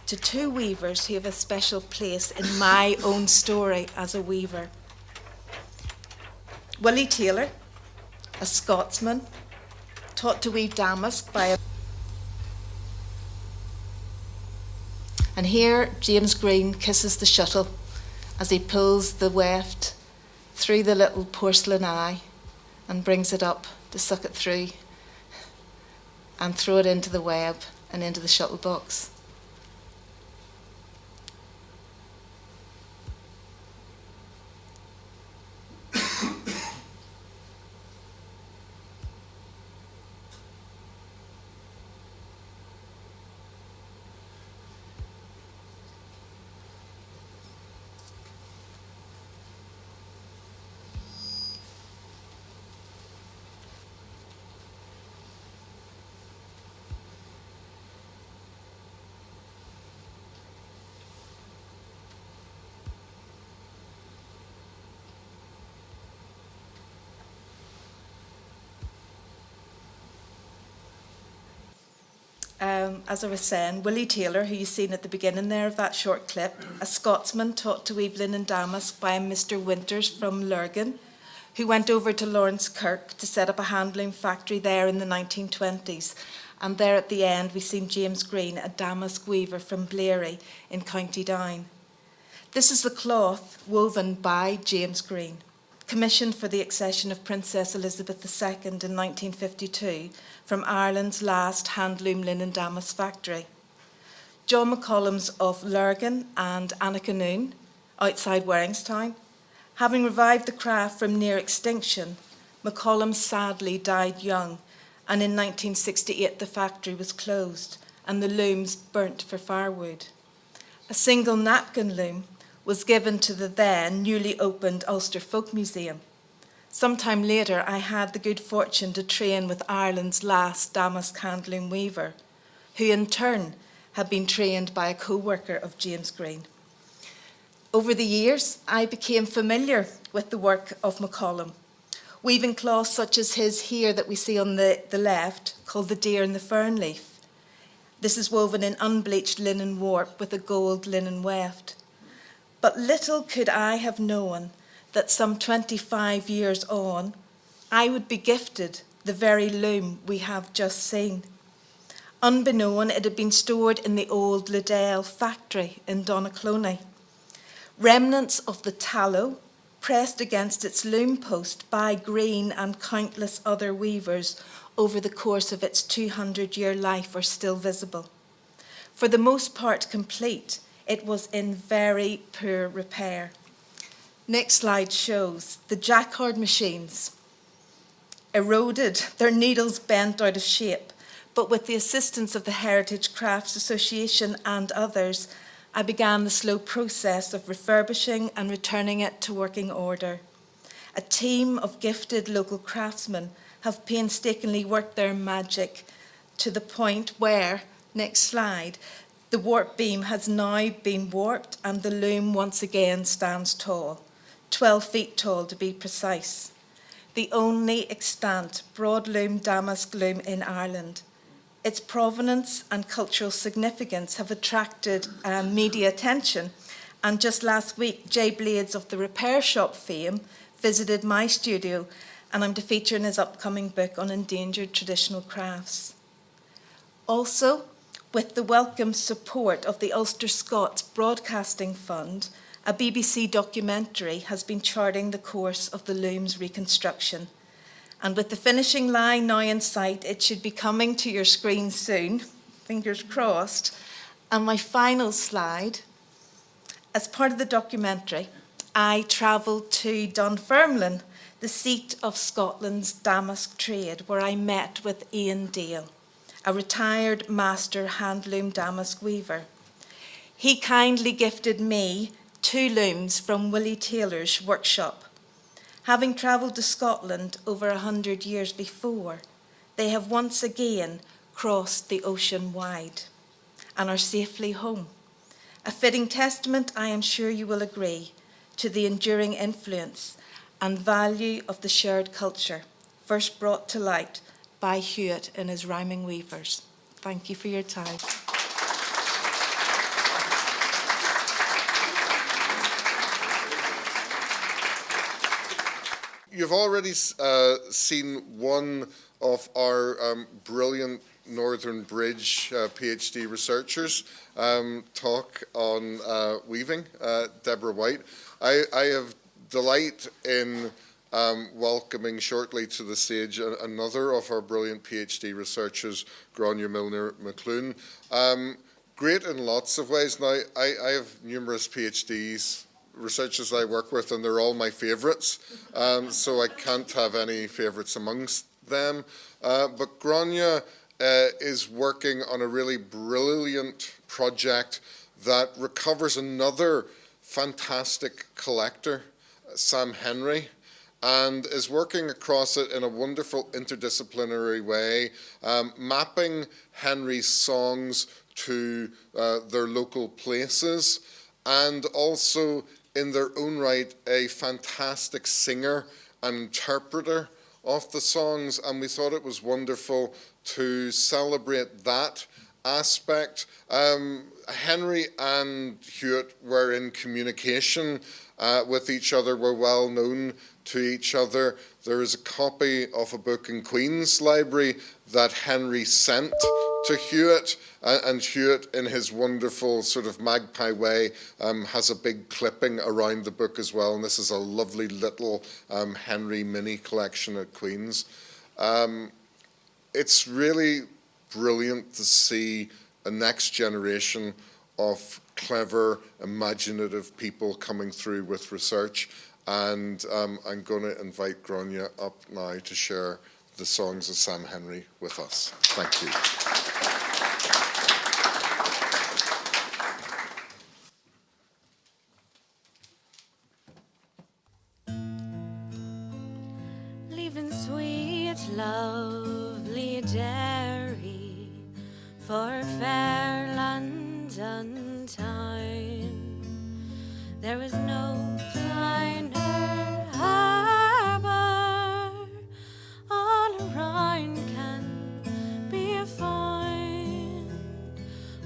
to two weavers who have a special place in my own story as a weaver. Willie Taylor, a Scotsman, taught to weave damask by a... And here James Green kisses the shuttle as he pulls the weft through the little porcelain eye and brings it up to suck it through and throw it into the web and into the shuttle box. as I was saying, Willie Taylor, who you've seen at the beginning there of that short clip, a Scotsman taught to weave linen damask by a Mr. Winters from Lurgan, who went over to Lawrence Kirk to set up a handloom factory there in the 1920s. And there at the end, we've seen James Green, a damask weaver from Blairy in County Down. This is the cloth woven by James Green, commissioned for the accession of Princess Elizabeth II in 1952 from Ireland's last handloom linen damask factory. John McCollum's of Lurgan and Annacanoon, outside Waringstown. Having revived the craft from near extinction, McCollum sadly died young, and in 1968 the factory was closed and the looms burnt for firewood. A single napkin loom was given to the then newly opened Ulster Folk Museum. Sometime later, I had the good fortune to train with Ireland's last damask handloom weaver, who in turn had been trained by a co-worker of James Green. Over the years, I became familiar with the work of McCollum, weaving cloths such as his here that we see on the left, called the Deer and the Fern Leaf. This is woven in unbleached linen warp with a gold linen weft. But little could I have known that some 25 years on, I would be gifted the very loom we have just seen. Unbeknown, it had been stored in the old Liddell factory in Donaghcloney. Remnants of the tallow pressed against its loom post by Green and countless other weavers over the course of its 200-year life are still visible. For the most part complete, it was in very poor repair. Next slide shows the jacquard machines. Eroded, their needles bent out of shape, but with the assistance of the Heritage Crafts Association and others, I began the slow process of refurbishing and returning it to working order. A team of gifted local craftsmen have painstakingly worked their magic to the point where, next slide, the warp beam has now been warped and the loom once again stands tall, 12 feet tall to be precise. The only extant broadloom damask loom in Ireland. Its provenance and cultural significance have attracted media attention, and just last week, Jay Blades of the Repair Shop fame visited my studio, and I'm to feature in his upcoming book on endangered traditional crafts. Also, with the welcome support of the Ulster-Scots Broadcasting Fund, a BBC documentary has been charting the course of the loom's reconstruction. And with the finishing line now in sight, it should be coming to your screen soon, fingers crossed. And my final slide, as part of the documentary, I travelled to Dunfermline, the seat of Scotland's damask trade, where I met with Ian Dale, a retired master handloom damask weaver. He kindly gifted me 2 looms from Willie Taylor's workshop. Having travelled to Scotland over 100 years before, they have once again crossed the ocean wide and are safely home. A fitting testament, I am sure you will agree, to the enduring influence and value of the shared culture, first brought to light by Hewitt and his rhyming weavers. Thank you for your time. You've already seen one of our brilliant Northern Bridge PhD researchers talk on weaving, Deborah White. I have delight in welcoming shortly to the stage another of our brilliant PhD researchers, Gráinne Milner-McClune. Great in lots of ways. Now, I have numerous PhDs, researchers I work with, and they're all my favourites, so I can't have any favourites amongst them. But Gráinne is working on a really brilliant project that recovers another fantastic collector, Sam Henry, and is working across it in a wonderful interdisciplinary way, mapping Henry's songs to their local places, and also in their own right a fantastic singer and interpreter of the songs, and we thought it was wonderful to celebrate that aspect. Henry and Hewitt were in communication with each other, were well known to each other. There is a copy of a book in Queen's Library that Henry sent to Hewitt, and Hewitt, in his wonderful sort of magpie way, has a big clipping around the book as well, and this is a lovely little Henry mini collection at Queen's. It's really brilliant to see a next generation of clever, imaginative people coming through with research, and I'm going to invite Grania up now to share the songs of Sam Henry with us. Thank you. Leaving sweet, lovely Derry for fair London town. There was no finer harbour all around can be found,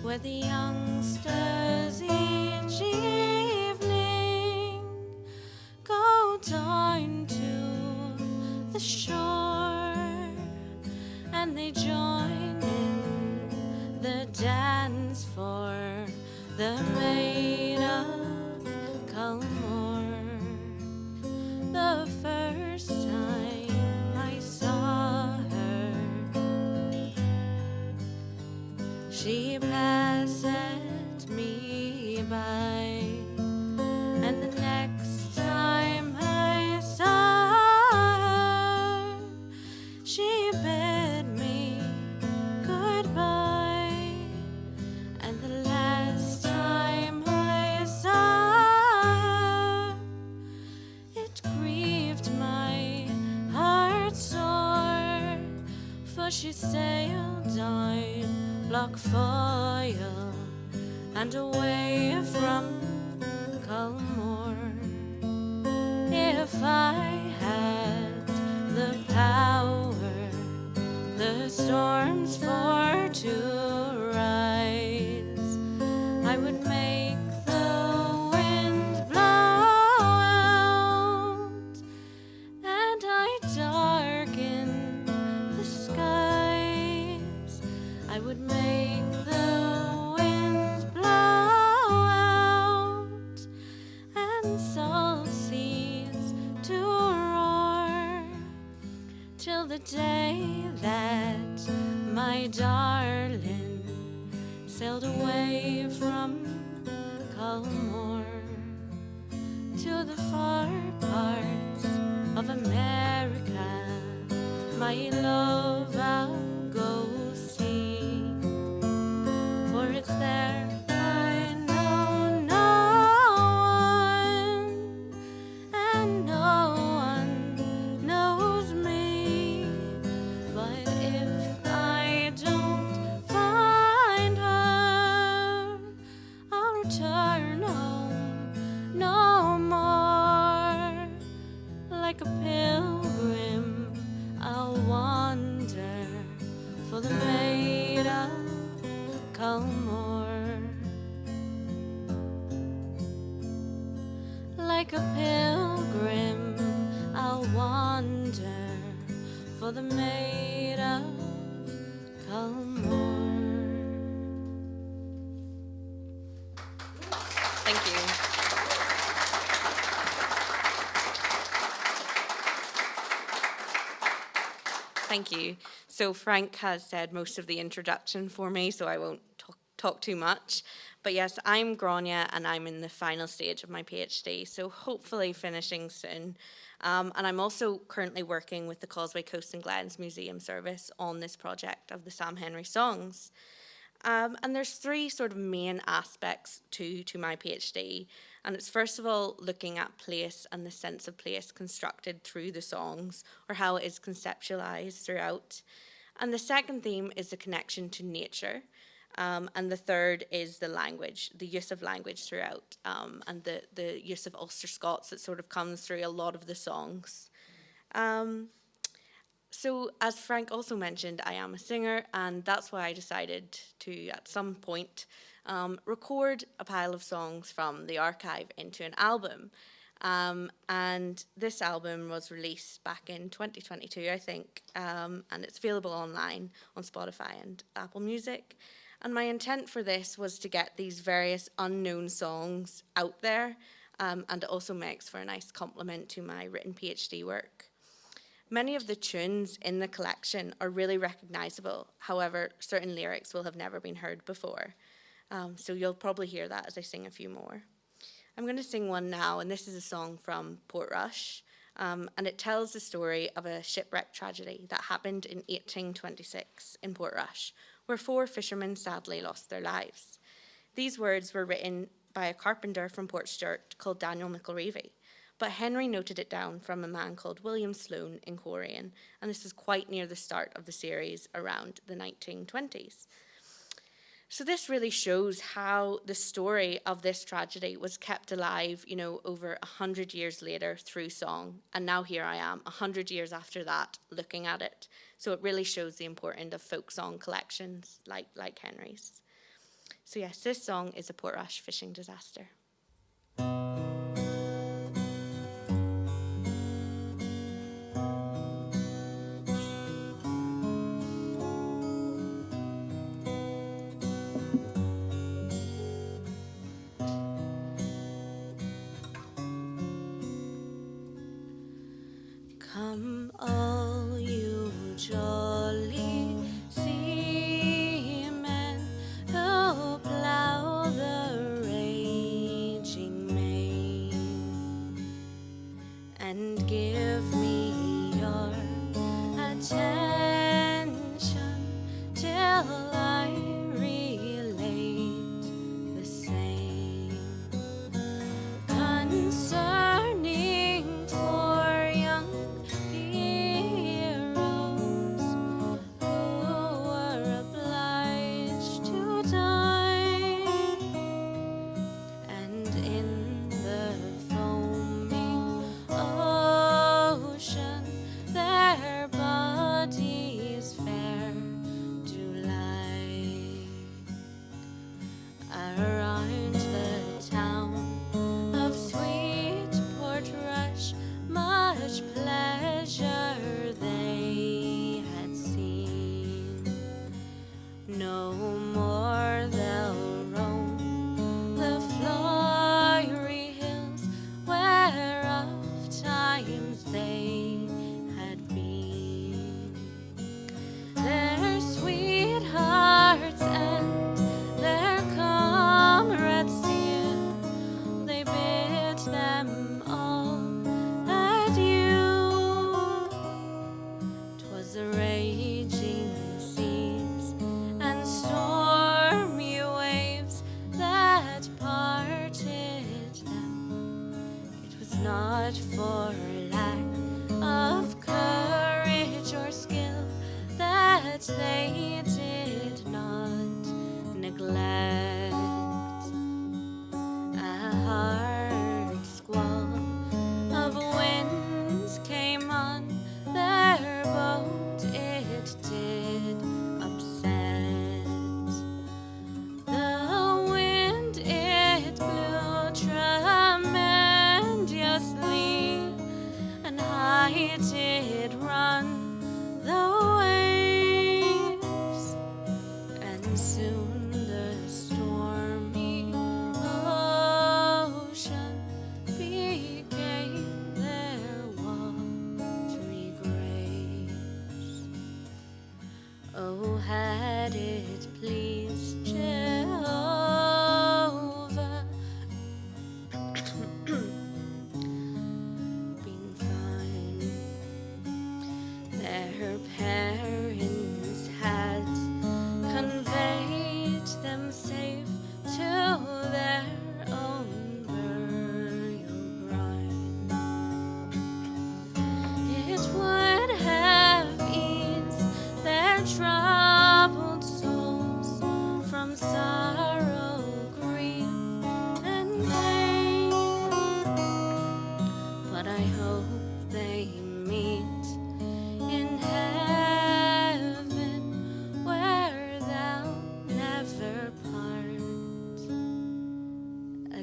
where the youngsters each evening go down to the shore, and they join in the dance for the maid of Culmore. The first time I saw her, she passed me by, and the next time I saw her, she bid me goodbye, and the last time I saw her, it grieved my heart sore, for she sailed down Lochfoyle and away from Culmore. If I had the power, the storms for to rise, I would make the wind blow out, and I darken the skies. I would make the wind blow out, and salt seas to roar, till the day that my darling sailed away from Culmore to the far parts of America. My love, I'll go see, for it's there I know no one, and no one knows me. But if I don't find her, I'll return home no more. Like a pilgrim, I'll wander for the maid of Culmore. Like a pilgrim, I'll wander for the maid of Culmore. Thank you. Thank you. So Frank has said most of the introduction for me, so I won't talk too much. But yes, I'm Grania, and I'm in the final stage of my PhD, so hopefully finishing soon. And I'm also currently working with the Causeway Coast and Glens Museum Service on this project of the Sam Henry songs. And there's three sort of main aspects to my PhD. And it's first of all looking at place and the sense of place constructed through the songs, or how it is conceptualized throughout. And the second theme is the connection to nature. And the third is the language, the use of language throughout, and the use of Ulster-Scots that sort of comes through a lot of the songs. So, as Frank also mentioned, I am a singer, and that's why I decided to, at some point, record a pile of songs from the archive into an album. And this album was released back in 2022, I think, and it's available online on Spotify and Apple Music. And my intent for this was to get these various unknown songs out there, and it also makes for a nice complement to my written PhD work. Many of the tunes in the collection are really recognisable. However, certain lyrics will have never been heard before. So you'll probably hear that as I sing a few more. I'm going to sing one now, and this is a song from Portrush. And it tells the story of a shipwreck tragedy that happened in 1826 in Portrush, where 4 fishermen sadly lost their lives. These words were written by a carpenter from Portstewart called Daniel McElreavy. But Henry noted it down from a man called William Sloane in Corian, and this is quite near the start of the series around the 1920s. So this really shows how the story of this tragedy was kept alive, over 100 years later through song, and now here I am, 100 years after that, looking at it. So it really shows the importance of folk song collections like Henry's. So yes, this song is a Portrush fishing disaster. Come all you jolly seamen who plough the raging main, and give me your attention till I relate the same concerning four young heroes who were obliged to die, and in the foaming ocean their bodies fair do lie. Around the town of sweet Portrush much pleasure they had seen. No more they'll roam the flowery hills where oft times they had been. Their sweethearts and their comrades dear, they bid them all adieu. 'Twas the raging seas and stormy waves that parted them. It was not for lack of courage or skill that they did not neglect. A hard squall of winds came on their boat, it did upset. The wind, it blew tremendously, and high did run the waves, and soon the stormy ocean became their watery graves. Oh, had it pleased Jehovah been fine, their parents had conveyed them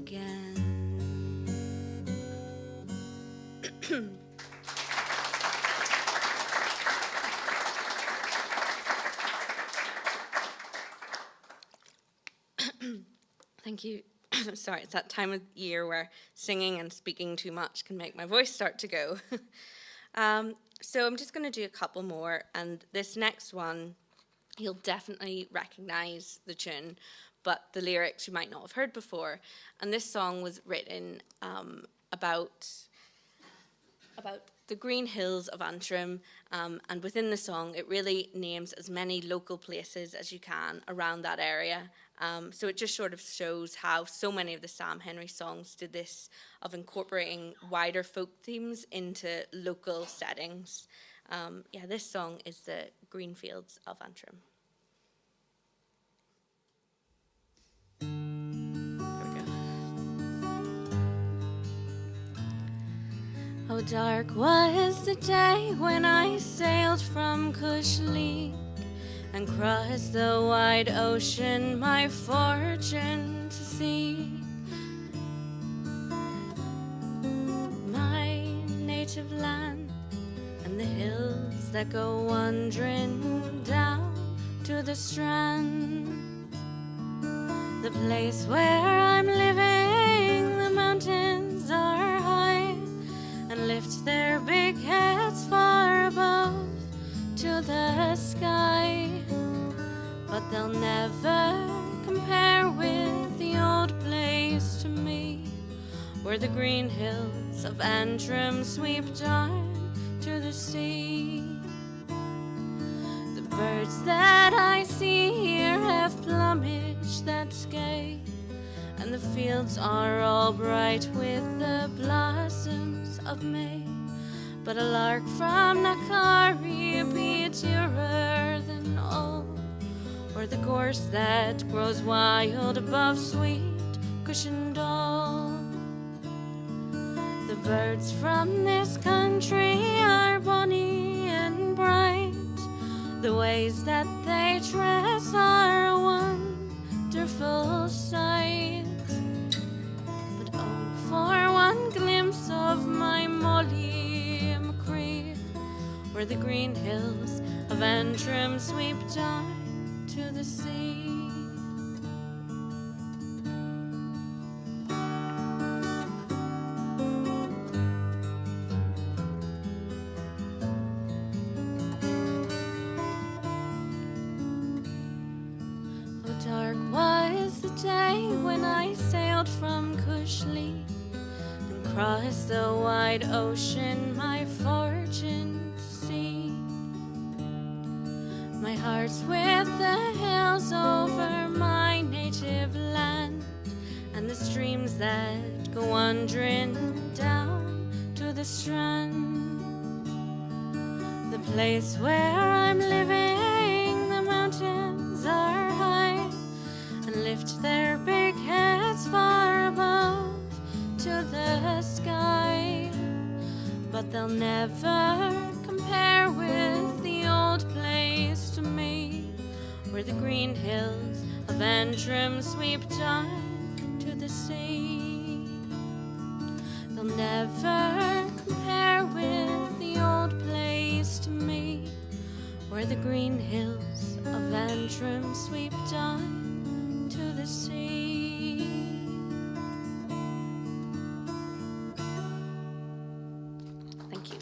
again. Thank you. Sorry, it's that time of year where singing and speaking too much can make my voice start to go. So I'm just going to do a couple more, and this next one, you'll definitely recognize the tune, but the lyrics you might not have heard before. And this song was written about the green hills of Antrim, and within the song it really names as many local places as you can around that area. So it just sort of shows how so many of the Sam Henry songs did this, of incorporating wider folk themes into local settings. Yeah, this song is the Green Fields of Antrim. Oh, dark was the day when I sailed from Cushleek and crossed the wide ocean, my fortune to seek. My native land and the hills that go wandering down to the strand. The place where I'm living, the mountains are high and lift their big heads far above to the sky. But they'll never compare with the old place to me, where the green hills of Antrim sweep down to the sea. The birds that I see here have plumage that's gay, and the fields are all bright with the blossoms of May. But a lark from Nakari be dearer than all, or the gorse that grows wild above sweet Cushendall. The birds from this country are bonny and bright, the ways that they dress are a wonderful sight. But oh, for one glimpse of my Molly McCree, where the green hills of Antrim sweep down to the sea. Oh, dark was the day when I sailed from Cushleek and crossed the wide ocean, my fortune to seek. My heart's with the hills over my native land, and the streams that go wandering down to the strand. The place where I'm living, the mountains are high and lift their big heads far above to the sky. But they'll never compare with the old place to me, where the green hills of Antrim sweep down to the sea. They'll never compare with the old place to me, where the green hills of Antrim sweep down to the sea. Thank you.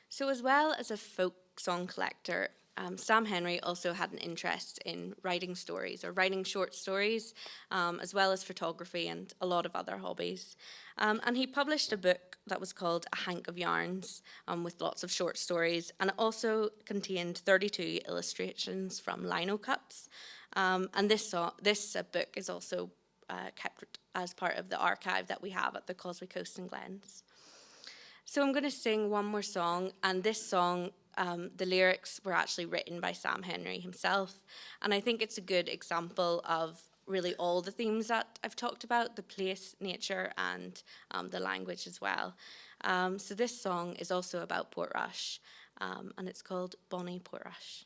So as well as a folk song collector, Sam Henry also had an interest in writing stories, or writing short stories, as well as photography and a lot of other hobbies. And he published a book that was called A Hank of Yarns, with lots of short stories, and it also contained 32 illustrations from lino cuts. And this book is also kept as part of the archive that we have at the Causeway Coast and Glens. So I'm going to sing one more song, and this song, the lyrics were actually written by Sam Henry himself, and I think it's a good example of really all the themes that I've talked about, the place, nature, and the language as well. So this song is also about Portrush, and it's called Bonnie Portrush.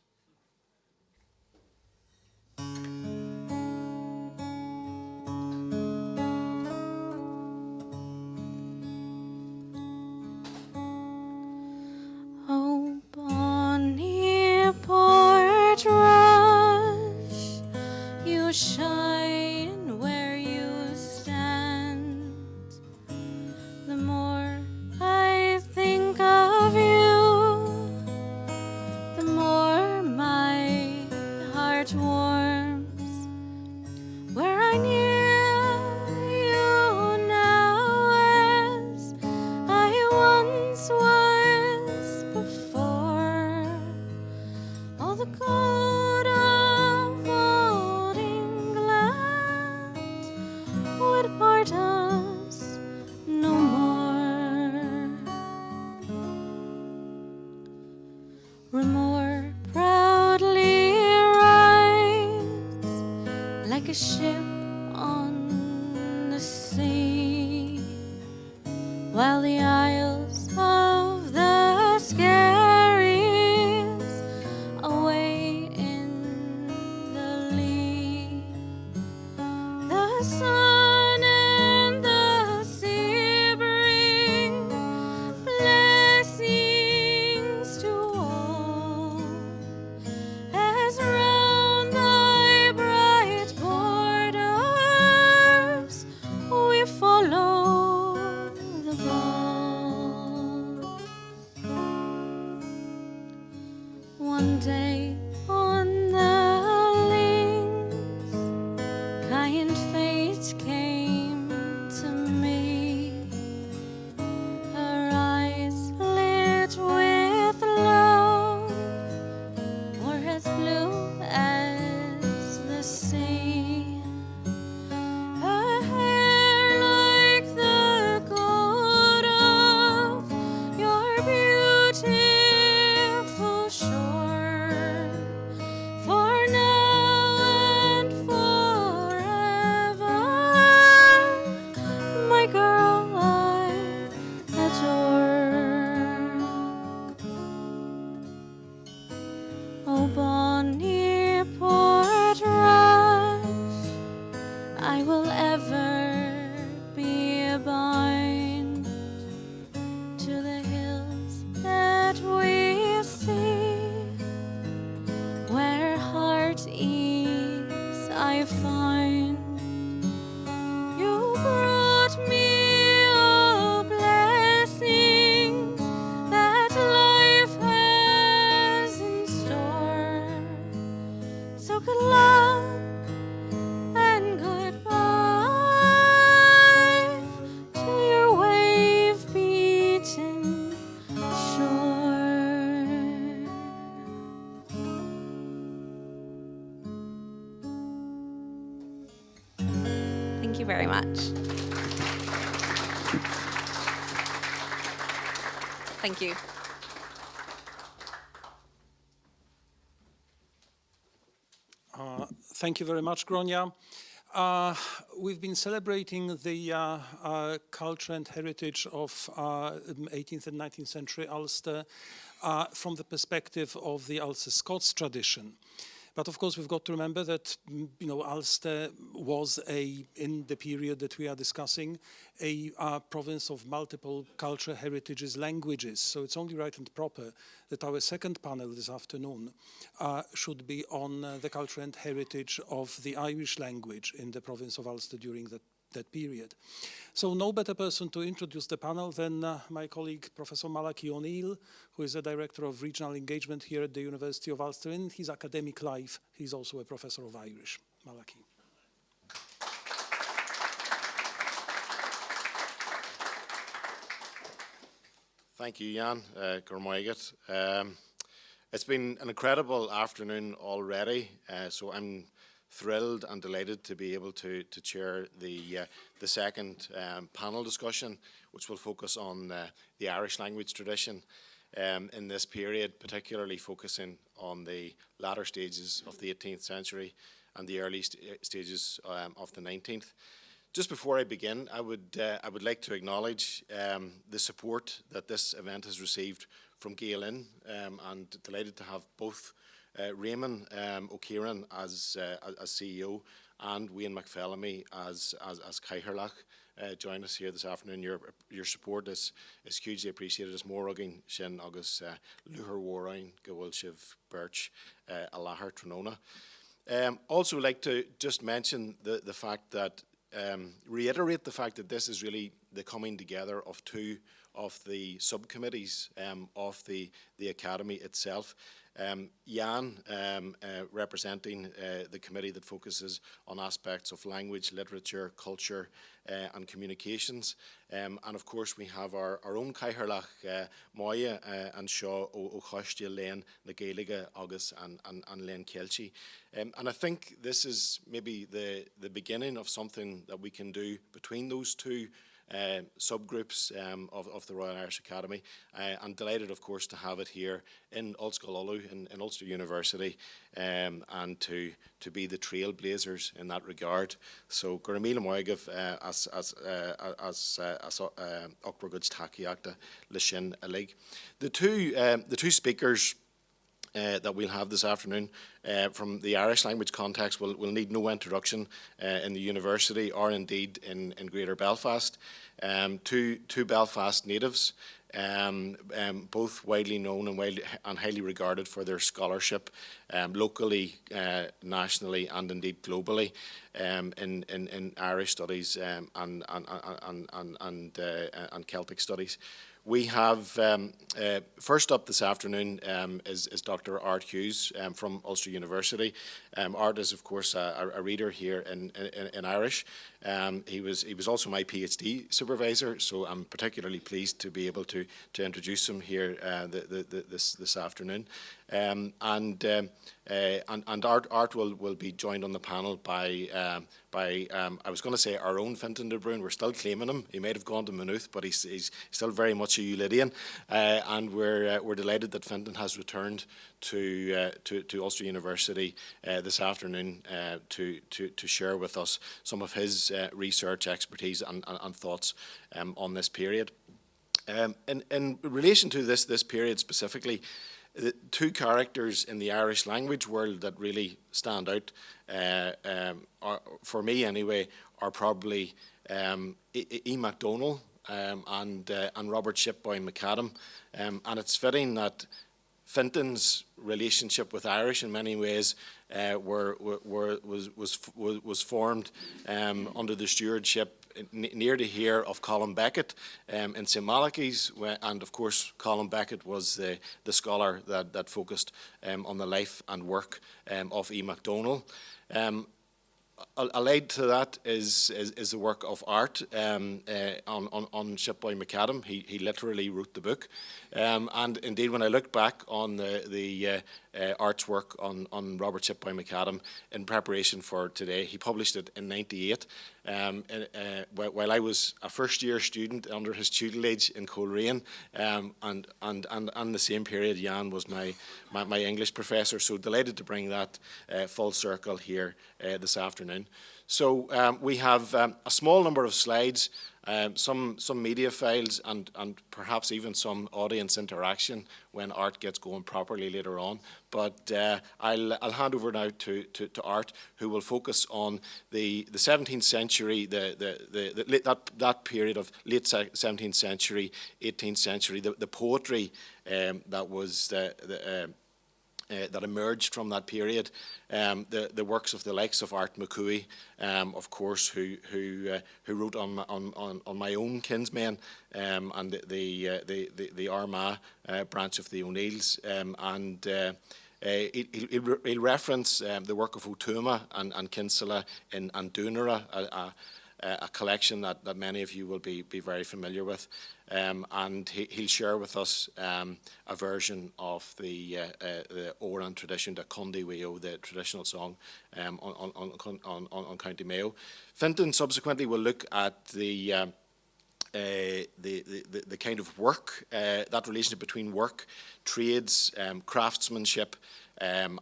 Oh, bonny portrush, you shine where you stand. The more I think of you, the more my heart warms. Where I knew you now as I once was before. All the gold of old England would part us no more. Remore proudly rides like a ship on the sea, while the isles of the Skerries away in the lee. The sun and the sea bring blessings to all, as round thy bright borders we follow the ball. One day on the links, kind fate came to me, her eyes lit with love were as blue as the sea, her hair like the gold of your beautiful shore. For now and forever, my girl I adore. Oh, bonny portrush, I will ever be bound to the hills that we see, where heart ease I find. You brought me all blessings that life has in store. So good luck and goodbye to your wave-beaten shore. Thank you very much. Thank you. Thank you very much, Gronia. We've been celebrating the culture and heritage of 18th and 19th century Ulster from the perspective of the Ulster-Scots tradition. But of course, we've got to remember that, Ulster was in the period that we are discussing, a province of multiple culture, heritages, languages. So it's only right and proper that our second panel this afternoon should be on the culture and heritage of the Irish language in the province of Ulster during that period. So no better person to introduce the panel than my colleague, Professor Malachy O'Neill, who is the Director of Regional Engagement here at the University of Ulster. In his academic life, he's also a Professor of Irish. Malachy. Thank you, Jan. Gormoiget. It's been an incredible afternoon already, so I'm thrilled and delighted to be able to chair the second panel discussion, which will focus on the Irish language tradition in this period, particularly focusing on the latter stages of the 18th century and the early stages of the 19th. Just before I begin, I would like to acknowledge the support that this event has received from Gael-In, and delighted to have both Raymond O'Kieran as CEO, and Wayne McPhellamy as Caiherlach join us here this afternoon. Your support is hugely appreciated. As Morrigan Shin Agus Luhar Warine Gawilshiv Birch Alahar Tronona. Also like to just mention the fact that reiterate the fact that this is really the coming together of two of the subcommittees of the Academy itself. Jan, representing the committee that focuses on aspects of language, literature, culture and communications. And of course we have our own Caiherlach Moya and Shaw o Chostia Lane, the Gaeliga August and Lane Kelchi. And I think this is maybe the beginning of something that we can do between those two subgroups of the Royal Irish Academy. I'm delighted, of course, to have it here in Ulster-Scots in Ulster University, and to be the trailblazers in that regard. So, Guramila Moigav as Okberguds Takiakta Lishin Alig. The two speakers that we'll have this afternoon from the Irish language context will need no introduction in the university or indeed in Greater Belfast. Two Belfast natives, both widely known and highly regarded for their scholarship locally, nationally and indeed globally in Irish studies and Celtic studies. We have, first up this afternoon is Dr. Art Hughes from Ulster University. Art is, of course, a reader here in Irish. He was also my PhD supervisor, so I'm particularly pleased to be able to introduce him here this afternoon. And Art will be joined on the panel by I was going to say our own Fintan de Bruin. We're still claiming him. He might have gone to Maynooth, but he's still very much a Ulidian, and we're delighted that Fintan has returned to Ulster University this afternoon to share with us some of his research expertise and thoughts on this period. In relation to this period specifically, the two characters in the Irish language world that really stand out, for me anyway, are probably E. MacDonald and Robert Shipboy McAdam. And it's fitting that Fintan's relationship with Irish in many ways was formed under the stewardship near to here of Colin Beckett in St. Malachy's, and of course Colin Beckett was the scholar that focused on the life and work of E. MacDonald. Allied to that is the work of Art on Shipboy McAdam. He literally wrote the book, and indeed when I look back on the Art's work on Robert Shipboy McAdam in preparation for today, he published it in '98. While I was a first-year student under his tutelage in Coleraine, and the same period, Jan was my English professor. So delighted to bring that full circle here this afternoon. So we have a small number of slides, some media files, and perhaps even some audience interaction when Art gets going properly later on. But I'll hand over now to Art, who will focus on the 17th century, that period of late 17th century, 18th century, the poetry that was that emerged from that period, the works of the likes of Art McCooey, of course, who wrote on my own kinsmen, and the Armagh branch of the O'Neills, and he'll reference the work of O'Tuma and Kinsella in Andúnara, a collection that many of you will be very familiar with, and he'll share with us a version of the Oran tradition, the Condi Weo, the traditional song on County Mayo. Fintan subsequently will look at the kind of work, that relationship between work, trades, craftsmanship, and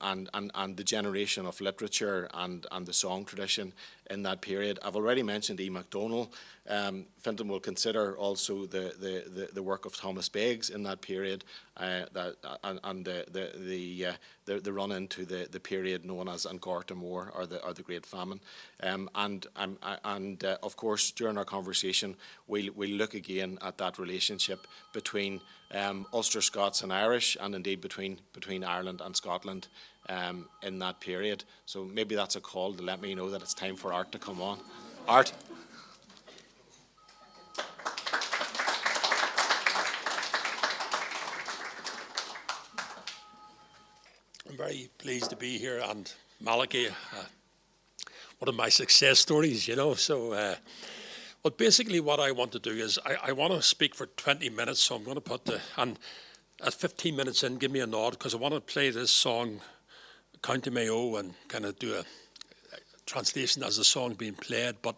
the generation of literature and the song tradition in that period. I've already mentioned E. MacDonald. Fintan will consider also the work of Thomas Beggs in that period, and the run into the period known as An Gorta Mór, or the Great Famine. And of course, during our conversation, we'll look again at that relationship between Ulster-Scots and Irish, and indeed between Ireland and Scotland in that period. So maybe that's a call to let me know that it's time for Art to come on. Art. I'm very pleased to be here, and Malachy, one of my success stories, you know. So, but basically what I want to do is I want to speak for 20 minutes, so I'm going to put and at 15 minutes in, give me a nod, because I want to play this song, County Mayo, and kind of do a translation as the song being played. But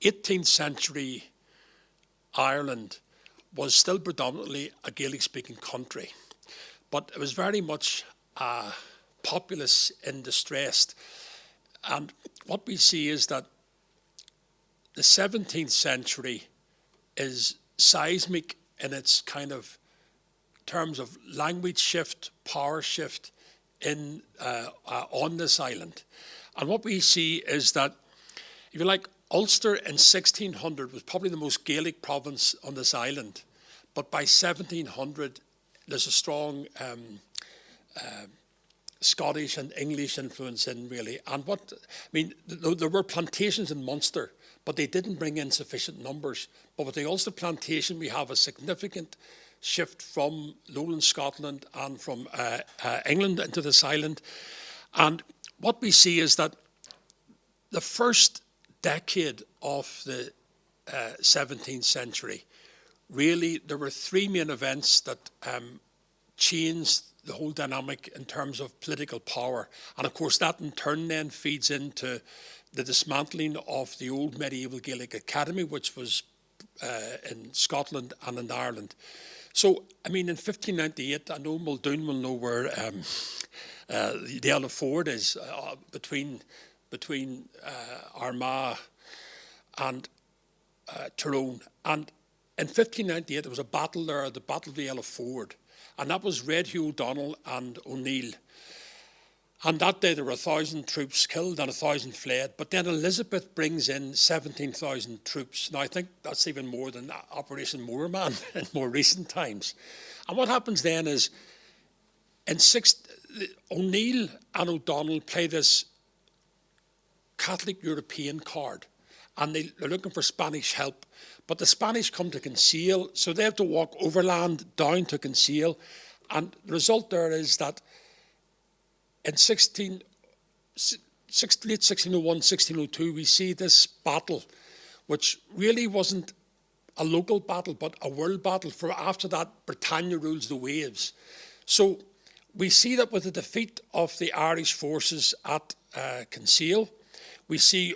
18th century Ireland was still predominantly a Gaelic-speaking country, but it was very much populace in distress. And what we see is that the 17th century is seismic in its kind of terms of language shift, power shift in on this island. And what we see is that, if you like, Ulster in 1600 was probably the most Gaelic province on this island, but by 1700 there's a strong Scottish and English influence in, really. And what, I mean, there were plantations in Munster, but they didn't bring in sufficient numbers. But with the Ulster plantation, we have a significant shift from lowland Scotland and from England into this island. And what we see is that the first decade of the 17th century, really, there were three main events that changed the whole dynamic in terms of political power. And of course, that in turn then feeds into the dismantling of the old medieval Gaelic Academy, which was in Scotland and in Ireland. So, I mean, in 1598, I know Muldoon will know where the Isle of Ford is, between Armagh and Tyrone. And in 1598, there was a battle there, the Battle of the Isle of Ford. And that was Red Hugh O'Donnell and O'Neill. And that day there were 1,000 troops killed and 1,000 fled. But then Elizabeth brings in 17,000 troops. Now I think that's even more than Operation Moorman in more recent times. And what happens then is, O'Neill and O'Donnell play this Catholic European card. And they're looking for Spanish help. But the Spanish come to Kinsale, so they have to walk overland down to Kinsale. And the result there is that in late 1601, 1602, we see this battle, which really wasn't a local battle, but a world battle. For after that, Britannia rules the waves. So we see that with the defeat of the Irish forces at Kinsale, we see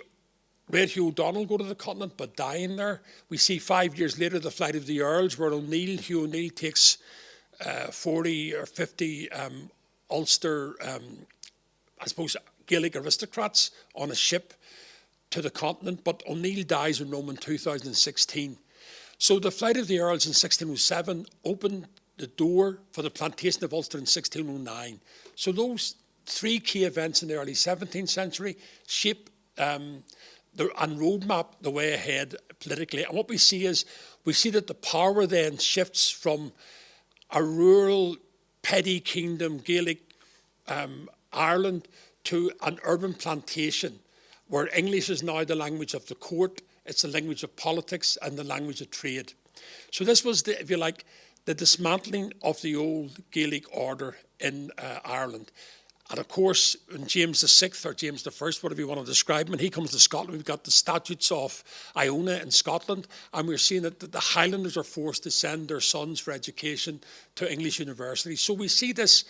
Red Hugh O'Donnell go to the continent, but dying there. We see 5 years later the flight of the Earls, where Hugh O'Neill takes 40 or 50 Ulster, I suppose, Gaelic aristocrats on a ship to the continent, but O'Neill dies in Rome in 2016. So the flight of the Earls in 1607 opened the door for the plantation of Ulster in 1609. So those three key events in the early 17th century shape and roadmap the way ahead politically. And what we see is, we see that the power then shifts from a rural petty kingdom, Gaelic Ireland, to an urban plantation, where English is now the language of the court, it's the language of politics and the language of trade. So this was, if you like, the dismantling of the old Gaelic order in Ireland. And of course, when James VI or James I, whatever you want to describe him, when he comes to Scotland, we've got the Statutes of Iona in Scotland, and we're seeing that the Highlanders are forced to send their sons for education to English universities. So we see this,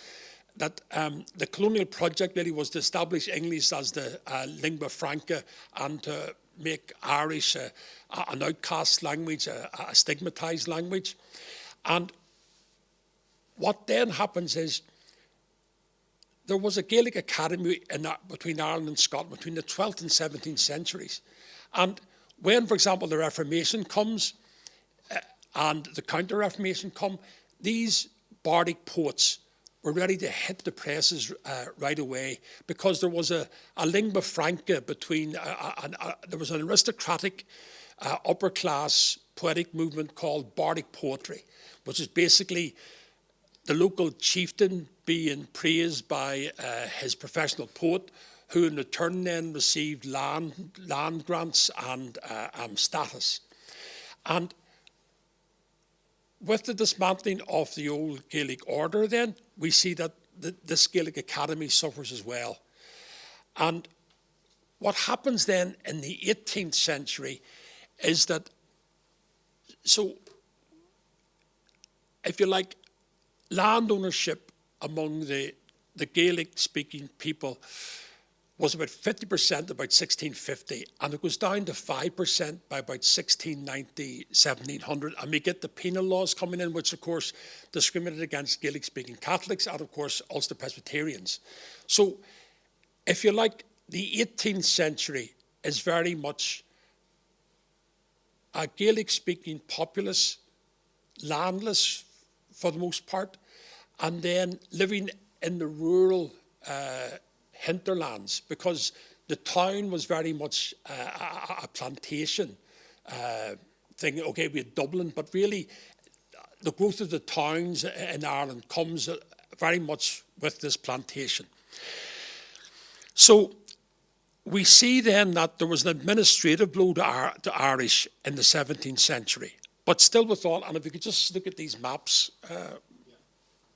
that the colonial project really was to establish English as the lingua franca and to make Irish an outcast language, a stigmatized language. And what then happens is, there was a Gaelic academy between Ireland and Scotland between the 12th and 17th centuries. And when, for example, the Reformation comes and the Counter-Reformation come, these bardic poets were ready to hit the presses right away, because there was a lingua franca between, there was an aristocratic upper class poetic movement called bardic poetry, which is basically the local chieftain being praised by his professional poet, who in return then received land grants and status. And with the dismantling of the old Gaelic order then, we see that this Gaelic academy suffers as well. And what happens then in the 18th century is that, so if you like, land ownership among the Gaelic-speaking people was about 50% about 1650, and it goes down to 5% by about 1690, 1700, and we get the penal laws coming in, which of course discriminated against Gaelic-speaking Catholics and of course Ulster Presbyterians. So, if you like, the 18th century is very much a Gaelic-speaking populace, landless for the most part, and then living in the rural hinterlands, because the town was very much a plantation thing. Okay, we had Dublin, but really the growth of the towns in Ireland comes very much with this plantation. So we see then that there was an administrative blow to Irish in the 17th century, but still with all, and if you could just look at these maps,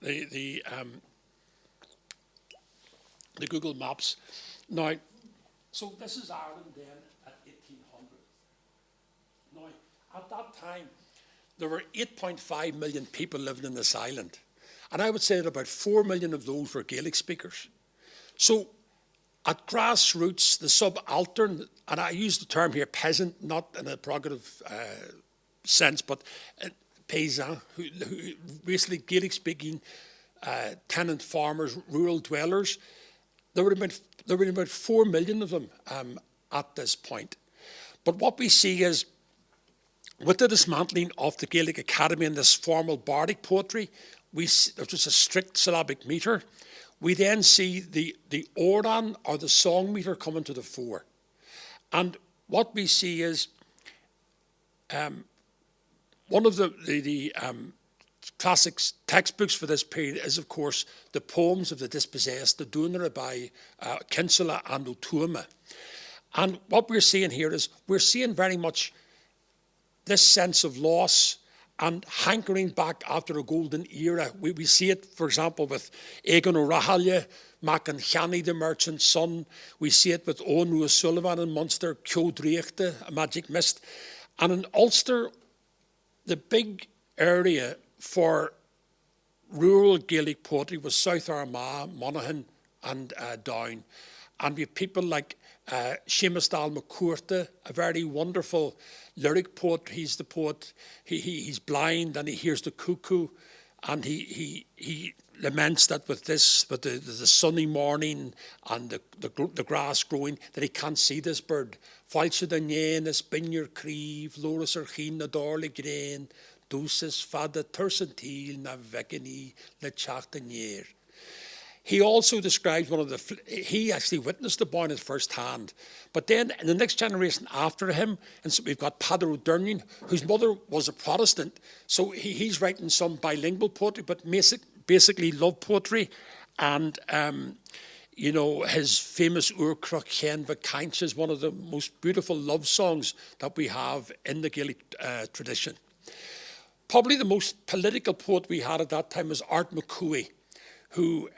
the Google Maps. Now, so this is Ireland then at 1800. Now, at that time, there were 8.5 million people living in this island. And I would say that about 4 million of those were Gaelic speakers. So, at grassroots, the subaltern, and I use the term here peasant, not in a derogative sense, but paysan, who basically Gaelic speaking tenant farmers, rural dwellers, there would have been about 4 million of them at this point. But what we see is, with the dismantling of the Gaelic Academy and this formal bardic poetry, there's just a strict syllabic metre. We then see the ordan, or the song metre, coming to the fore. And what we see is one of the classic textbooks for this period is, of course, the poems of the dispossessed, the Dúnra by Kinsella and O'Tuama. And what we're seeing here is we're seeing very much this sense of loss and hankering back after a golden era. We see it, for example, with Egan O'Rahalya, Mac and Channy, the merchant's son. We see it with Owen Rua Sullivan in Munster, Kyo Dreachte, A Magic Mist. And in Ulster, the big area for rural Gaelic poetry was South Armagh, Monaghan and Down. And we have people like Seamus Dal McCourta, a very wonderful lyric poet. He's the poet, he's blind and he hears the cuckoo, and he laments that with the sunny morning and the grass growing, that he can't see this bird. False the nyen is binyer creeve, loris er chin na dorle grain, Dúsis fada tursentil na vegani le chachtanier. He also describes he actually witnessed the bonnet firsthand. But then in the next generation after him, and so we've got Padar O'Durnin, whose mother was a Protestant. So he's writing some bilingual poetry, but basically love poetry. And, his famous Urcroch Chen Vakanch is one of the most beautiful love songs that we have in the Gaelic tradition. Probably the most political poet we had at that time was Art McCooey, who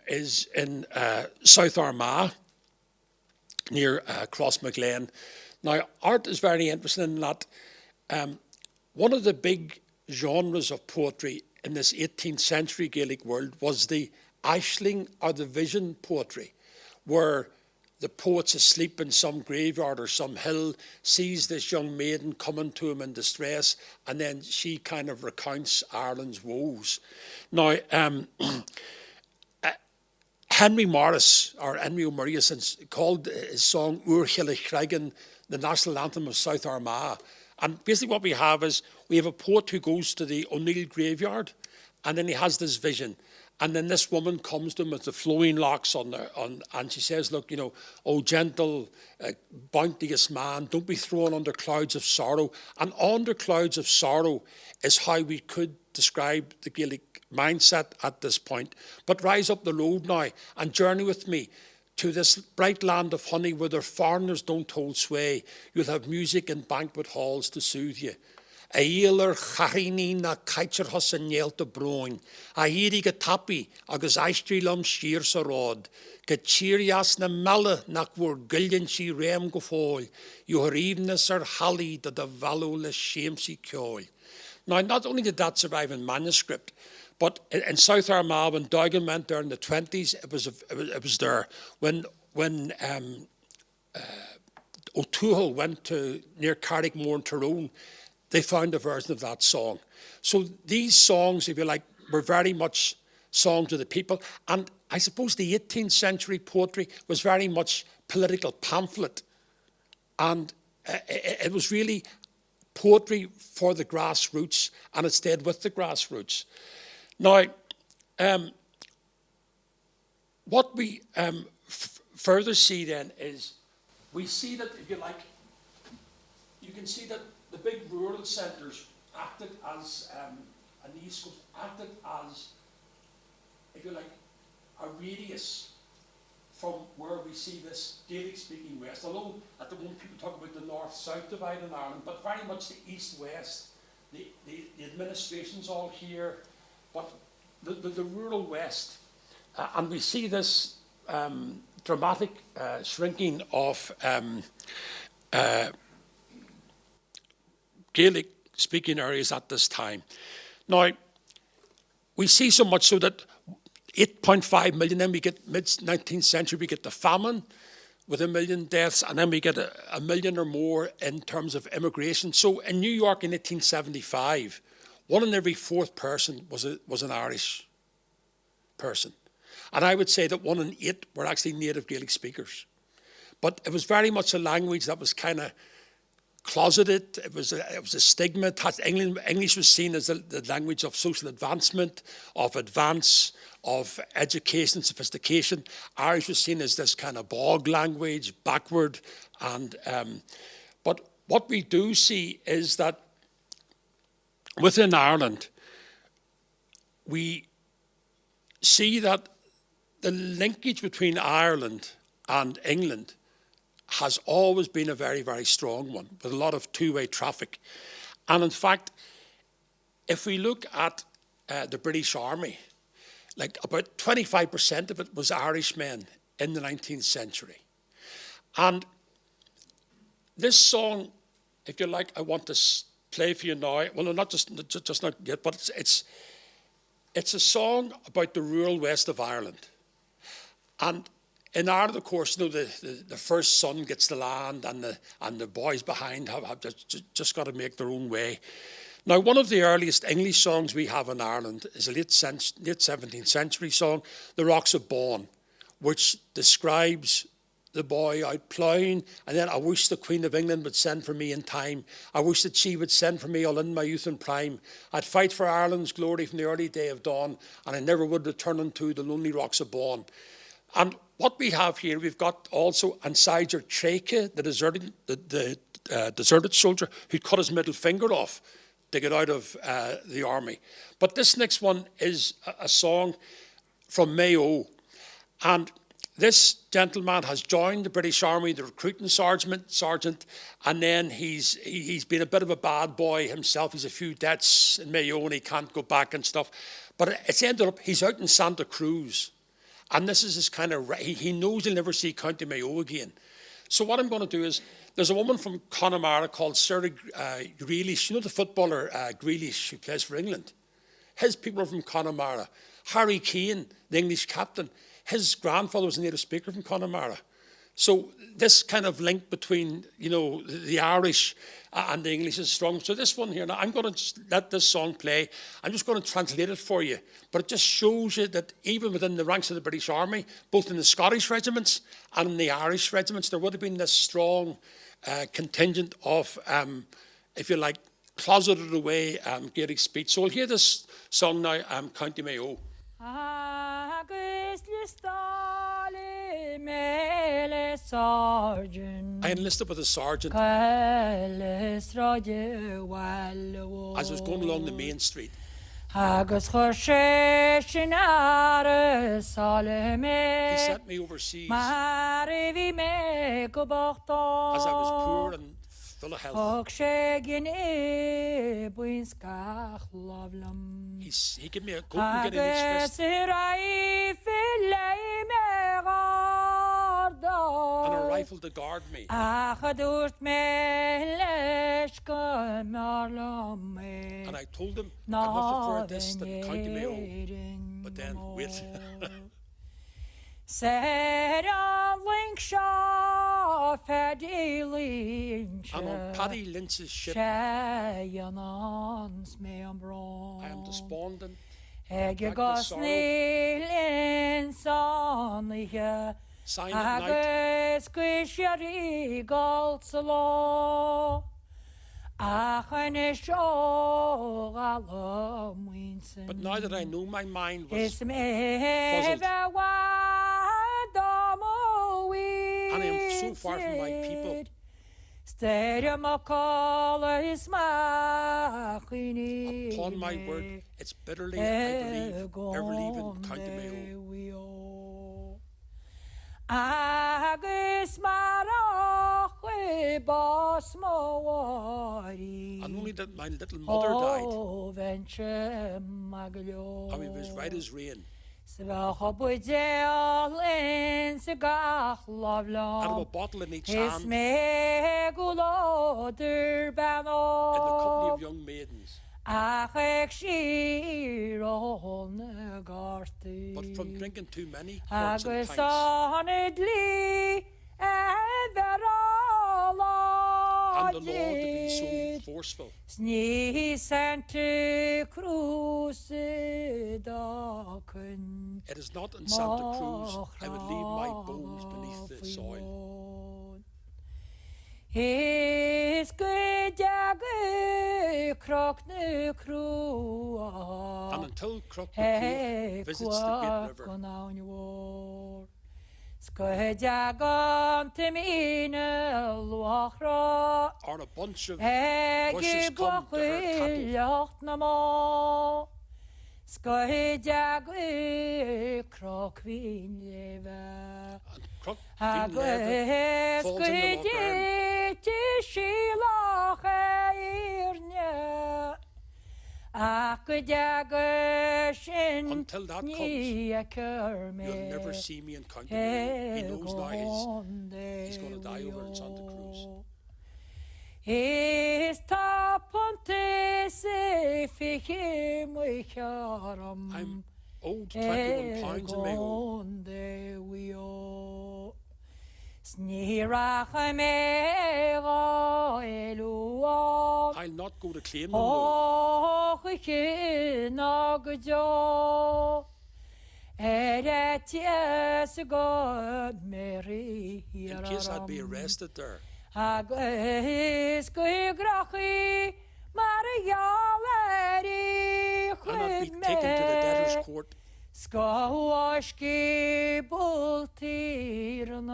is in South Armagh, near Crossmaglen. Now, Art is very interesting in that one of the big genres of poetry in this 18th century Gaelic world was the Aisling, or the vision poetry, where the poet's asleep in some graveyard or some hill, sees this young maiden coming to him in distress, and then she kind of recounts Ireland's woes. Now, Henry Morris, or Henry O'Murray, called his song Uair Chile Cregan the national anthem of South Armagh. And basically what we have is, we have a poet who goes to the O'Neill graveyard, and then he has this vision. And then this woman comes to him with the flowing locks on, and she says, look, you know, oh, gentle, bounteous man, don't be thrown under clouds of sorrow. And under clouds of sorrow is how we could describe the Gaelic mindset at this point. But rise up the road now and journey with me to this bright land of honey where their foreigners don't hold sway. You'll have music in banquet halls to soothe you. A eeler charini na kaitcher hos yn nielte broin. A hiri getapi agus aistrilum shir sa rod. Gachirias na melle nach wor gillian shi rem gofol. You her evenes are halli da the valole shamesy kjol. Now, not only did that survive in manuscript, but in South Armagh, when Dougan went there in the 20s, it was there. When O'Toole went to near Carrickmore in Tyrone, they found a version of that song. So these songs, if you like, were very much songs of the people. And I suppose the 18th century poetry was very much political pamphlet. And it was really poetry for the grassroots, and it stayed with the grassroots. Now, what we further see then is, we see that, if you like, you can see that the big rural centres acted as, and the East Coast acted as, if you like, a radius from where we see this Gaelic-speaking West. Although at the moment people talk about the north-south divide in Ireland, but very much the east-west. The administration's all here, but the rural West. And we see this dramatic shrinking of Gaelic-speaking areas at this time. Now, we see so much so that 8.5 million, then we get mid-19th century, we get the famine with 1 million deaths, and then we get a million or more in terms of immigration. So in New York in 1875, 1 in every 4th person was an Irish person. And I would say that 1 in 8 were actually native Gaelic speakers. But it was very much a language that was kind of closeted. It was a stigma. English was seen as the language of social advancement, of advance, of education, sophistication. Irish was seen as this kind of bog language, backward. And but what we do see is that within Ireland, we see that the linkage between Ireland and England has always been a very, very strong one, with a lot of two-way traffic. And in fact, if we look at the British Army, like about 25% of it was Irishmen in the 19th century. And this song, if you like, I want to play for you now. Well, no, not just not yet, but it's a song about the rural west of Ireland. And in Ireland, of course, you know, the first son gets the land, and the boys behind have just got to make their own way. Now, one of the earliest English songs we have in Ireland is a late 17th century song, The Rocks of Bawn, which describes the boy out ploughing, and then I wish the Queen of England would send for me in time. I wish that she would send for me all in my youth and prime. I'd fight for Ireland's glory from the early day of dawn, and I never would return unto the lonely rocks of Bawn. And what we have here, we've got also Ansiger Treke, the deserted soldier who cut his middle finger off to get out of the army. But this next one is a song from Mayo. And this gentleman has joined the British Army, the recruiting sergeant, and then he's been a bit of a bad boy himself. He's a few debts in Mayo and he can't go back and stuff. But it's ended up, he's out in Santa Cruz. And this is his kind of, he knows he'll never see County Mayo again. So what I'm going to do is, there's a woman from Connemara called Sarah Grealish. You know the footballer Grealish who plays for England? His people are from Connemara. Harry Kane, the English captain, his grandfather was a native speaker from Connemara. So this kind of link between, you know, the Irish and the English is strong. So this one here, now I'm going to let this song play. I'm just going to translate it for you. But it just shows you that even within the ranks of the British Army, both in the Scottish regiments and in the Irish regiments, there would have been this strong contingent of, if you like, closeted away Gaelic speech. So we'll hear this song now, County Mayo. I enlisted with a sergeant as I was going along the main street. He sent me overseas as I was poor and full of health. He gave me a coat and get in his fist and a rifle to guard me. And I told him I much prefer this than County Mayo. But then, wait. And on Paddy Lynch's ship, I am despondent, racked with sorrow, sighing at night. But now that I know my mind was puzzled, and I am so far from my people, upon my word, it's bitterly I believe ever leaving County Mayo. And only that my little mother died, and we was right as rain. Out of a bottle in each hand, in the company of young maidens. But from drinking too many quarts and pints, and the law to be so forceful, it is not in Santa Cruz I would leave my bones beneath the soil. And until Croc visits the great river, or a bunch of bushes come to her cattle, and Croc Fiendleve falls in the until that comes, you'll never see me in County Mayo. He knows now he's going to die over in Santa Cruz. I'm owed 21 pounds in Mayo. I'll not go to claim them though. In case I'd be arrested there. And I'd be taken to the debtor's court.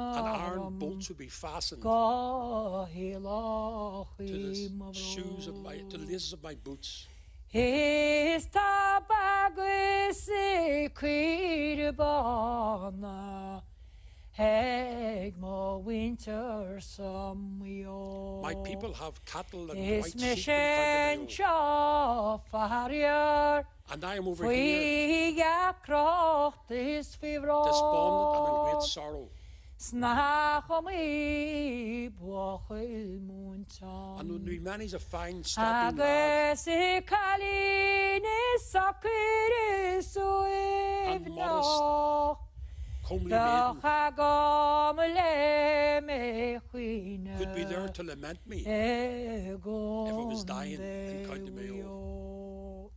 And iron bolts would be fastened to the shoes of my, to the laces of my boots. My people have cattle and white sheep in County Mayo. And I am over here, despondent and in great sorrow. And when we manage a fine stopping lad, and modest, comely maiden, could be there to lament me if I was dying in County Mayo.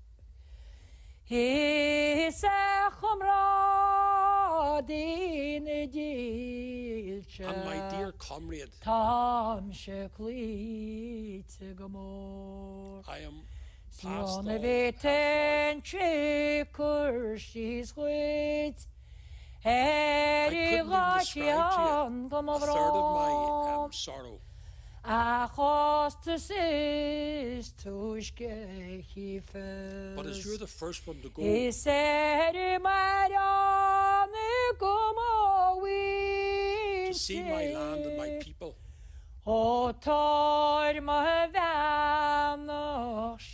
And my dear comrade, I am past all I couldn't even describe to you a third of my sorrow. But as you're the first one to go, to see my land and my people,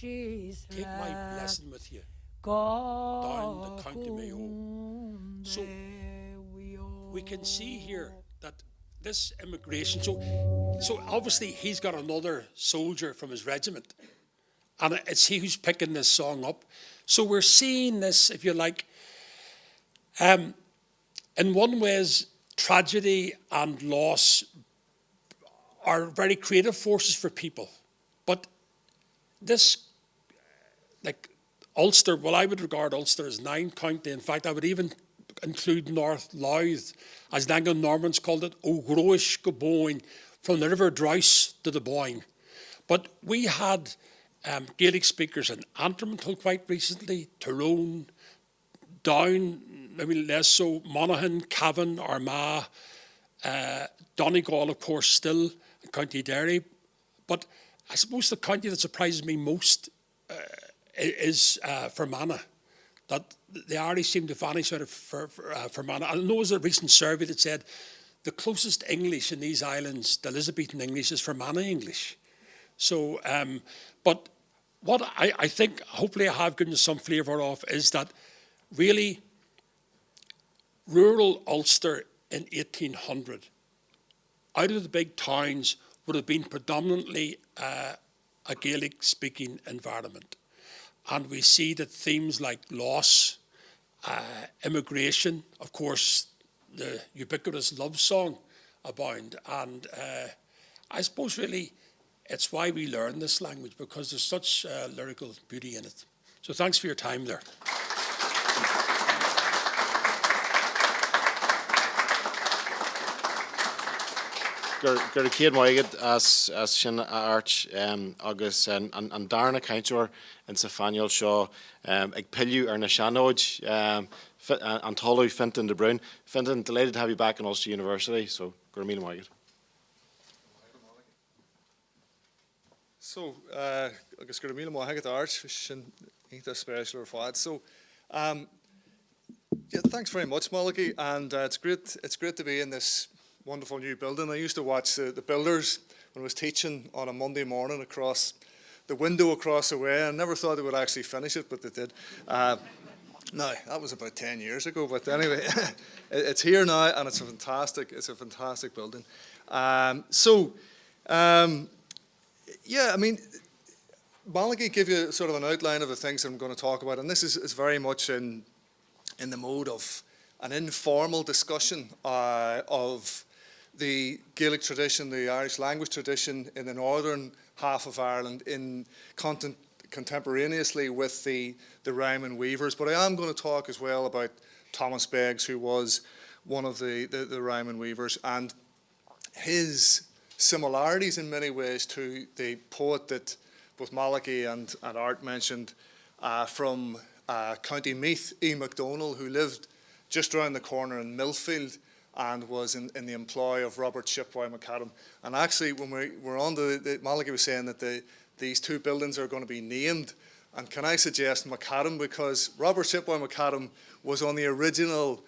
take my blessing with you down the County Mayo. So we can see here that this immigration, so obviously he's got another soldier from his regiment, and it's he who's picking this song up. So we're seeing this, if you like, in one ways, tragedy and loss are very creative forces for people. But this, like Ulster, well, I would regard Ulster as 9 county. In fact, I would even include North Louth, as the Anglo-Normans called it, O'Groish go Boyne, from the River Drouse to the Boyne. But we had Gaelic speakers in Antrim until quite recently, Tyrone, Down, maybe less so, Monaghan, Cavan, Armagh, Donegal, of course, still, in County Derry. But I suppose the county that surprises me most is Fermanagh, that the Irish seem to vanish out of Fermanagh. I know there was a recent survey that said the closest English in these islands, the Elizabethan English, is Fermanagh English. So, but what I think, hopefully I have given you some flavour of, is that really rural Ulster in 1800, out of the big towns, would have been predominantly a Gaelic-speaking environment. And we see that themes like loss, immigration, of course, the ubiquitous love song abound. And I suppose really it's why we learn this language, because there's such lyrical beauty in it. So thanks for your time there. Gur céad maigad as sin art agus an darna cainteoir in sa faniel seo ag pilliú ar na seanóid an talú Fintan de Brún. Fintan, delighted to have you back in Ulster University, so gur míle maigad. So, agus gur míle maigad art sin ínta special ar fád. So, yeah, thanks very much, Malachy, and it's great to be in this wonderful new building. I used to watch the builders when I was teaching on a Monday morning across the window across the way. I never thought they would actually finish it, but they did. No, that was about 10 years ago. But anyway, it's here now, and it's a fantastic building. Yeah, I mean, Malachy gave you sort of an outline of the things that I'm going to talk about, and this is very much in the mode of an informal discussion of the Gaelic tradition, the Irish language tradition in the northern half of Ireland, in contemporaneously with the Ryman weavers. But I am going to talk as well about Thomas Beggs, who was one of the Ryman weavers, and his similarities in many ways to the poet that both Malachy and Art mentioned from County Meath, E. MacDonald, who lived just around the corner in Millfield and was in the employ of Robert Shipway McAdam. And actually, when we're on Malachy was saying that these two buildings are going to be named. And can I suggest McAdam, because Robert Shipway McAdam was on the original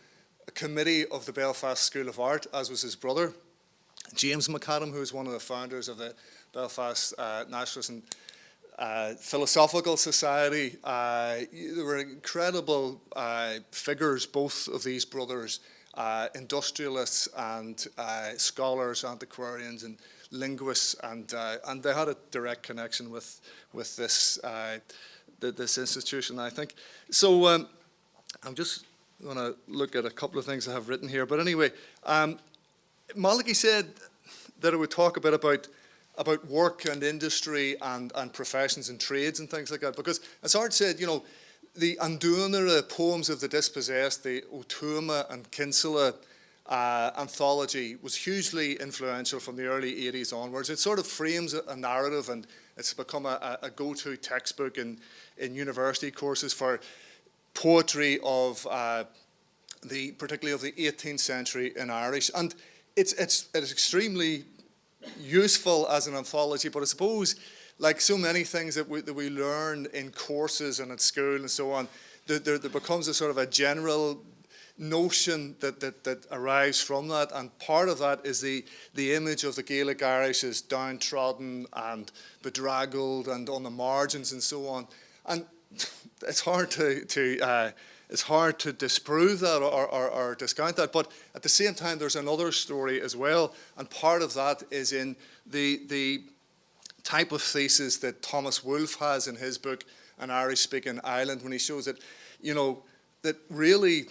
committee of the Belfast School of Art, as was his brother, James McAdam, who was one of the founders of the Belfast Nationalist and Philosophical Society. There were incredible figures, both of these brothers, industrialists and scholars, antiquarians and linguists, and they had a direct connection with this this institution, I think. So I'm just going to look at a couple of things I have written here. But anyway, Malachy said that it would talk a bit about work and industry and professions and trades and things like that. Because, as Art said, you know, the Andúnara poems of the dispossessed, the Otuma and Kinsella anthology was hugely influential from the early 80s onwards. It sort of frames a narrative, and it's become a go-to textbook in university courses for poetry of particularly of the 18th century in Irish. And it's extremely useful as an anthology, but I suppose, like so many things that we learn in courses and at school and so on, there becomes a sort of a general notion that arrives from that, and part of that is the image of the Gaelic Irish as downtrodden and bedraggled and on the margins and so on. And it's hard to disprove that or discount that, but at the same time there's another story as well, and part of that is in the type of thesis that Thomas Wolfe has in his book An Irish-Speaking Island, when he shows that, you know, that really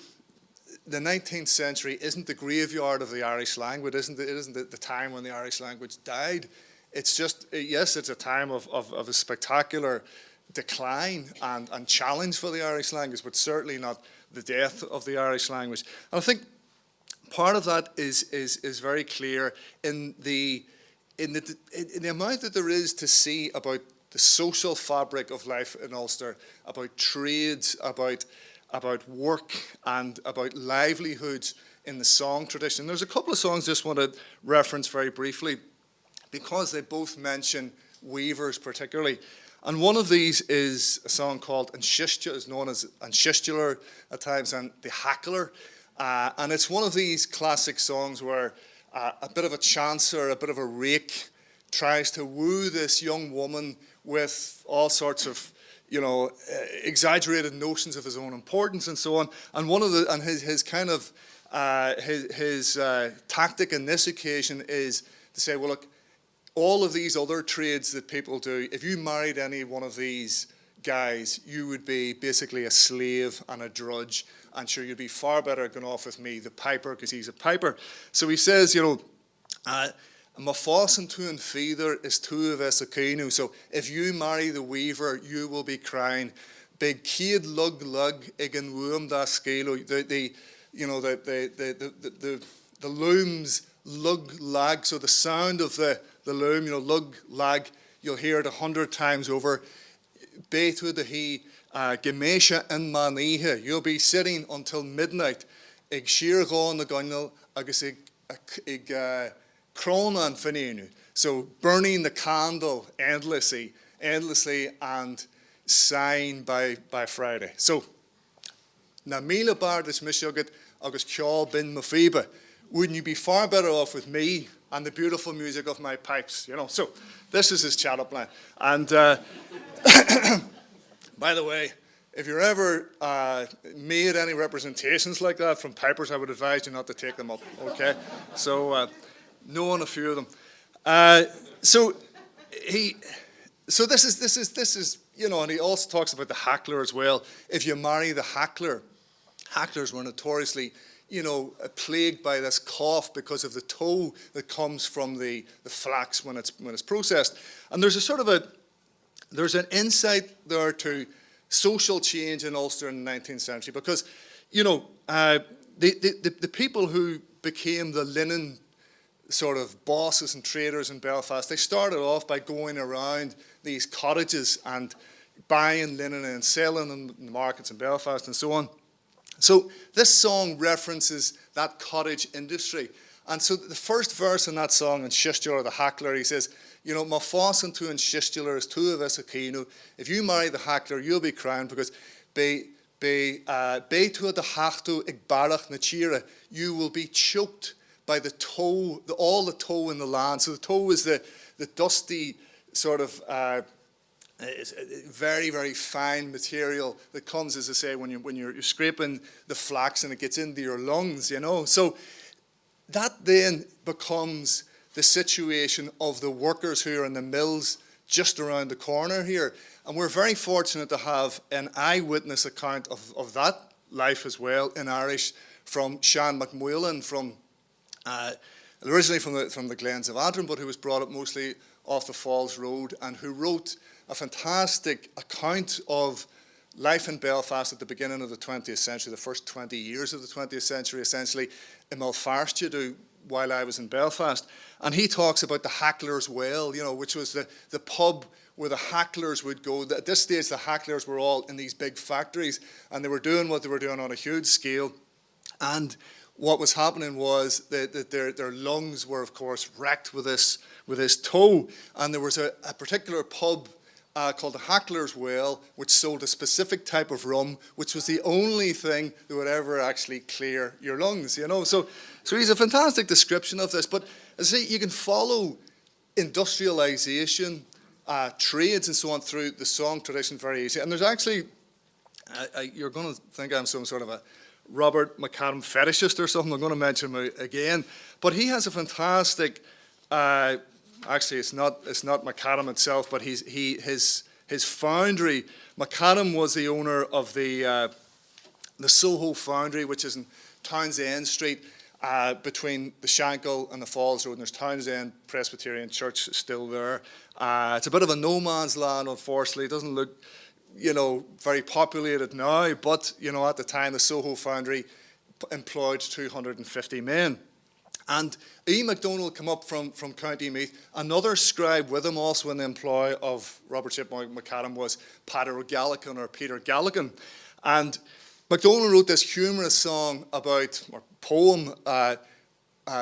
the 19th century isn't the graveyard of the Irish language, it isn't the time when the Irish language died. It's just, yes, it's a time of a spectacular decline and challenge for the Irish language, but certainly not the death of the Irish language. And I think part of that is very clear in the amount that there is to see about the social fabric of life in Ulster, about trades, about work, and about livelihoods in the song tradition. There's a couple of songs I just want to reference very briefly, because they both mention weavers particularly. And one of these is a song called Anshistula, is known as Anshistular at times, and The Hackler. And it's one of these classic songs where a bit of a chancer, a bit of a rake, tries to woo this young woman with all sorts of, you know, exaggerated notions of his own importance and so on. And his kind of his tactic on this occasion is to say, well, look, all of these other trades that people do, if you married any one of these guys, you would be basically a slave and a drudge. And sure, you'd be far better going off with me, the piper, because he's a piper. So he says, you know, Ma fásan tú an feather is tú of Esakinu. So if you marry the weaver, you will be crying. Big kid lug lug igen woom da scalo. The looms lug lag. So the sound of the loom, you know, lug lag, you'll hear it 100 times over. Betu de he gemesha in manihe. You'll be sitting until midnight. Ig sheer gáin na gainil agus ig Krona and Fininu. So burning the candle endlessly and sighing by Friday. So na mila bardis mishogat agus kjall bin mafiba. Wouldn't you be far better off with me and the beautiful music of my pipes? You know. So this is his chat-up line. And by the way, if you're ever made any representations like that from pipers, I would advise you not to take them up. Okay. So. Knowing a few of them, so this is you know, and he also talks about the hackler as well. If you marry the hackler, hacklers were notoriously, you know, plagued by this cough because of the tow that comes from the flax when it's processed. And there's a sort of there's an insight there to social change in Ulster in the 19th century, because, you know, the people who became the linen sort of bosses and traders in Belfast, they started off by going around these cottages and buying linen and selling in the markets in Belfast and so on. So this song references that cottage industry. And so the first verse in that song, in Shistula, the hackler, he says, you know, Ma fásan tú an Shistula is tú of Esakinu. If you marry the hackler, you'll be crowned, because be tú the hachtu ig barach na chira, you will be choked by the tow, all the tow in the land. So the tow is the dusty sort of very, very fine material that comes, as I say, when you're scraping the flax and it gets into your lungs, you know. So that then becomes the situation of the workers who are in the mills just around the corner here. And we're very fortunate to have an eyewitness account of that life as well in Irish from Sean McMullen from originally from the Glens of Antrim, but who was brought up mostly off the Falls Road, and who wrote a fantastic account of life in Belfast at the beginning of the 20th century, the first 20 years of the 20th century, essentially, in Malfarstudu, while I was in Belfast. And he talks about the Hackler's Well, you know, which was the pub where the hacklers would go. At this stage, the hacklers were all in these big factories, and they were doing what they were doing on a huge scale. And what was happening was that their lungs were, of course, wrecked with this tow. And there was a particular pub called the Hackler's Well, which sold a specific type of rum, which was the only thing that would ever actually clear your lungs, you know. So he's a fantastic description of this. But as I say, you can follow industrialization, trades and so on through the song tradition very easy. And there's actually, you're going to think I'm some sort of a Robert McAdam fetishist or something. I'm going to mention him again. But he has a fantastic, actually it's not McAdam itself, but his foundry. McAdam was the owner of the Soho Foundry, which is in Townsend Street, between the Shankill and the Falls Road. And there's Townsend Presbyterian Church still there. It's a bit of a no man's land, unfortunately. It doesn't look, you know, very populated now, but, you know, at the time, the Soho Foundry employed 250 men. And E. MacDonald came up from County Meath. Another scribe with him, also in the employ of Robert Shipboy McAdam, was Peter Galligan. And MacDonald wrote this humorous song about, or poem,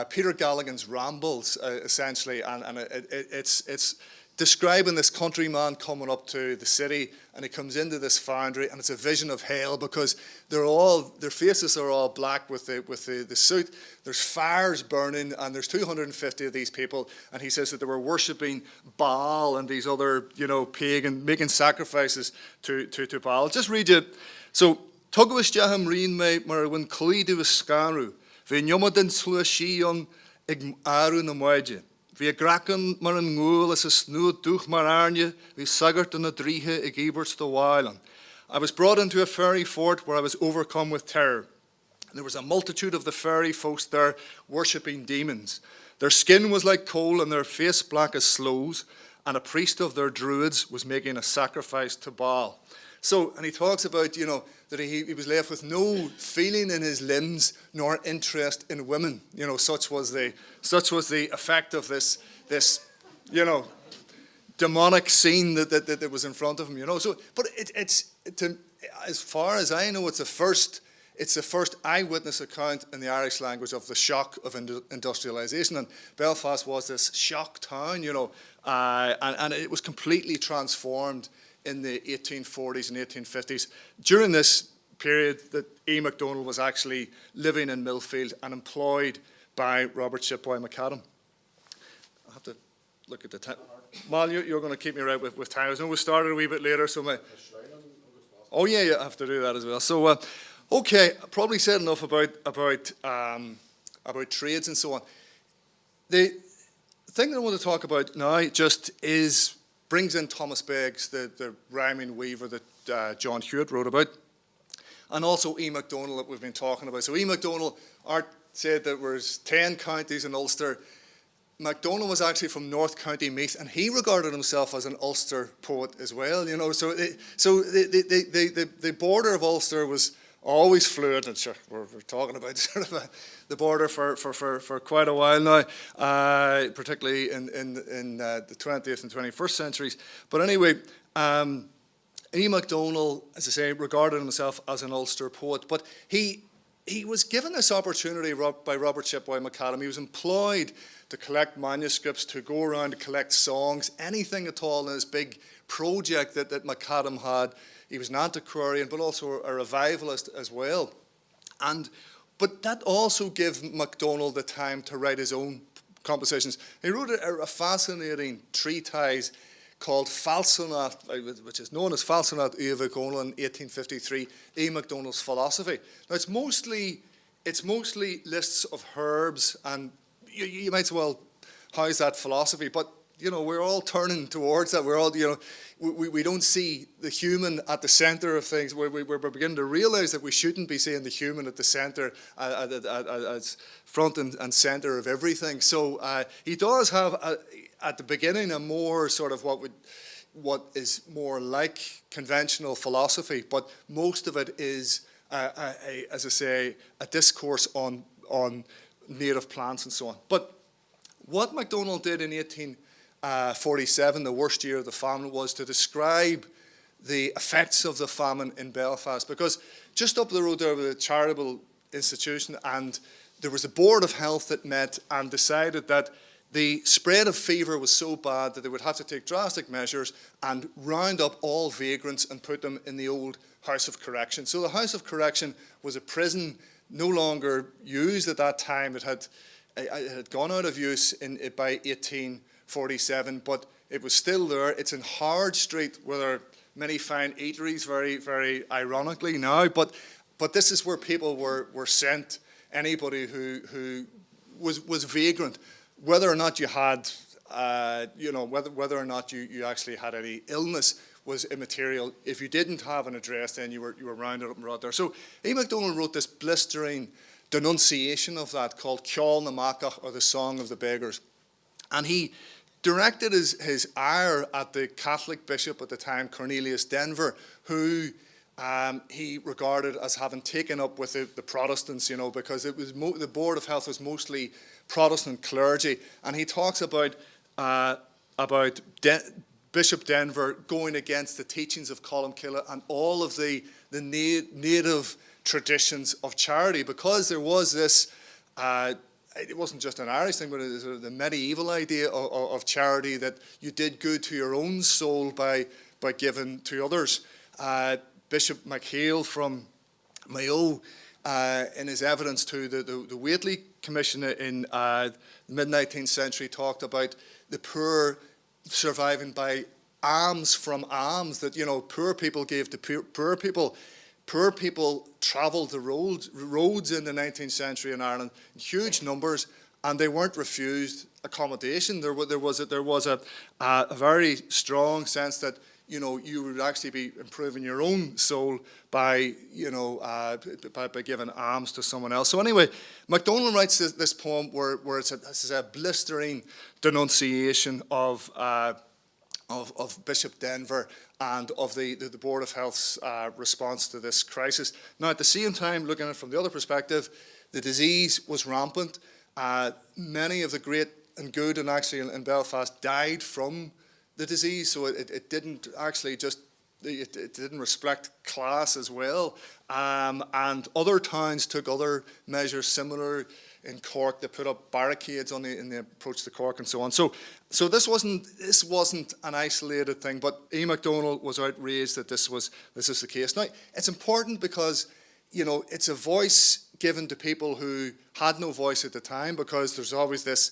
Peter Galligan's Rambles, essentially, and it's describing this countryman coming up to the city, and he comes into this foundry, and it's a vision of hell because their faces are all black with the suit. There's fires burning, and there's 250 of these people, and he says that they were worshipping Baal and these other, you know, pagan, making sacrifices to Baal. I'll just read you. So, Tugwas jaham rin me mar win coidu scaru, ve nyomadin slua shion ig aru na moidje. Ve graken mar an ngul as a snood duch mar arnje, ve sagart in a drihe ig eberts the weilen. I was brought into a fairy fort where I was overcome with terror. There was a multitude of the fairy folks there worshipping demons. Their skin was like coal and their face black as sloes, and a priest of their druids was making a sacrifice to Baal. So, and he talks about, you know, that he was left with no feeling in his limbs nor interest in women. You know, such was the effect of this you know, demonic scene that was in front of him. You know, so but it's as far as I know, it's the first eyewitness account in the Irish language of the shock of industrialization. And Belfast was this shock town, you know, and it was completely transformed in the 1840s and 1850s. During this period that E. MacDonald was actually living in Millfield and employed by Robert Shipboy McAdam. I have to look at the time. Mal, you're going to keep me right with time. I know we started a wee bit later, so oh yeah, I have to do that as well. So, okay, I probably said enough about trades and so on. The thing that I want to talk about now just brings in Thomas Beggs, the rhyming weaver that John Hewitt wrote about, and also E. MacDonald that we've been talking about. So E. MacDonald, Art said that there was 10 counties in Ulster. MacDonald was actually from North County Meath, and he regarded himself as an Ulster poet as well. You know, so the border of Ulster was always fluid, and sure, we're talking about sort of the border for quite a while now, particularly in the 20th and 21st centuries. But anyway, E. MacDonald, as I say, regarded himself as an Ulster poet, but he was given this opportunity by Robert Shipboy McAdam. He was employed to collect manuscripts, to go around to collect songs, anything at all in this big project that McAdam had. He was an antiquarian, but also a revivalist as well. But that also gave MacDonald the time to write his own compositions. He wrote a fascinating treatise called Falsonat, which is known as Falsonat Uwe in 1853, E. MacDonald's philosophy. Now it's mostly lists of herbs, and you might say, well, how's that philosophy? But you know, we're all turning towards that. We're all, you know, we don't see the human at the center of things. We're beginning to realize that we shouldn't be seeing the human at the center, as front and center of everything. So he does have, at the beginning, a more sort of what is more like conventional philosophy, but most of it is, as I say, a discourse on native plants and so on. But what MacDonald did in 1847, the worst year of the famine, was to describe the effects of the famine in Belfast, because just up the road there was a charitable institution, and there was a board of health that met and decided that the spread of fever was so bad that they would have to take drastic measures and round up all vagrants and put them in the old House of Correction. So the House of Correction was a prison no longer used at that time. It had gone out of use by 1847, but it was still there. It's in Howard Street, where there are many fine eateries, very, very ironically now. But this is where people were sent, anybody who was vagrant. Whether or not you had, you know, whether or not you actually had any illness was immaterial. If you didn't have an address, then you were rounded up and brought there. So A. MacDonald wrote this blistering denunciation of that called Ceol na Macach, or the Song of the Beggars. And he directed his ire at the Catholic bishop at the time, Cornelius Denver, who he regarded as having taken up with the Protestants, you know, because it was the Board of Health was mostly Protestant clergy, and he talks about Bishop Denver going against the teachings of Columcille and all of the native traditions of charity, because there was this. It wasn't just an Irish thing, but it was the medieval idea of charity, that you did good to your own soul by giving to others. Bishop McHale from Mayo, in his evidence to the Whately Commission in the mid-19th century, talked about the poor surviving by alms from alms, that, you know, poor people gave to poor people. Poor people travelled the roads in the 19th century in Ireland in huge numbers, and they weren't refused accommodation. There was a very strong sense that, you know, you would actually be improving your own soul by, you know, by giving alms to someone else. So anyway, MacDonald writes this poem where it's a blistering denunciation of Bishop Denver and of the Board of Health's response to this crisis. Now, at the same time, looking at it from the other perspective, the disease was rampant. Many of the great and good, and actually in Belfast, died from the disease, so it didn't actually just, it didn't reflect class as well. And other towns took other measures similar. In Cork, they put up barricades in the approach to Cork and so on. So this wasn't an isolated thing, but A. MacDonald was outraged that this is the case. Now, it's important because, you know, it's a voice given to people who had no voice at the time, because there's always this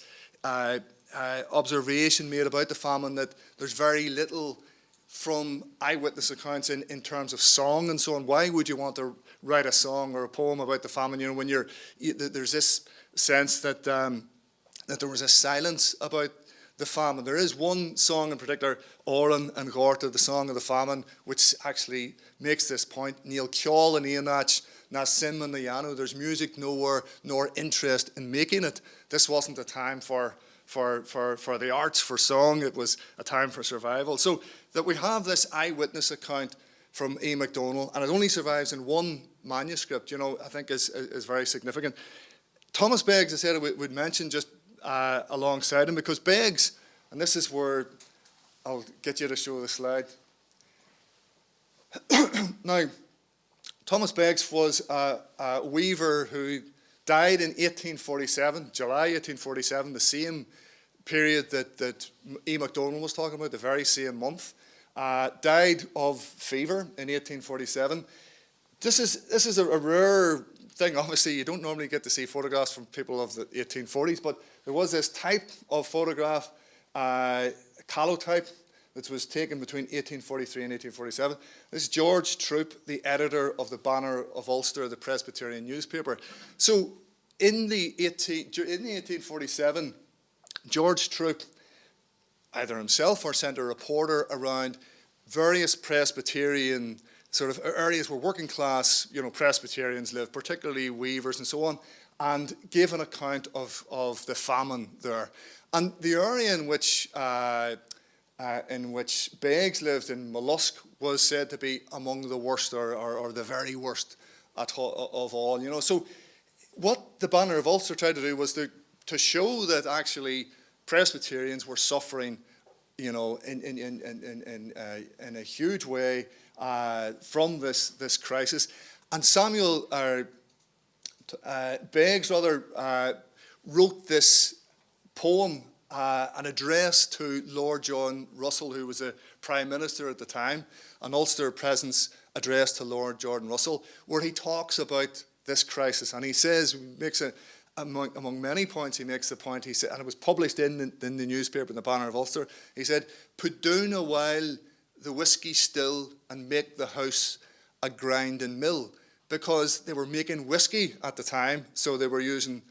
observation made about the famine that there's very little from eyewitness accounts in terms of song and so on. Why would you want to write a song or a poem about the famine? You know, when there's this sense that there was a silence about the famine. There is one song in particular, Oran and Gorta, the Song of the Famine, which actually makes this point. Neil Ceol and Ianach, na sim and Yano. There's music nowhere, nor interest in making it. This wasn't a time for the arts, for song. It was a time for survival. So that we have this eyewitness account from A. MacDonald, and it only survives in one manuscript, you know, I think is very significant. Thomas Beggs, I said I would mention just alongside him, because Beggs, and this is where I'll get you to show the slide. Now, Thomas Beggs was a weaver who died in 1847, July 1847, the same period that E. MacDonald was talking about, the very same month. Died of fever in 1847. This is a rare thing. Obviously, you don't normally get to see photographs from people of the 1840s, but there was this type of photograph, calotype, that was taken between 1843 and 1847. This is George Troop, the editor of the Banner of Ulster, the Presbyterian newspaper. So in 1847, George Troop either himself or sent a reporter around various Presbyterian sort of areas where working class, Presbyterians live, particularly weavers and so on, and gave an account of the famine there. And the area in which Beggs lived in Mollusk was said to be among the worst or the very worst of all. So what the Banner of Ulster tried to do was to show that actually Presbyterians were suffering, in a huge way from this crisis. And Samuel Beggs wrote this poem, an address to Lord John Russell, who was a Prime Minister at the time, an Ulster Presence address to Lord John Russell, where he talks about this crisis. And he says, among many points, he makes the point, he said, and it was published in the newspaper, in the Banner of Ulster, he said, "Put down a while the whiskey still and make the house a grinding mill," because they were making whiskey at the time, so they were using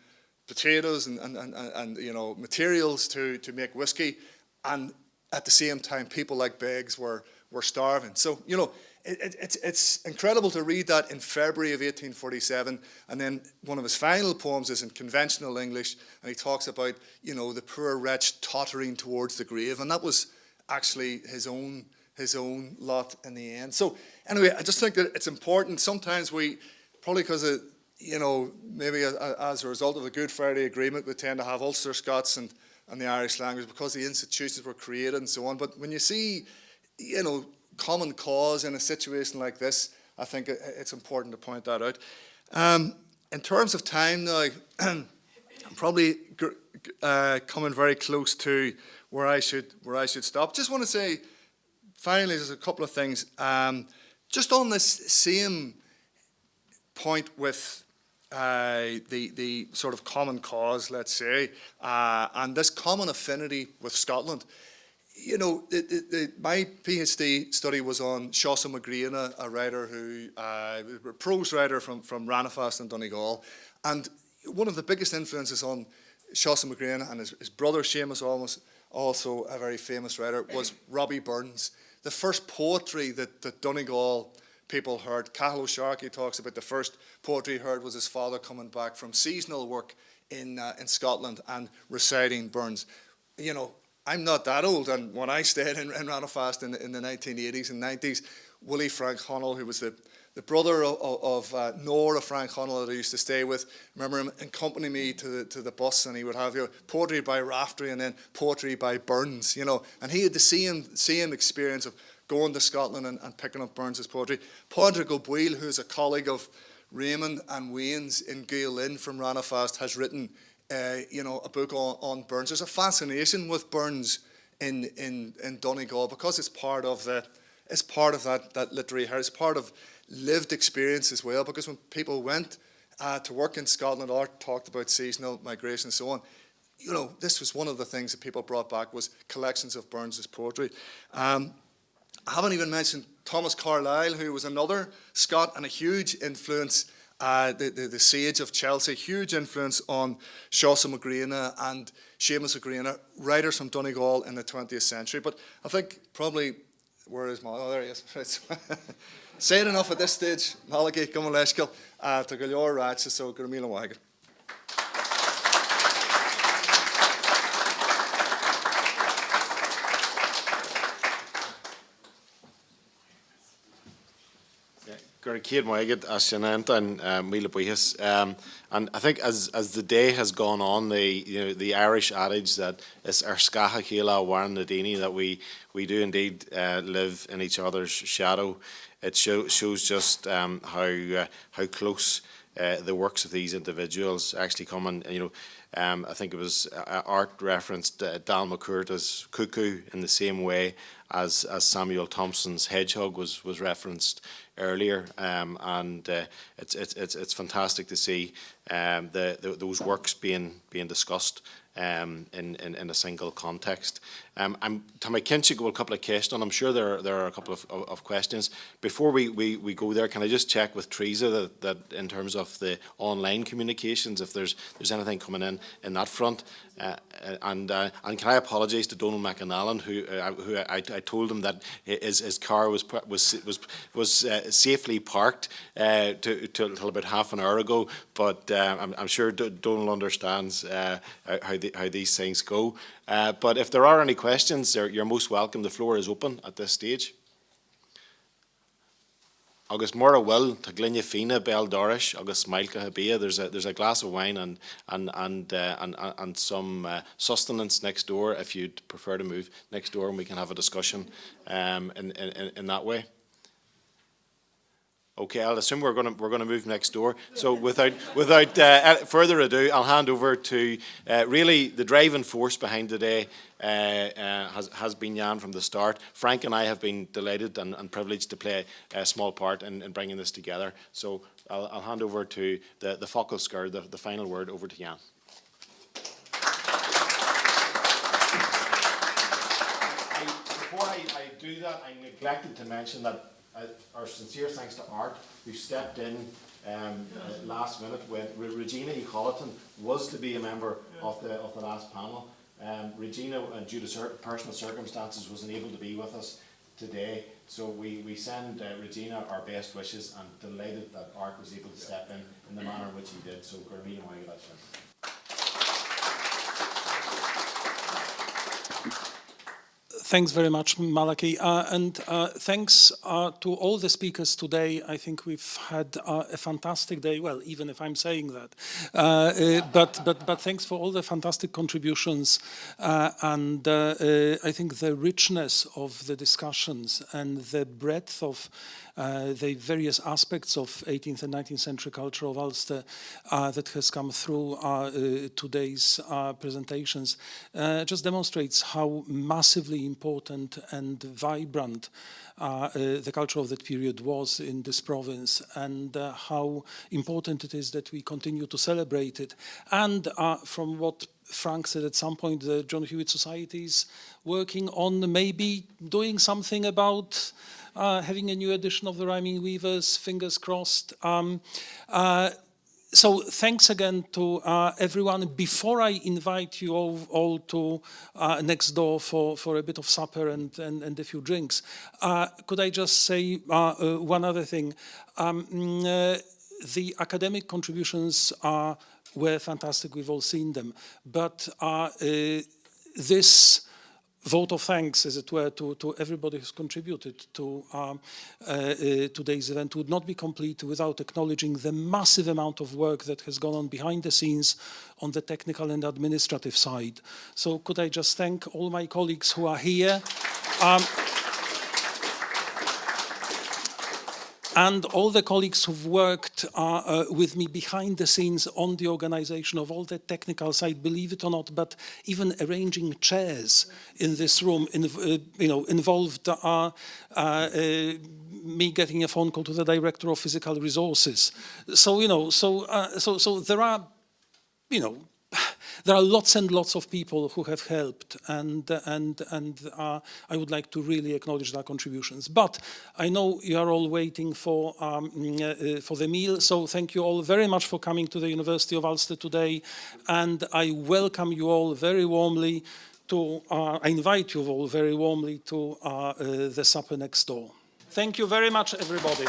potatoes and materials to make whiskey, and at the same time people like Beggs were starving. So it's incredible to read that in February of 1847, and then one of his final poems is in conventional English, and he talks about the poor wretch tottering towards the grave, and that was actually his own lot in the end. So anyway, I just think that it's important. Sometimes we, probably because of maybe as a result of the Good Friday Agreement, we tend to have Ulster-Scots and the Irish language because the institutions were created and so on. But when you see, common cause in a situation like this, I think it's important to point that out. In terms of time now, I'm probably coming very close to where I should stop. Just want to say, finally, there's a couple of things. Just on this same point with the sort of common cause, let's say, and this common affinity with Scotland. My PhD study was on Seosamh McGreana, a writer a prose writer from Ranafast in Donegal, and one of the biggest influences on Seosamh McGreana and his brother Seamus, also a very famous writer, was Robbie Burns. The first poetry that Donegal people heard, Cathal O'Sharkey talks about the first poetry he heard was his father coming back from seasonal work in Scotland and reciting Burns. I'm not that old, and when I stayed in Ranafast in the 1980s and 90s, Willie Frank Hunnell, who was the brother of Nora Frank Hunnell that I used to stay with, remember him accompanying me to the bus, and he would have poetry by Raftery and then poetry by Burns, and he had the same experience of going to Scotland and picking up Burns' poetry. Padraig O'Boyle, who's a colleague of Raymond and Wayne's in Gael Lynn from Ranafast, has written a book on Burns. There's a fascination with Burns in Donegal because it's part of that literary heritage. It's part of lived experience as well, because when people went to work in Scotland or talked about seasonal migration and so on, this was one of the things that people brought back was collections of Burns' poetry. I haven't even mentioned Thomas Carlyle, who was another Scot and a huge influence, the Sage of Chelsea, huge influence on Seosamh McGreana and Seamus McGreana, writers from Donegal in the 20th century. But I think probably, where is Molly? Oh, there he is. Said enough at this stage. Malachy, come on, Leishkill, to go your rights, so go to Milan Wagon. Gur céad maigid as sinanta and míle buíochas. And I think as the day has gone on, the Irish adage that it's our scacha chéile warn na daoine, that we do indeed live in each other's shadow. It shows just how close the works of these individuals actually come. And I think it was Art referenced Dal McCourt as cuckoo in the same way as Samuel Thomson's hedgehog was referenced earlier, and it's fantastic to see those works being discussed in a single context. Tá my kinse go a couple of questions. I'm sure there are a couple of questions. Before we go there, can I just check with Teresa that in terms of the online communications, if there's anything coming in that front, and can I apologise to Donald McAnallen, who I told him that his car was safely parked till about half an hour ago, but I'm sure Donald understands how these things go. But if there are any questions, you're most welcome. The floor is open at this stage. Agus mora will to Glinja Fina Bell Dorish, Agus Mailka Habia. There's a glass of wine and some sustenance next door if you'd prefer to move next door, and we can have a discussion in that way. Okay, I'll assume we're going to move next door. So without further ado, I'll hand over to really the driving force behind today has been Jan from the start. Frank and I have been delighted and privileged to play a small part in bringing this together. So I'll hand over to the focal skirt, the final word, over to Jan. Before I do that, I neglected to mention that our sincere thanks to Art, who stepped in last minute when Regina Colleton was to be a member of the last panel. Regina, due to personal circumstances, wasn't able to be with us today. So we send Regina our best wishes, and delighted that Art was able to step in the manner in which he did. So Gurmina Waigalashin. Thanks very much, Malaki, and thanks to all the speakers today. I think we've had a fantastic day. Well, even if I'm saying that, but thanks for all the fantastic contributions, and I think the richness of the discussions and the breadth of the various aspects of 18th and 19th century culture of Ulster that has come through today's presentations just demonstrates how massively important and vibrant the culture of that period was in this province, and how important it is that we continue to celebrate it. And from what Frank said at some point, the John Hewitt Society is working on maybe doing something about having a new edition of the Rhyming Weavers, fingers crossed. So thanks again to everyone. Before I invite you all to next door for a bit of supper and a few drinks, could I just say one other thing? The academic contributions were fantastic, we've all seen them, but this vote of thanks, as it were, to everybody who's contributed to today's event would not be complete without acknowledging the massive amount of work that has gone on behind the scenes on the technical and administrative side. So could I just thank all my colleagues who are here, and all the colleagues who've worked with me behind the scenes on the organization of all the technical side, believe it or not, but even arranging chairs in this room, involved me getting a phone call to the director of physical resources. So, so there are, there are lots and lots of people who have helped, and I would like to really acknowledge their contributions. But I know you are all waiting for the meal, so thank you all very much for coming to the University of Ulster today, and I welcome you all very warmly to, I invite you all very warmly to the supper next door. Thank you very much, everybody.